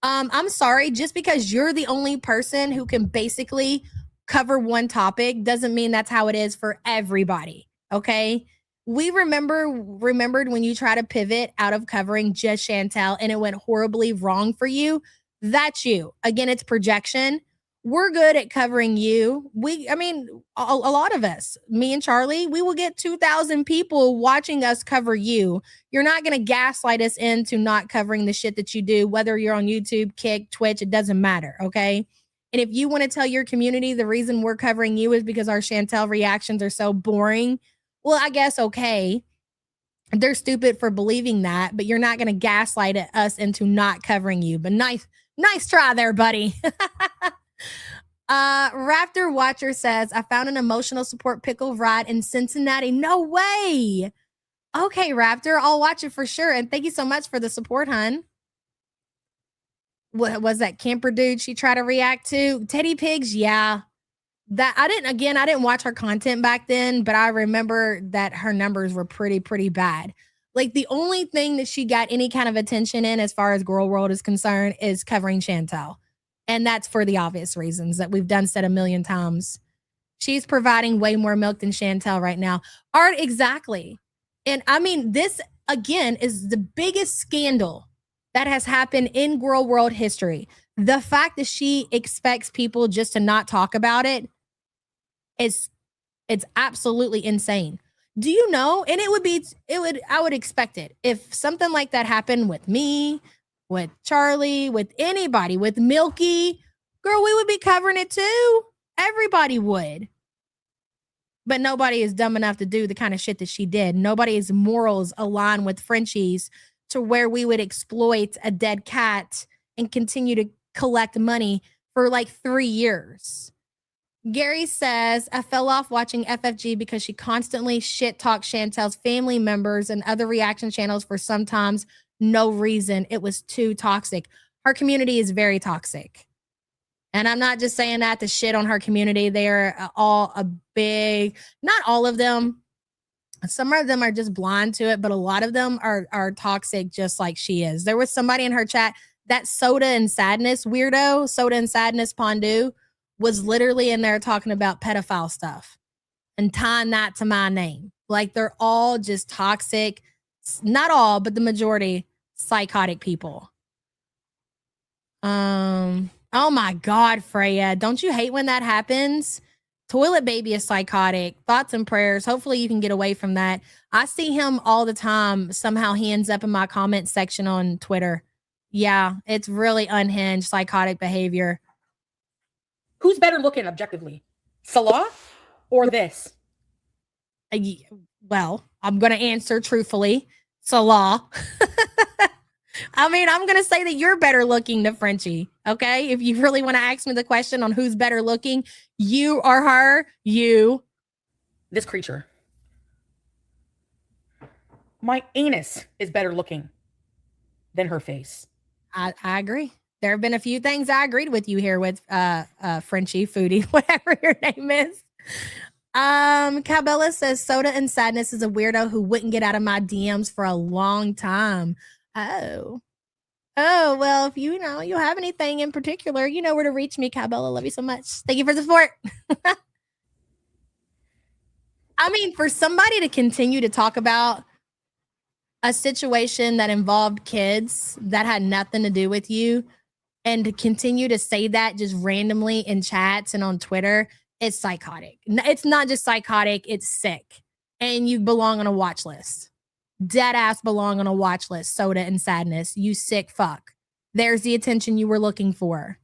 I'm sorry, just because you're the only person who can basically cover one topic doesn't mean that's how it is for everybody, okay? We remembered when you try to pivot out of covering just Chantel and it went horribly wrong for you. That's you. Again, it's projection. We're good at covering you. A lot of us, me and Charlie, we will get 2,000 people watching us cover you. You're not going to gaslight us into not covering the shit that you do, whether you're on YouTube, Kick, Twitch, it doesn't matter, okay? And if you want to tell your community the reason we're covering you is because our Chantel reactions are so boring, well, I guess, okay, they're stupid for believing that, but you're not going to gaslight us into not covering you. But nice try there, buddy. Raptor Watcher says, I found an emotional support pickle ride in Cincinnati. No way. Okay, Raptor, I'll watch it for sure. And thank you so much for the support, hun. What was that camper dude she tried to react to? Teddy Pigs, yeah. That I didn't watch her content back then, but I remember that her numbers were pretty bad. Like the only thing that she got any kind of attention in as far as Girl World is concerned is covering Chantel. And that's for the obvious reasons that we've said a million times. She's providing way more milk than Chantel right now. Art, exactly. And I mean, this again is the biggest scandal that has happened in Girl World history. The fact that she expects people just to not talk about it it's absolutely insane. Do you know? And I would expect it. If something like that happened with me, with Charlie, with anybody, with Milky, girl, we would be covering it too. Everybody would. But nobody is dumb enough to do the kind of shit that she did. Nobody's morals align with Frenchie's to where we would exploit a dead cat and continue to collect money for like 3 years. Gary says, I fell off watching FFG because she constantly shit talked Chantel's family members and other reaction channels for sometimes no reason. It was too toxic. Her community is very toxic. And I'm not just saying that to shit on her community. They're all not all of them. Some of them are just blind to it, but a lot of them are toxic just like she is. There was somebody in her chat, that Soda and Sadness weirdo, Soda and Sadness Pondu, was literally in there talking about pedophile stuff and tying that to my name. Like they're all just toxic, not all, but the majority psychotic people. Oh my God, Freya, don't you hate when that happens? Toilet Baby is psychotic. Thoughts and prayers. Hopefully you can get away from that. I see him all the time. Somehow he ends up in my comment section on Twitter. Yeah, it's really unhinged, psychotic behavior. Who's better looking objectively? Salah or this? Well, I'm going to answer truthfully. Salah. I mean, I'm going to say that you're better looking than Frenchie. Okay. If you really want to ask me the question on who's better looking, you or her, you. This creature. My anus is better looking than her face. I agree. There have been a few things I agreed with you here with Frenchie, Foodie, whatever your name is. Cabela says Soda and Sadness is a weirdo who wouldn't get out of my DMs for a long time. Oh, well, if you have anything in particular, you know where to reach me, Cabela. Love you so much. Thank you for the support. I mean, for somebody to continue to talk about a situation that involved kids that had nothing to do with you, and to continue to say that just randomly in chats and on Twitter, it's psychotic. It's not just psychotic, it's sick. And you belong on a watch list. Dead ass belong on a watch list, Soda and Sadness. You sick fuck. There's the attention you were looking for.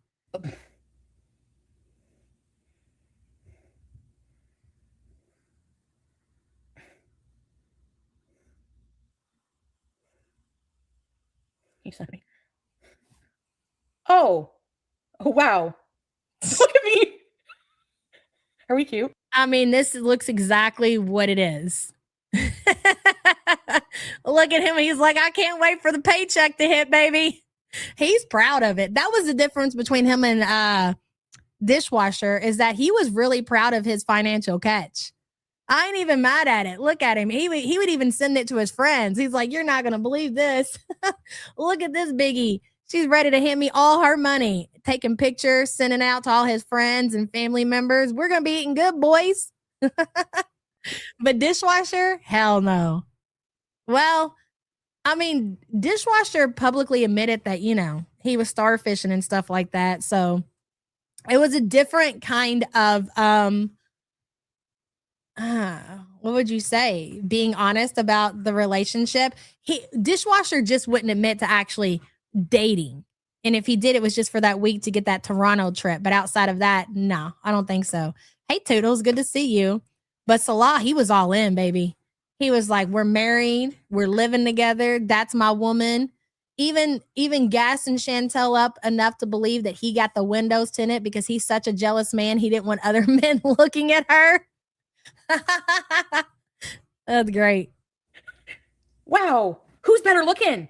He sent me. Oh, wow. Look at me. Are we cute? I mean, this looks exactly what it is. Look at him. He's like, I can't wait for the paycheck to hit, baby. He's proud of it. That was the difference between him and Dishwasher, is that he was really proud of his financial catch. I ain't even mad at it. Look at him. He would even send it to his friends. He's like, you're not going to believe this. Look at this biggie. She's ready to hand me all her money, taking pictures, sending out to all his friends and family members. We're going to be eating good, boys. But Dishwasher, hell no. Well, I mean, Dishwasher publicly admitted that, he was starfishing and stuff like that. So it was a different kind of, what would you say? Being honest about the relationship. Dishwasher just wouldn't admit to actually dating. And if he did, it was just for that week to get that Toronto trip. But outside of that, no, I don't think so. Hey, Toodles, good to see you. But Salah, he was all in, baby. He was like, we're married. We're living together. That's my woman. even gassing Chantel up enough to believe that he got the windows tinted because he's such a jealous man. He didn't want other men looking at her. That's great. Wow. Who's better looking?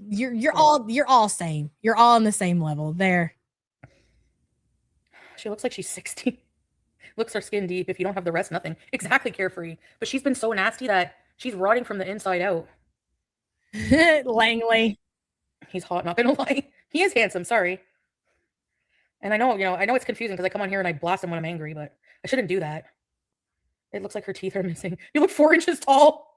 You're all same. You're all on the same level there. She looks like she's 60. Looks her skin deep. If you don't have the rest, nothing. Exactly carefree. But she's been so nasty that she's rotting from the inside out. Langley. He's hot, not gonna lie. He is handsome, sorry. And I know it's confusing because I come on here and I blast him when I'm angry, but I shouldn't do that. It looks like her teeth are missing. You look 4 inches tall.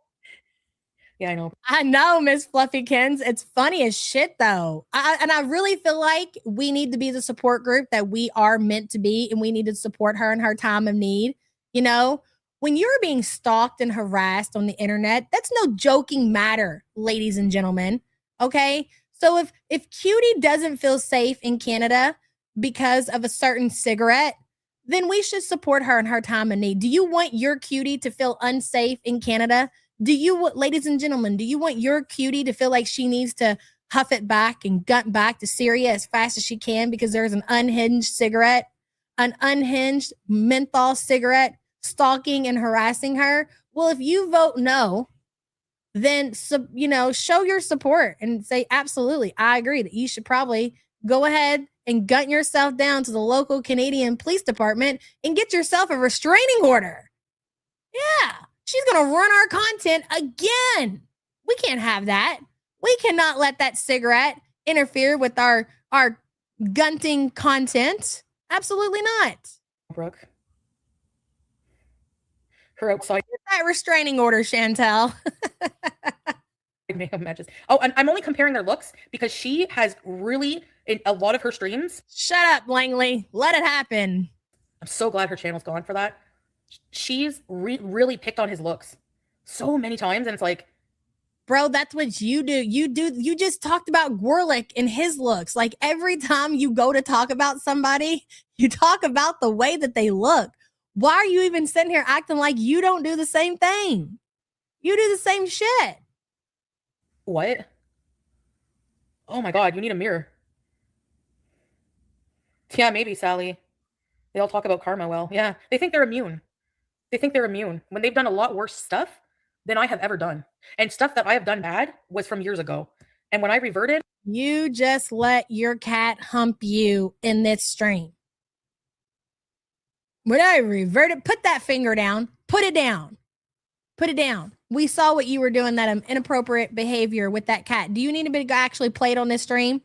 Yeah, I know. I know, Miss Fluffykins. It's funny as shit, though. I really feel like we need to be the support group that we are meant to be, and we need to support her in her time of need. You know, when you're being stalked and harassed on the internet, that's no joking matter, ladies and gentlemen. Okay? So if Cutie doesn't feel safe in Canada because of a certain cigarette, then we should support her in her time of need. Do you want your Cutie to feel unsafe in Canada? Ladies and gentlemen, do you want your Cutie to feel like she needs to huff it back and gut back to Syria as fast as she can because there's an unhinged menthol cigarette stalking and harassing her? Well, if you vote no, then, show your support and say, absolutely, I agree that you should probably go ahead and gut yourself down to the local Canadian police department and get yourself a restraining order. Yeah. She's going to run our content again. We can't have that. We cannot let that cigarette interfere with our gunting content. Absolutely not. Brooke. Her outside. Get that restraining order, Chantel. Makeup matches. Oh, and I'm only comparing their looks because she has really, in a lot of her streams. Shut up, Langley. Let it happen. I'm so glad her channel's gone for that. She's really picked on his looks so many times, and it's like, bro, that's what you do. You just talked about Gorlick and his looks. Like every time you go to talk about somebody, you talk about the way that they look. Why are you even sitting here acting like you don't do the same thing? You do the same shit. What? Oh my God, you need a mirror. Yeah, maybe, Sally. They all talk about karma well. Yeah, they think they're immune. When they've done a lot worse stuff than I have ever done. And stuff that I have done bad was from years ago. And when I reverted. You just let your cat hump you in this stream. When I reverted, put that finger down. Put it down. We saw what you were doing, that inappropriate behavior with that cat. Do you need to actually play it on this stream?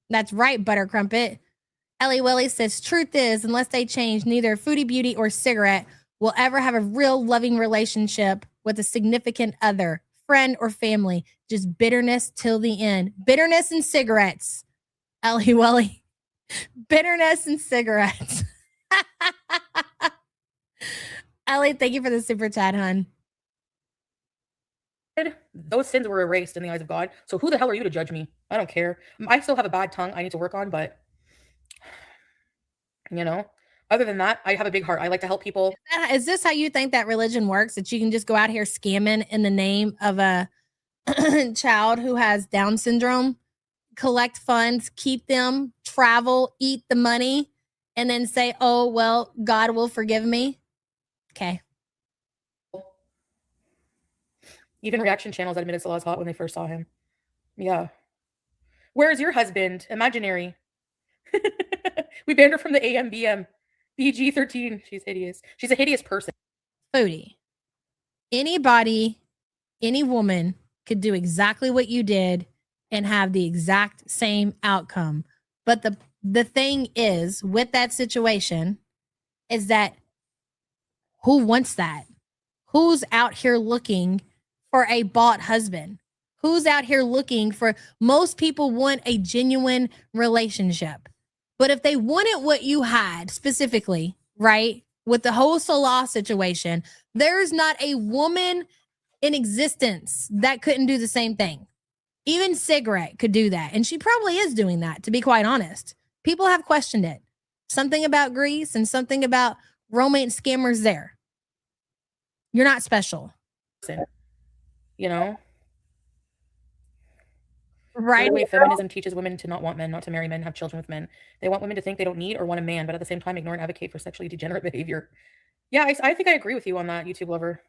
That's right, Butter Crumpet. Ellie Willie says, truth is, unless they change, neither Foodie Beauty or Cigarette will ever have a real loving relationship with a significant other, friend, or family. Just bitterness till the end. Bitterness and cigarettes. Ellie Willie. Bitterness and cigarettes. Ellie, thank you for the super chat, hun. Those sins were erased in the eyes of God. So who the hell are you to judge me? I don't care. I still have a bad tongue I need to work on, but other than that, I have a big heart. I like to help people. Is this how you think that religion works? That you can just go out here scamming in the name of a child who has Down syndrome, collect funds, keep them, travel, eat the money, and then say, oh, well, God will forgive me? Okay. Even reaction channels admitted Salah's hot when they first saw him. Yeah. Where's your husband? Imaginary. We banned her from the AMBM. PG-13. She's hideous. She's a hideous person. Foodie. Anybody, any woman could do exactly what you did and have the exact same outcome. But the thing is, with that situation, is that who wants that? Who's out here looking for a bought husband? Who's out here looking for, most people want a genuine relationship. But if they wanted what you had specifically, right, with the whole Salah situation, there's not a woman in existence that couldn't do the same thing. Even Cigarette could do that. And she probably is doing that, to be quite honest. People have questioned it. Something about Greece and something about romance scammers there. You're not special. You know? Right. The way feminism teaches women to not want men, not to marry men, have children with men. They want women to think they don't need or want a man, but at the same time ignore and advocate for sexually degenerate behavior. Yeah, I think I agree with you on that, YouTube lover.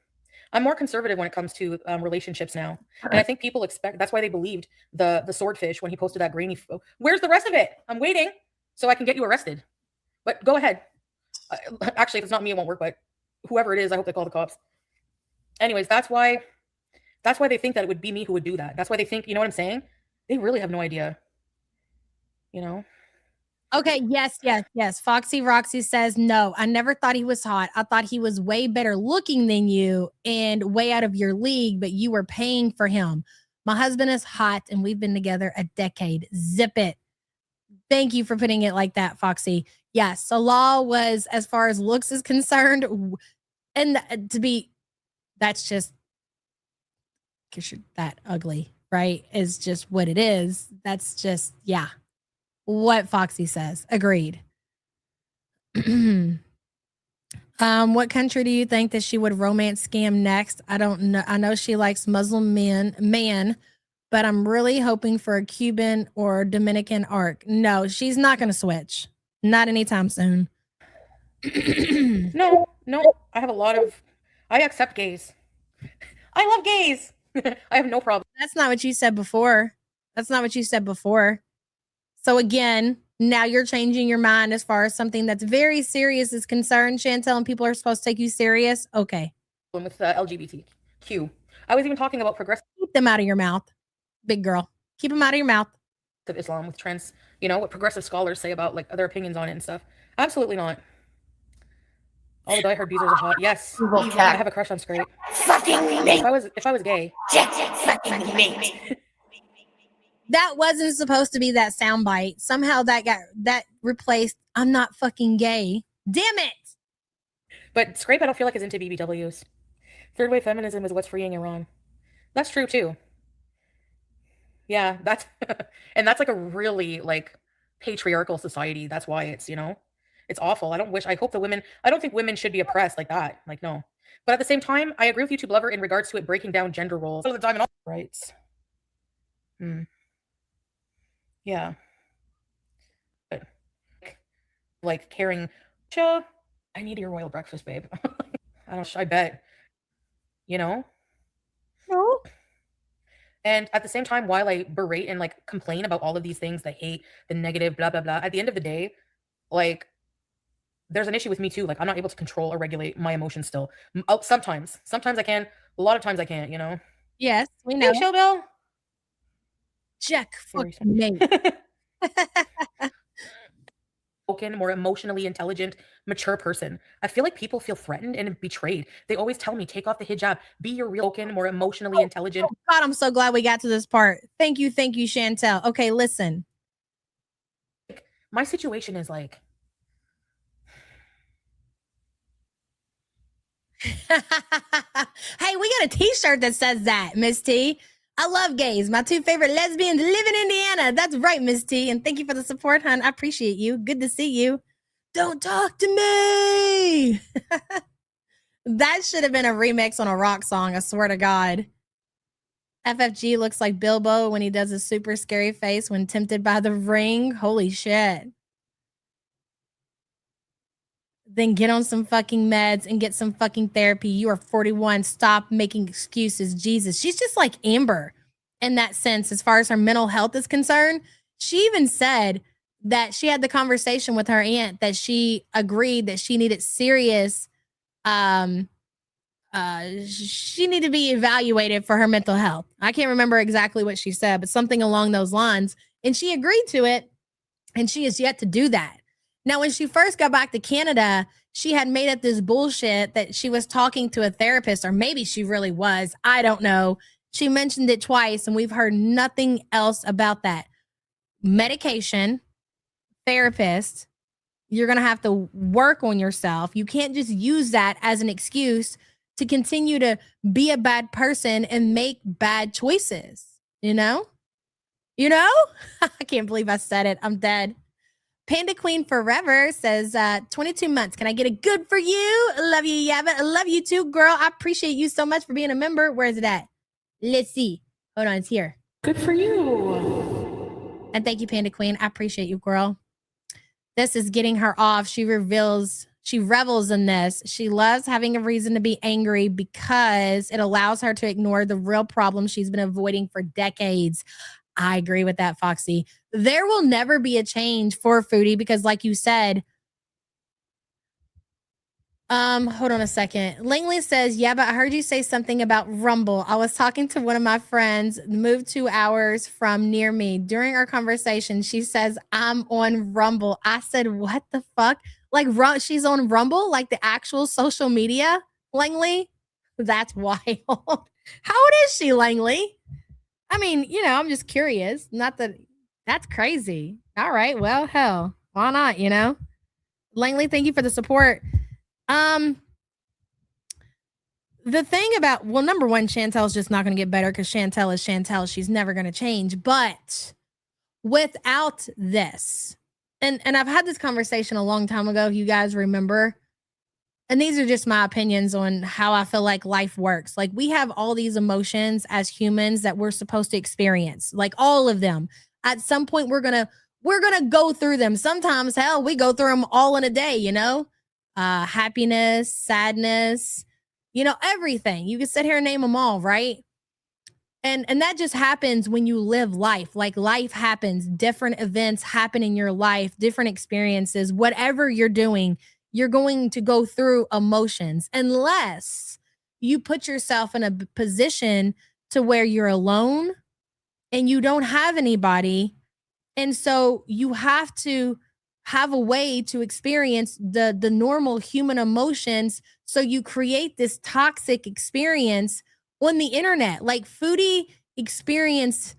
I'm more conservative when it comes to relationships now. And I think people expect, that's why they believed the swordfish when he posted that grainy. Where's the rest of it? I'm waiting so I can get you arrested. But go ahead. Actually, if it's not me, it won't work, but whoever it is, I hope they call the cops. Anyways, that's why they think that it would be me who would do that. That's why they think, you know what I'm saying? They really have no idea. You know? Okay, yes. Foxy Roxy says, no, I never thought he was hot. I thought he was way better looking than you and way out of your league, but you were paying for him. My husband is hot and we've been together a decade. Zip it. Thank you for putting it like that, Foxy. Yes, Salah was, as far as looks is concerned, and that's just, because you're that ugly, right? Is just what it is. That's just, yeah. What Foxy says. Agreed. What country do you think that she would romance scam next? I don't know. I know she likes Muslim man, but I'm really hoping for a Cuban or Dominican arc. No, she's not going to switch. Not anytime soon. No. I accept gays. I love gays. I have no problem. That's not what you said before. So again, now you're changing your mind as far as something that's very serious is concerned, Chantel, and people are supposed to take you serious. Okay. With LGBTQ. I was even talking about progressive. Keep them out of your mouth, big girl. Keep them out of your mouth. Of Islam with trans, what progressive scholars say about like other opinions on it and stuff. Absolutely not. All the diehard beezers are hot. Yes. I have a crush on Scrape. Fucking me. If I was gay. Fucking me. That wasn't supposed to be that soundbite. Somehow that replaced, I'm not fucking gay. Damn it. But Scrape, I don't feel like is into BBWs. Third wave feminism is what's freeing Iran. That's true too. Yeah, that's and that's like a really like patriarchal society. That's why it's, it's awful. I don't think women should be oppressed like that. Like, no. But at the same time, I agree with YouTube lover in regards to it breaking down gender roles all the time and all rights. Yeah. But, like caring, I need your royal breakfast, babe. I bet. No. And at the same time, while I berate and like complain about all of these things, the hate, the negative, blah, blah, blah, at the end of the day, like there's an issue with me too. Like I'm not able to control or regulate my emotions still. Sometimes I can, a lot of times I can't, Yes, we know. Hey, Showbill. Check fucking me. More emotionally intelligent, mature person. I feel like people feel threatened and betrayed. They always tell me, take off the hijab, be your real, more emotionally intelligent. Oh God, I'm so glad we got to this part. Thank you, Chantel. Okay, listen. My situation is like. Hey, we got a t-shirt that says that, Miss T. I love gays. My two favorite lesbians live in Indiana. That's right, Miss T. And thank you for the support, hon. I appreciate you. Good to see you. Don't talk to me. That should have been a remix on a rock song. I swear to God. FFG looks like Bilbo when he does a super scary face when tempted by the ring. Holy shit. Then get on some fucking meds and get some fucking therapy. You are 41. Stop making excuses. Jesus. She's just like Amber in that sense, as far as her mental health is concerned. She even said that she had the conversation with her aunt that she agreed that she needed serious, she needed to be evaluated for her mental health. I can't remember exactly what she said, but something along those lines. And she agreed to it. And she is yet to do that. Now, when she first got back to Canada, she had made up this bullshit that she was talking to a therapist, or maybe she really was. I don't know. She mentioned it twice, and we've heard nothing else about that. Medication, therapist, you're going to have to work on yourself. You can't just use that as an excuse to continue to be a bad person and make bad choices. I can't believe I said it. I'm dead. Panda Queen Forever says, 22 months. Can I get a good for you? Love you, Yabba. I love you too, girl. I appreciate you so much for being a member. Where is it at? Let's see. Hold on, it's here. Good for you. And thank you, Panda Queen. I appreciate you, girl. This is getting her off. She revels in this. She loves having a reason to be angry because it allows her to ignore the real problem she's been avoiding for decades. I agree with that, Foxy. There will never be a change for Foodie because, like you said, hold on a second. Langley says, yeah, but I heard you say something about Rumble. I was talking to one of my friends, moved 2 hours from near me. During our conversation, she says, I'm on Rumble. I said, what the fuck? Like, she's on Rumble, like the actual social media, Langley? That's wild. How old is she, Langley? I mean, you know, I'm just curious. Not that that's crazy. All right. Well, hell, why not? You know, Langley, thank you for the support. The thing about, well, number one, Chantel's just not going to get better because Chantel is Chantel. She's never going to change. But without this, and I've had this conversation a long time ago, if you guys remember. And these are just my opinions on how I feel like life works. Like, we have all these emotions as humans that we're supposed to experience, like all of them. At some point, we're gonna go through them. Sometimes, hell, we go through them all in a day, you know? Happiness, sadness, you know, everything. You can sit here and name them all, right? And that just happens when you live life. Like, life happens. Different events happen in your life, different experiences, whatever you're doing. You're going to go through emotions unless you put yourself in a position to where you're alone and you don't have anybody. And so you have to have a way to experience the normal human emotions. So you create this toxic experience on the internet. Like, Foodie experiences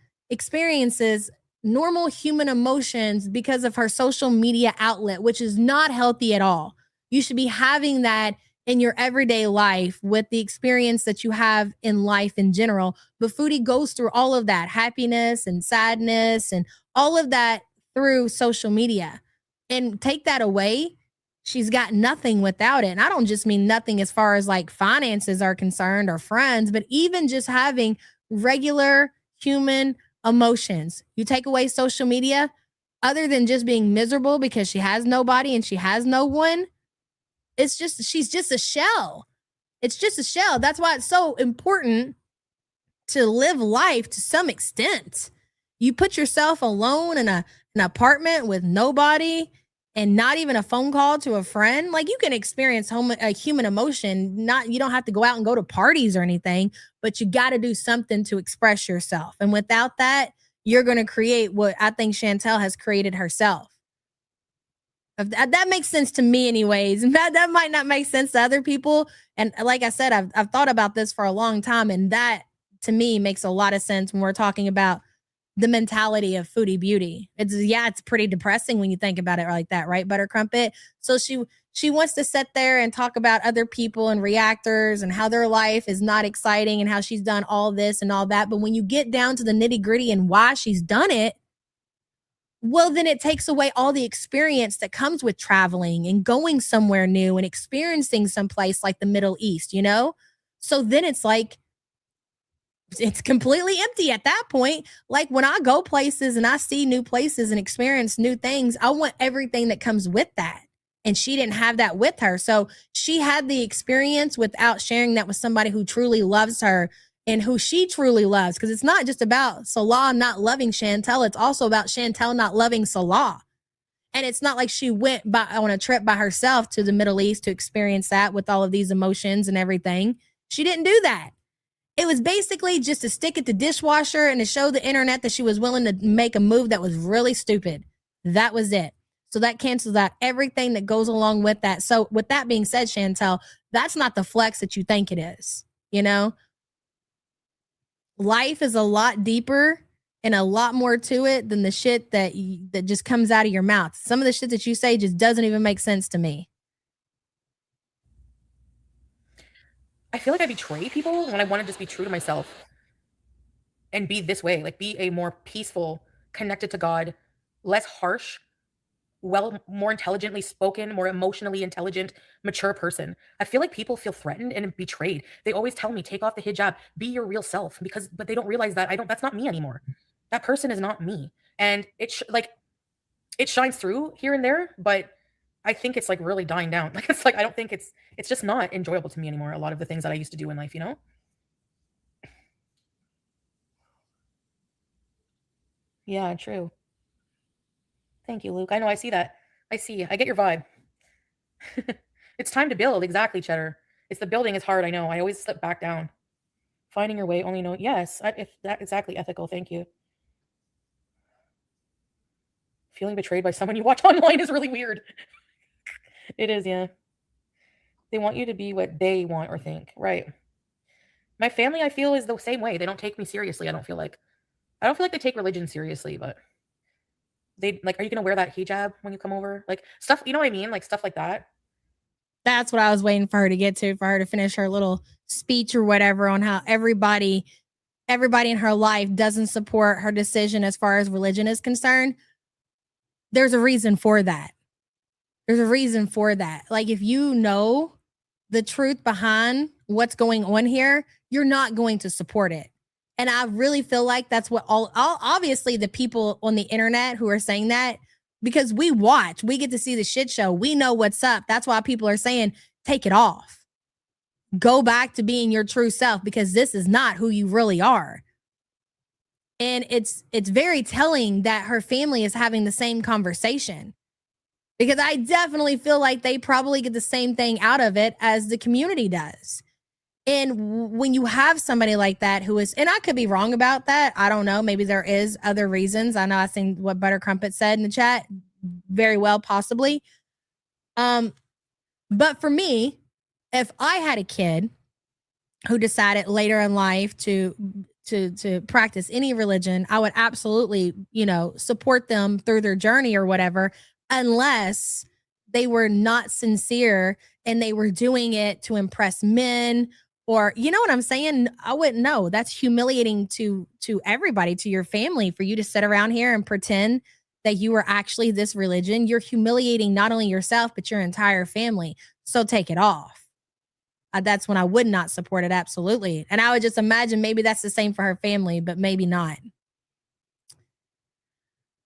normal human emotions because of her social media outlet, which is not healthy at all. You should be having that in your everyday life with the experience that you have in life in general. But Foodie goes through all of that happiness and sadness and all of that through social media. And take that away, she's got nothing without it. And I don't just mean nothing as far as like finances are concerned or friends, but even just having regular human emotions. You take away social media, other than just being miserable because she has nobody and she has no one, she's just a shell. It's just a shell. That's why it's so important to live life to some extent. You put yourself alone in an apartment with nobody and not even a phone call to a friend. Like, you can experience a human emotion. You don't have to go out and go to parties or anything, but you got to do something to express yourself. And without that, you're going to create what I think Chantel has created herself. That makes sense to me anyways. That might not make sense to other people. And like I said, I've thought about this for a long time. And that, to me, makes a lot of sense when we're talking about the mentality of Foodie Beauty. It's pretty depressing when you think about it like that, right, Butter Crumpet? So she wants to sit there and talk about other people and reactors and how their life is not exciting and how she's done all this and all that. But when you get down to the nitty gritty and why she's done it, well, then it takes away all the experience that comes with traveling and going somewhere new and experiencing someplace like the Middle East, you know? So then it's like, it's completely empty at that point. Like, when I go places and I see new places and experience new things, I want everything that comes with that. And she didn't have that with her. So she had the experience without sharing that with somebody who truly loves her and who she truly loves. Because it's not just about Salah not loving Chantel. It's also about Chantel not loving Salah. And it's not like she went on a trip by herself to the Middle East to experience that with all of these emotions and everything. She didn't do that. It was basically just to stick at the dishwasher and to show the internet that she was willing to make a move that was really stupid. That was it. So that cancels out everything that goes along with that. So with that being said, Chantel, that's not the flex that you think it is. You know, life is a lot deeper and a lot more to it than the shit that just comes out of your mouth. Some of the shit that you say just doesn't even make sense to me. I feel like I betray people when I want to just be true to myself and be this way, like be a more peaceful, connected to God, less harsh, more intelligently spoken, more emotionally intelligent, mature person. I feel like people feel threatened and betrayed. They always tell me, take off the hijab, be your real self, but they don't realize that that's not me anymore. That person is not me. And it shines through here and there, but I think it's like really dying down. Like, it's like, I don't think it's just not enjoyable to me anymore. A lot of the things that I used to do in life, you know? Yeah, true. Thank you, Luke. I know, I see that. I get your vibe. It's time to build. Exactly, Cheddar. It's the building is hard. I know. I always slip back down. Finding your way, only know. Yes, if that exactly ethical. Thank you. Feeling betrayed by someone you watch online is really weird. It is, yeah. They want you to be what they want or think. Right. My family, I feel, is the same way. They don't take me seriously. I don't feel like they take religion seriously, but they like, are you gonna wear that hijab when you come over? Like stuff, you know what I mean? Like stuff like that. That's what I was waiting for her to get to, for her to finish her little speech or whatever on how everybody in her life doesn't support her decision as far as religion is concerned. There's a reason for that. There's a reason for that. Like, if you know the truth behind what's going on here, you're not going to support it. And I really feel like that's what all obviously the people on the internet who are saying that, because we get to see the shit show. We know what's up. That's why people are saying, take it off. Go back to being your true self, because this is not who you really are. And it's very telling that her family is having the same conversation, because I definitely feel like they probably get the same thing out of it as the community does. And when you have somebody like that who is, and I could be wrong about that. I don't know. Maybe there is other reasons. I know I seen what Butter Crumpet said in the chat. Very well, possibly. But for me, if I had a kid who decided later in life to practice any religion, I would absolutely, support them through their journey or whatever, unless they were not sincere and they were doing it to impress men, or, you know what I'm saying? I wouldn't know. That's humiliating to everybody, to your family, for you to sit around here and pretend that you are actually this religion. You're humiliating not only yourself, but your entire family. So take it off. That's when I would not support it. Absolutely. And I would just imagine maybe that's the same for her family, but maybe not.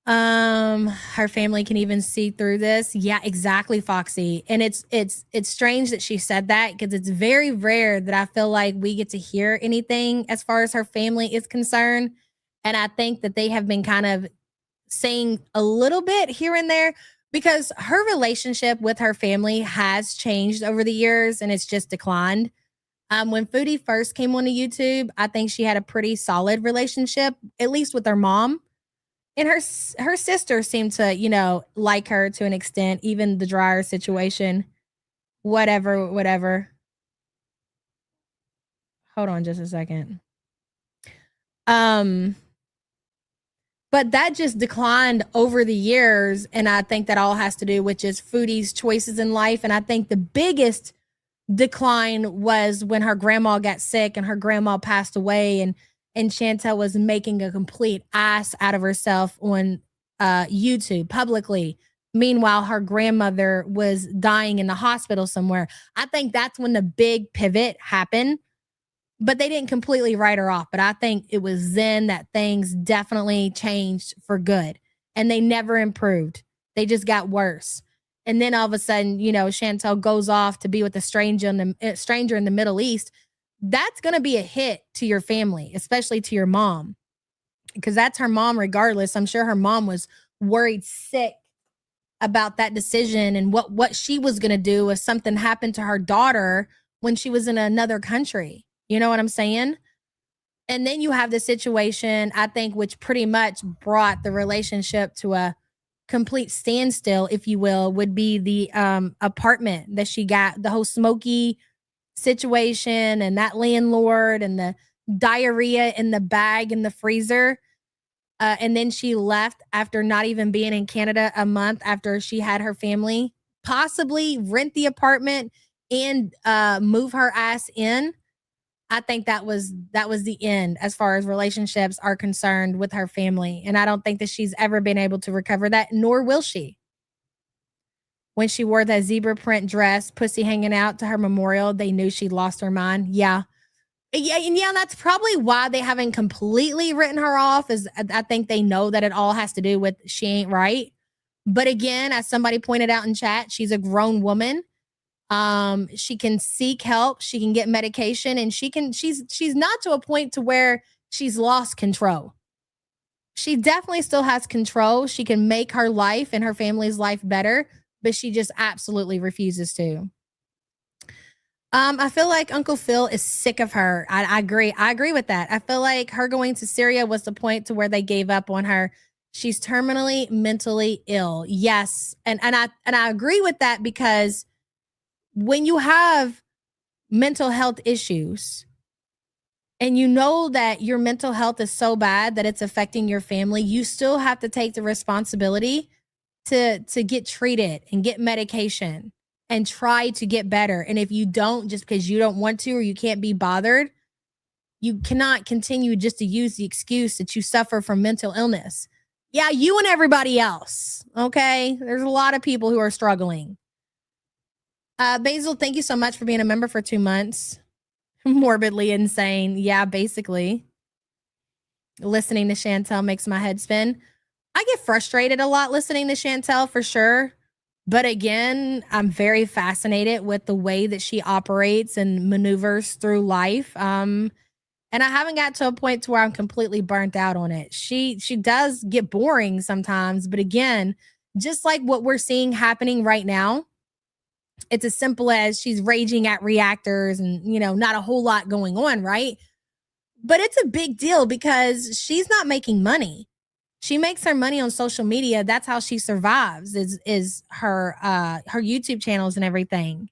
Her family can even see through this. Yeah, exactly, Foxy. And it's strange that she said that, because it's very rare that I feel like we get to hear anything as far as her family is concerned. And I think that they have been kind of saying a little bit here and there, because her relationship with her family has changed over the years and it's just declined. When Foodie first came onto YouTube, I think she had a pretty solid relationship, at least with her mom. And her sister seemed to, like her to an extent, even the dryer situation, whatever. Hold on just a second. But that just declined over the years. And I think that all has to do with just Foodie's choices in life. And I think the biggest decline was when her grandma got sick and her grandma passed away, and Chantel was making a complete ass out of herself on YouTube publicly. Meanwhile, her grandmother was dying in the hospital somewhere. I think that's when the big pivot happened, but they didn't completely write her off. But I think it was then that things definitely changed for good, and they never improved. They just got worse. And then all of a sudden, Chantel goes off to be with a stranger in the Middle East. That's going to be a hit to your family, especially to your mom, because that's her mom regardless. I'm sure her mom was worried sick about that decision and what she was going to do if something happened to her daughter when she was in another country. You know what I'm saying? And then you have the situation, I think, which pretty much brought the relationship to a complete standstill, if you will, would be the apartment that she got, the whole Smokey situation and that landlord and the diarrhea in the bag in the freezer. And then she left after not even being in Canada a month after she had her family possibly rent the apartment and move her ass in. I think that was the end as far as relationships are concerned with her family. And I don't think that she's ever been able to recover that, nor will she. when she wore that zebra print dress, pussy hanging out to her memorial, they knew she'd lost her mind. Yeah. Yeah, that's probably why they haven't completely written her off. Is I think they know that it all has to do with she ain't right. But again, as somebody pointed out in chat, she's a grown woman. She can seek help, she can get medication, and she's not to a point to where she's lost control. She definitely still has control. She can make her life and her family's life better, but she just absolutely refuses to. I feel like Uncle Phil is sick of her. I agree. I agree with that. I feel like her going to Syria was the point to where they gave up on her. She's terminally mentally ill. Yes. And I agree with that, because when you have mental health issues and you know that your mental health is so bad that it's affecting your family, you still have to take the responsibility to get treated and get medication and try to get better. And if you don't, just because you don't want to or you can't be bothered, you cannot continue just to use the excuse that you suffer from mental illness. Yeah, you and everybody else, okay? There's a lot of people who are struggling. Basil, thank you so much for being a member for 2 months. Morbidly insane. Yeah, basically. Listening to Chantel makes my head spin. I get frustrated a lot listening to Chantel, for sure. But again, I'm very fascinated with the way that she operates and maneuvers through life. And I haven't got to a point to where I'm completely burnt out on it. She does get boring sometimes, but again, just like what we're seeing happening right now, it's as simple as she's raging at reactors and, not a whole lot going on, right? But it's a big deal because she's not making money. She makes her money on social media. That's how she survives, is her YouTube channels and everything.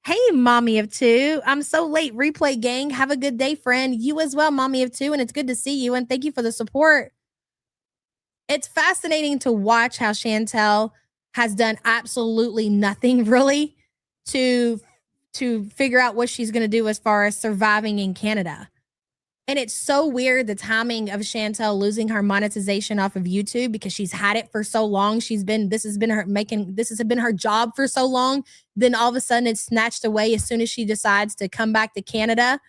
Hey, Mommy of Two. I'm so late. Replay gang. Have a good day, friend. You as well, Mommy of Two. And it's good to see you. And thank you for the support. It's fascinating to watch how Chantel has done absolutely nothing really to figure out what she's going to do as far as surviving in Canada. And it's so weird, the timing of Chantel losing her monetization off of YouTube, because she's had it for so long. This has been her job for so long. Then all of a sudden it's snatched away as soon as she decides to come back to Canada.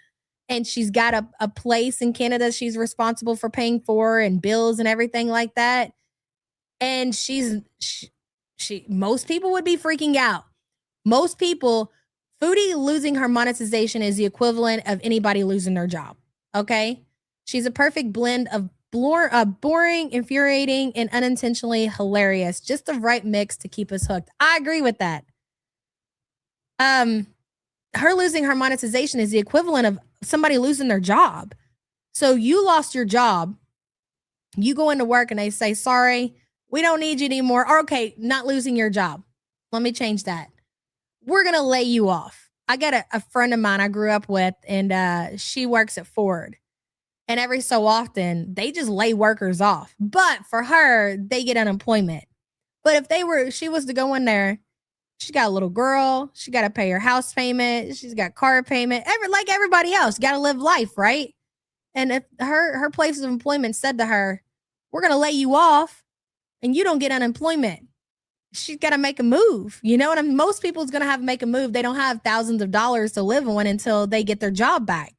And she's got a place in Canada she's responsible for paying for and bills and everything like that. And most people would be freaking out. Most people, Foodie losing her monetization is the equivalent of anybody losing their job. Okay. She's a perfect blend of boring, infuriating, and unintentionally hilarious. Just the right mix to keep us hooked. I agree with that. Her losing her monetization is the equivalent of somebody losing their job. So you lost your job. You go into work and they say, sorry, we don't need you anymore. Or, okay, not losing your job. Let me change that. We're going to lay you off. I got a friend of mine I grew up with, and she works at Ford. And every so often, they just lay workers off. But for her, they get unemployment. But if she was to go in there, she got a little girl, she got to pay her house payment, she's got car payment, like everybody else, got to live life, right? And if her place of employment said to her, we're going to lay you off and you don't get unemployment, she's got to make a move. You know what I mean? Most people's going to have to make a move. They don't have thousands of dollars to live on until they get their job back.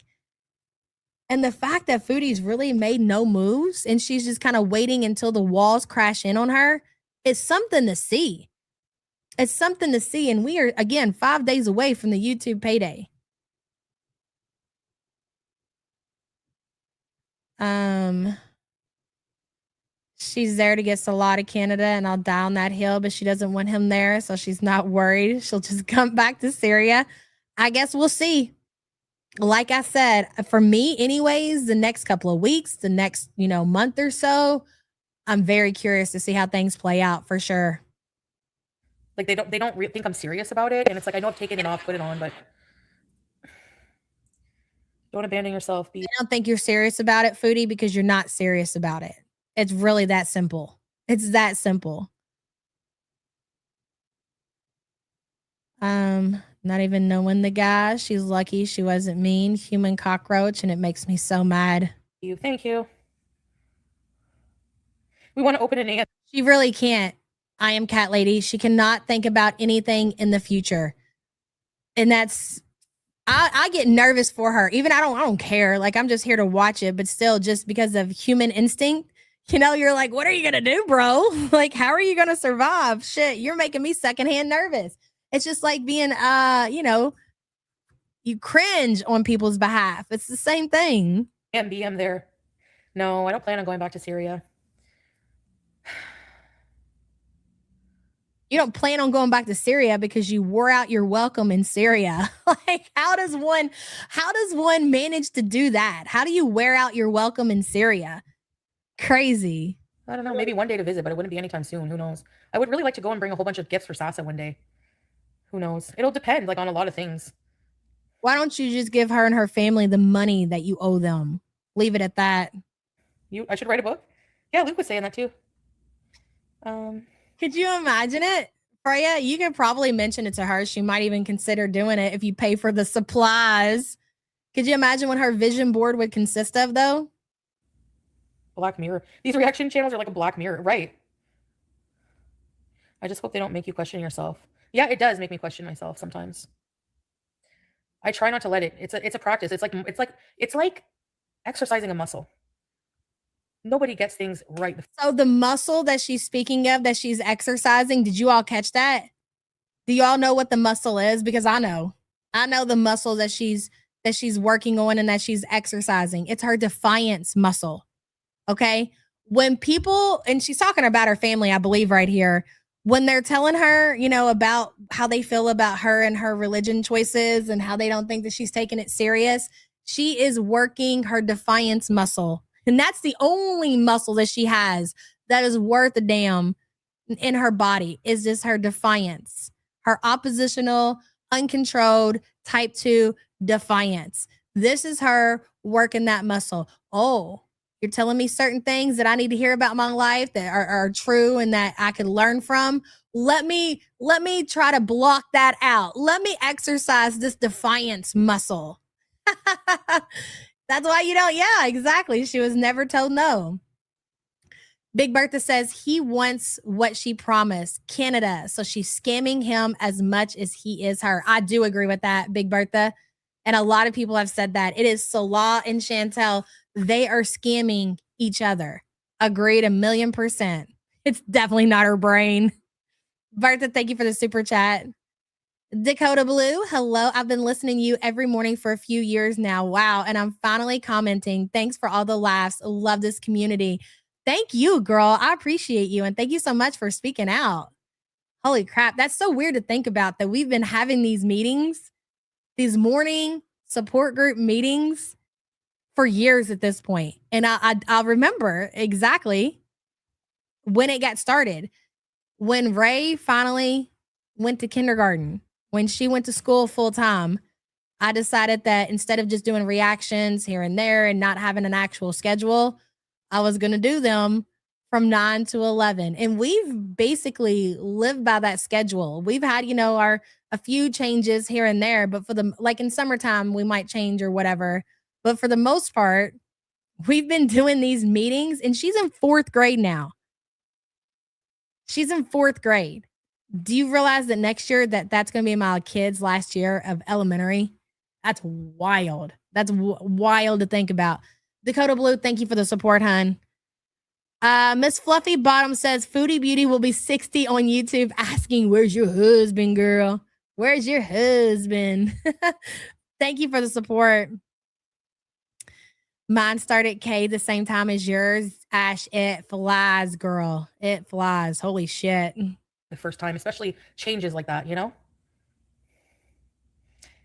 And the fact that Foodie's really made no moves and she's just kind of waiting until the walls crash in on her is something to see. It's something to see. And we are, again, 5 days away from the YouTube payday. She's there to get Salah to Canada, and I'll die on that hill, but she doesn't want him there, so she's not worried. She'll just come back to Syria. I guess we'll see. Like I said, for me, anyways, the next couple of weeks, the next, month or so, I'm very curious to see how things play out for sure. Like they don't think I'm serious about it, and it's like I know I've taken it off, put it on, but don't abandon yourself. I don't think you're serious about it, Foodie, because you're not serious about it. It's really that simple. It's that simple. Not even knowing the guy. She's lucky she wasn't mean. Human cockroach, and it makes me so mad. Thank you. We want to open an answer. She really can't. I am cat lady. She cannot think about anything in the future. And that's I get nervous for her. Even I don't care. Like I'm just here to watch it, but still just because of human instinct, you know, you're like, what are you gonna do, bro? Like, how are you gonna survive? Shit, you're making me secondhand nervous. It's just like being you know, you cringe on people's behalf. It's the same thing. I'm there. No, I don't plan on going back to Syria. You don't plan on going back to Syria because you wore out your welcome in Syria. Like, how does one manage to do that? How do you wear out your welcome in Syria? Crazy. I don't know. Maybe one day to visit, but it wouldn't be anytime soon. Who knows? I would really like to go and bring a whole bunch of gifts for Sasa one day. Who knows? It'll depend, like, on a lot of things. Why don't you just give her and her family the money that you owe them? Leave it at that. I should write a book? Yeah, Luke was saying that too. Could you imagine it? Freya, you could probably mention it to her. She might even consider doing it if you pay for the supplies. Could you imagine what her vision board would consist of, though? Black Mirror. These reaction channels are like a Black Mirror, right? I just hope they don't make you question yourself. Yeah, it does make me question myself sometimes. I try not to let it. It's a practice. It's like exercising a muscle. Nobody gets things right. So the muscle that she's speaking of, that she's exercising, did you all catch that? Do y'all know what the muscle is? Because I know the muscle that she's working on and that she's exercising. It's her defiance muscle. Okay. When people, and she's talking about her family, I believe right here, when they're telling her, you know, about how they feel about her and her religion choices and how they don't think that she's taking it serious, she is working her defiance muscle. And that's the only muscle that she has that is worth a damn in her body, is just her defiance, her oppositional, uncontrolled, type 2 defiance. This is her working that muscle. Oh, you're telling me certain things that I need to hear about my life that are true and that I could learn from. Let me try to block that out. Let me exercise this defiance muscle. That's why you don't. Yeah, exactly. She was never told no. Big Bertha says he wants what she promised, Canada. So she's scamming him as much as he is her. I do agree with that, Big Bertha. And a lot of people have said that. It is Salah and Chantel. They are scamming each other. Agreed 1,000,000%. It's definitely not her brain. Bertha, thank you for the super chat. Dakota Blue, hello. I've been listening to you every morning for a few years now. Wow. And I'm finally commenting. Thanks for all the laughs. Love this community. Thank you, girl. I appreciate you. And thank you so much for speaking out. Holy crap. That's so weird to think about, that we've been having these meetings, these morning support group meetings for years at this point. And I remember exactly when it got started. When Ray finally went to kindergarten, when she went to school full time, I decided that instead of just doing reactions here and there and not having an actual schedule, I was going to do them from 9 to 11. And we've basically lived by that schedule. We've had, you know, a few changes here and there, but for the, like in summertime, we might change or whatever. But for the most part, we've been doing these meetings, and she's in 4th grade now. She's in 4th grade. Do you realize that next year that's going to be my kid's last year of elementary? That's wild. That's wild to think about. Dakota Blue, thank you for the support, hun. Miss Fluffy Bottom says Foodie Beauty will be 60 on YouTube asking, where's your husband, girl? Where's your husband? Thank you for the support. Mine started K the same time as yours. Ash, it flies, girl. It flies. Holy shit. The first time, especially changes like that, you know?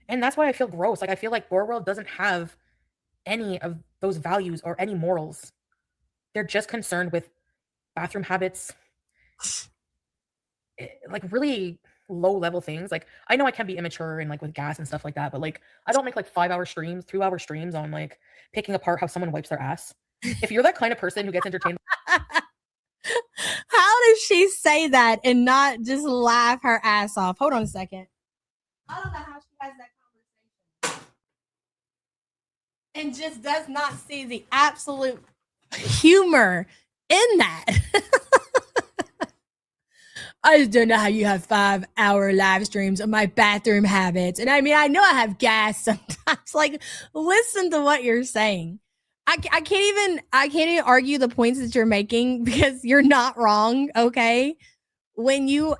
And that's why I feel gross. Like, I feel like Boar World doesn't have any of those values or any morals. They're just concerned with bathroom habits, like really low level things. Like, I know I can be immature and like with gas and stuff like that, but like, I don't make like 5-hour streams, 2-hour streams on like picking apart how someone wipes their ass. If you're that kind of person who gets entertained. How does she say that and not just laugh her ass off? Hold on a second. I don't know how she has that conversation and just does not see the absolute humor in that. I just don't know how you have 5-hour live streams on my bathroom habits. And I mean, I know I have gas sometimes. Like, listen to what you're saying. I can't even argue the points that you're making because you're not wrong. Okay. When you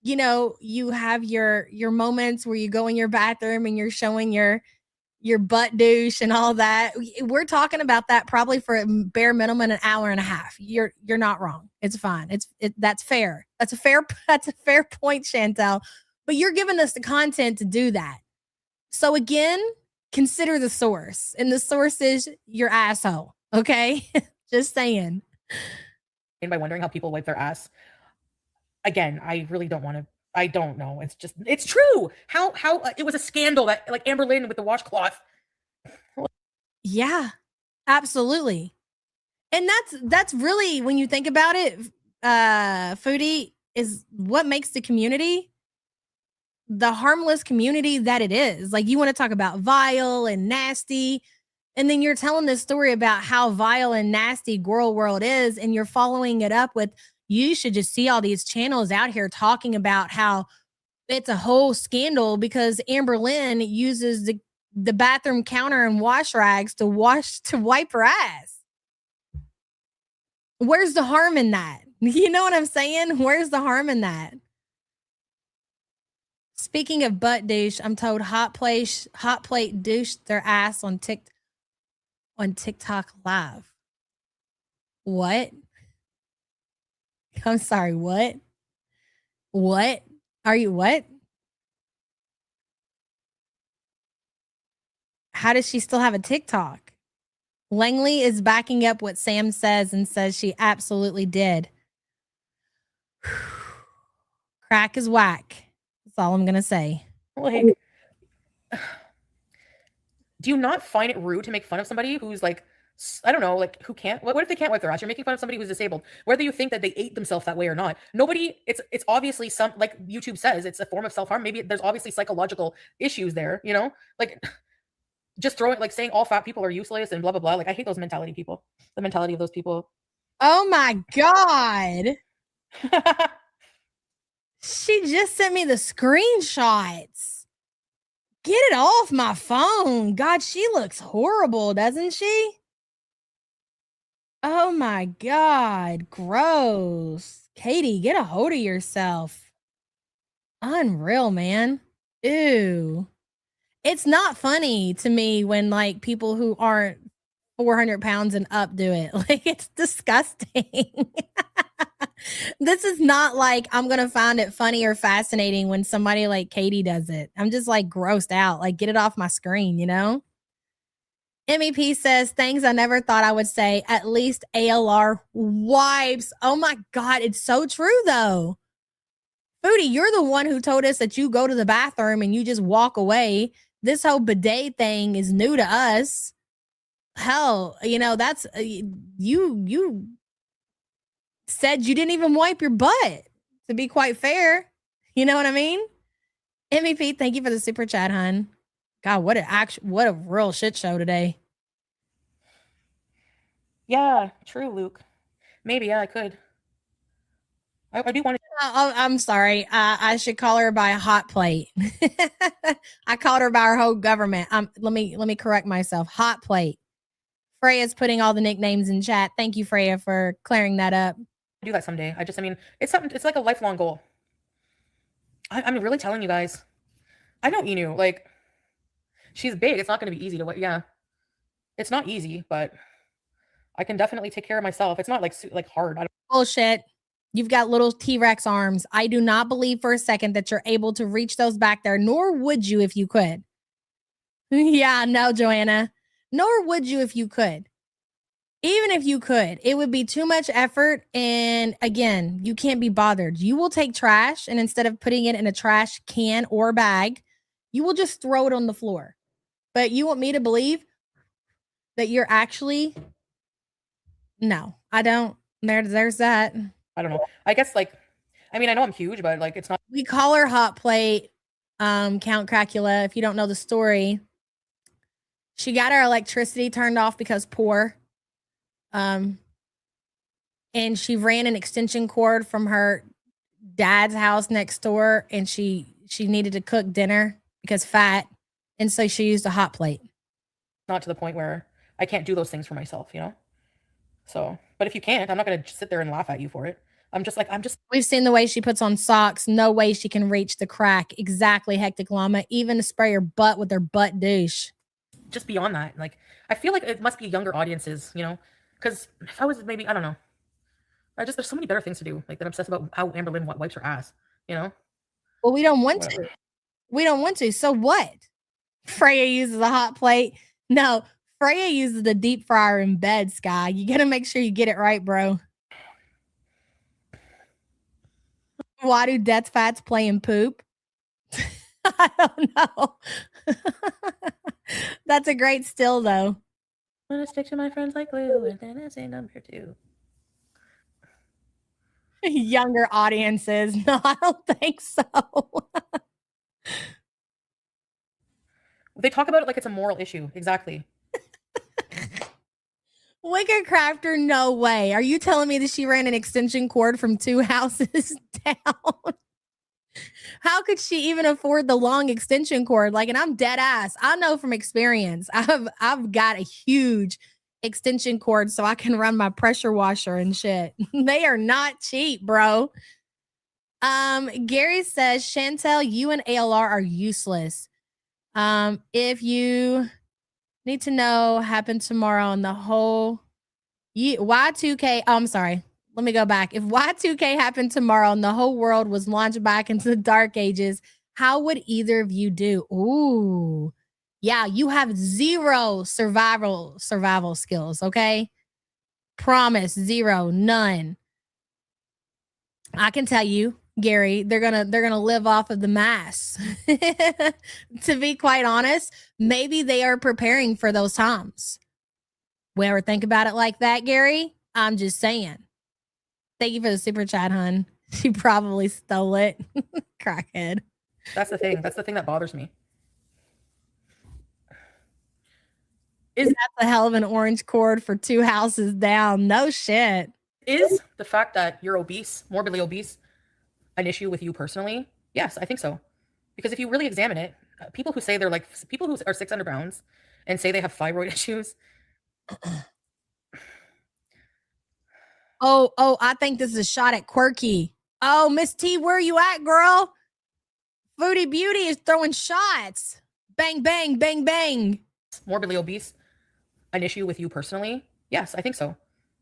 you know, you have your moments where you go in your bathroom and you're showing your butt douche and all that. We're talking about that probably for a bare minimum an hour and a half. You're not wrong. It's fine. That's fair. That's a fair point, Chantel. But you're giving us the content to do that. So again, consider the source. And the source is your asshole. Okay? Just saying. By wondering how people wipe their ass. Again, I really don't want to. I don't know. It's true. How it was a scandal that like Amber Lynn with the washcloth. Yeah, absolutely. And that's really, when you think about it, Foodie is what makes the community the harmless community that it is. Like, you want to talk about vile and nasty, and then you're telling this story about how vile and nasty Girl World is, and you're following it up with, you should just see all these channels out here talking about how it's a whole scandal because Amber Lynn uses the bathroom counter and wash rags to wipe her ass. Where's the harm in that? You know what I'm saying? Where's the harm in that? Speaking of butt douche, I'm told Hot Plate douched their ass on TikTok Live. What? I'm sorry, what? What? Are you what? How does she still have a TikTok? Langley is backing up what Sam says and says she absolutely did. Crack is whack. That's all I'm going to say. Like, do you not find it rude to make fun of somebody who's like, I don't know, like, who can't? What if they can't wipe their ass? You're making fun of somebody who's disabled, whether you think that they ate themselves that way or not. Nobody, it's obviously some, like YouTube says, it's a form of self-harm. Maybe there's obviously psychological issues there, you know? Like, just throwing, like, saying all fat people are useless and blah, blah, blah. Like, I hate those mentality people. The mentality of those people. Oh my God. She just sent me the screenshots. Get it off my phone. God, she looks horrible, doesn't she? Oh my God. Gross. Katie, get a hold of yourself. Unreal, man. Ew. It's not funny to me when like people who aren't 400 pounds and up do it. Like, it's disgusting. This is not like I'm going to find it funny or fascinating when somebody like Katie does it. I'm just like grossed out. Like, get it off my screen, you know? MEP says, things I never thought I would say. At least ALR wipes. Oh my God. It's so true though. Foodie, you're the one who told us that you go to the bathroom and you just walk away. This whole bidet thing is new to us. Hell, you know, that's you said you didn't even wipe your butt, to be quite fair. You know what I mean? MVP, thank you for the super chat, hun. God, what a real shit show today. Yeah, true, Luke. Maybe, yeah, I could. I do want to. I'm sorry. I should call her by a hot plate. I called her by her whole government. Let me correct myself. Hot plate. Freya's putting all the nicknames in chat. Thank you, Freya, for clearing that up. Do that someday. I mean, it's something. It's like a lifelong goal. I'm really telling you guys. I know Inu. Like, she's big. It's not going to be easy to. Yeah, it's not easy, but I can definitely take care of myself. It's not like hard. Bullshit. You've got little T-Rex arms. I do not believe for a second that you're able to reach those back there, nor would you if you could. Yeah, no, Joanna. Nor would you if you could. Even if you could, it would be too much effort. And again, you can't be bothered. You will take trash, and instead of putting it in a trash can or bag, you will just throw it on the floor. But you want me to believe that you're actually... No, I don't. There's that. I don't know. I guess, like, I mean, I know I'm huge, but like, it's not. We call her Hot Plate, Count Cracula. If you don't know the story, she got her electricity turned off because poor. And she ran an extension cord from her dad's house next door, and she needed to cook dinner because fat, and so she used a hot plate. Not to the point where I can't do those things for myself, you know? So, but if you can't, I'm not going to sit there and laugh at you for it. We've seen the way she puts on socks. No way she can reach the crack. Exactly, Hectic Llama. Even to spray her butt with her butt douche. Just beyond that, like, I feel like it must be younger audiences, you know? Because if I was maybe, I don't know. There's so many better things to do, like, than obsess about how Amber Lynn wipes her ass, you know? Well, we don't want to. We don't want to. So what? Freya uses a hot plate. No, Freya uses the deep fryer in bed, Sky. You got to make sure you get it right, bro. Why do death fats play in poop? I don't know. That's a great still, though. I'm going to stick to my friends like glue, and then I say number 2. Younger audiences. No, I don't think so. They talk about it like it's a moral issue. Exactly. Wicked Crafter, no way. Are you telling me that she ran an extension cord from 2 houses down? How could she even afford the long extension cord? Like, and I'm dead ass. I know from experience. I've got a huge extension cord so I can run my pressure washer and shit. They are not cheap, bro. Gary says, Chantel, you and ALR are useless. If you need to know happened tomorrow and the whole Y2K, I'm sorry. Let me go back. If Y2K happened tomorrow and the whole world was launched back into the dark ages, how would either of you do? Ooh. Yeah, you have 0 survival skills, okay? Promise, 0, none. I can tell you, Gary, they're gonna live off of the mass. To be quite honest, maybe they are preparing for those times. We ever think about it like that, Gary? I'm just saying. Thank you for the super chat, hun. She probably stole it. Crackhead. That's the thing. That's the thing that bothers me. That's a hell of an orange cord for 2 houses down. No shit. Is the fact that you're obese, morbidly obese, an issue with you personally? Yes, I think so. Because if you really examine it, people who say they're like, people who are 600 pounds and say they have thyroid issues. Oh, I think this is a shot at Quirky. Oh, Miss T, where are you at, girl? Foodie Beauty is throwing shots. Bang, bang, bang, bang. Morbidly obese, an issue with you personally? Yes, I think so.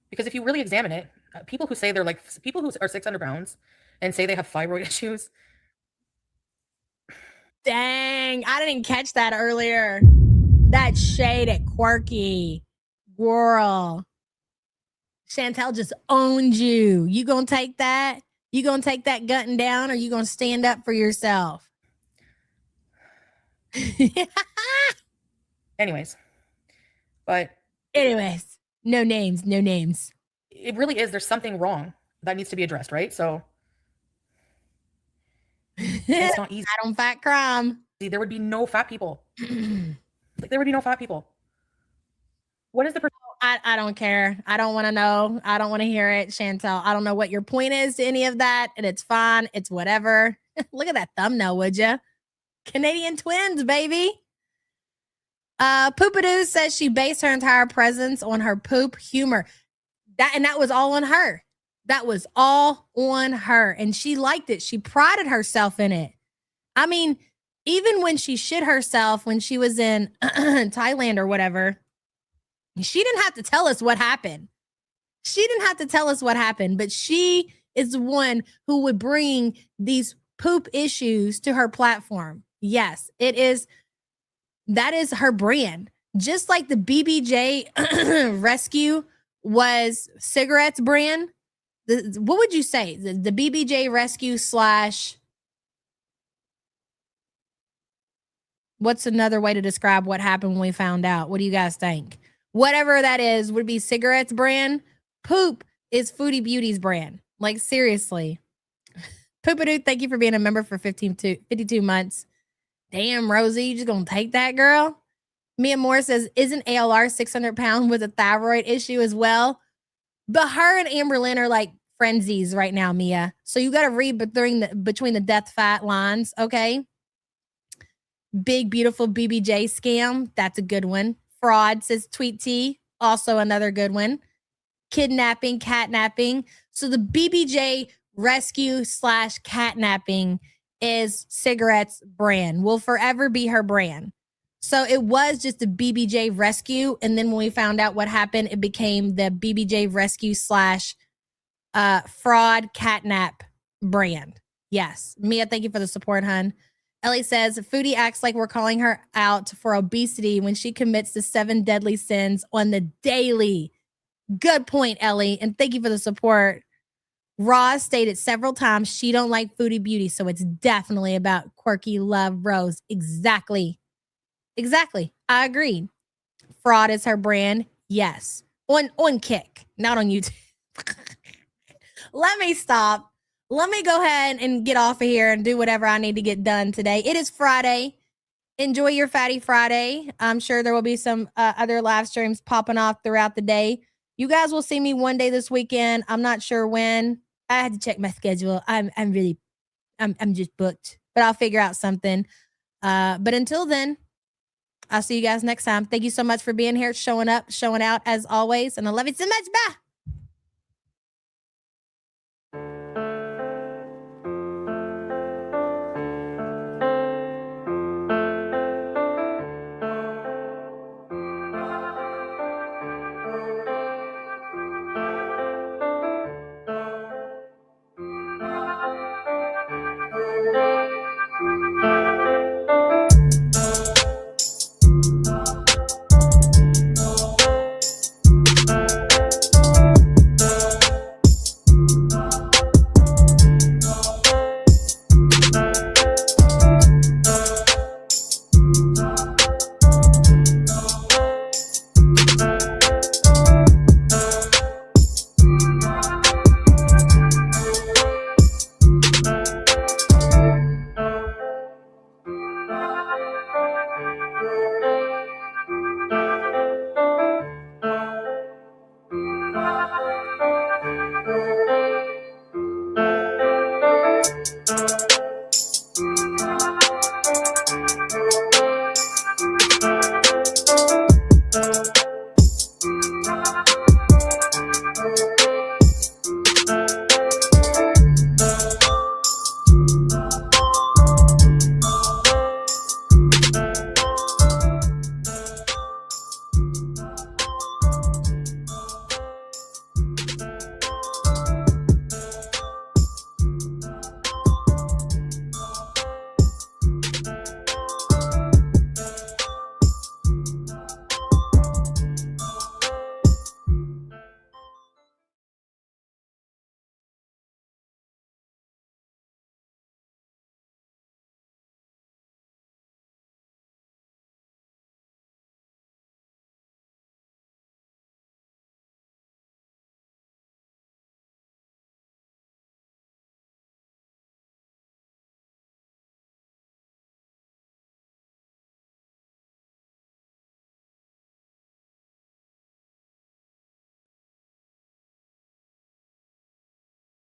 Because if you really examine it, people who say they're like, people who are 600 pounds and say they have thyroid issues. Dang, I didn't catch that earlier. That shade at Quirky. Girl. Chantel just owned you. You gonna take that? You gonna take that gutting down, or you gonna stand up for yourself? Anyways, no names. It really is. There's something wrong that needs to be addressed, right? So it's not easy. I don't fat crime. There would be no fat people. There would be no fat people. What is the I don't care. I don't want to know. I don't want to hear it, Chantel. I don't know what your point is to any of that, and it's fine. It's whatever. Look at that thumbnail, would you? Canadian twins, baby. Poopadoo says she based her entire presence on her poop humor. That was all on her. That was all on her. And she liked it. She prided herself in it. I mean, even when she shit herself when she was in Thailand or whatever, she didn't have to tell us what happened. But she is the one who would bring these poop issues to her platform. Yes, that is her brand. Just like the BBJ Rescue was cigarettes brand. What would you say? The BBJ Rescue / what's another way to describe what happened when we found out? What do you guys think? Whatever that is would be cigarettes brand. Poop is Foodie Beauty's brand. Like, seriously. Poopadoo, thank you for being a member for 52 months. Damn, Rosie, you just gonna take that, girl? Mia Moore says, isn't ALR 600 pounds with a thyroid issue as well? But her and Amber Lynn are like frenzies right now, Mia. So you got to read between the death fat lines, okay? Big beautiful BBJ scam, that's a good one. Fraud, says Tweet T, also another good one. Kidnapping, catnapping. So the BBJ rescue / catnapping is Cigarette's brand, will forever be her brand. So it was just a BBJ rescue. And then when we found out what happened, it became the BBJ rescue / fraud catnap brand. Yes. Mia, thank you for the support, hun. Ellie says, Foodie acts like we're calling her out for obesity when she commits the 7 deadly sins on the daily. Good point, Ellie. And thank you for the support. Roz stated several times she don't like Foodie Beauty, so it's definitely about quirky love Rose. Exactly. I agreed. Fraud is her brand. Yes. On Kick, not on YouTube. Let me stop. Let me go ahead and get off of here and do whatever I need to get done today. It is Friday. Enjoy your Fatty Friday. I'm sure there will be some other live streams popping off throughout the day. You guys will see me one day this weekend. I'm not sure when. I had to check my schedule. I'm just booked, but I'll figure out something. But until then, I'll see you guys next time. Thank you so much for being here, showing up, showing out as always. And I love you so much. Bye.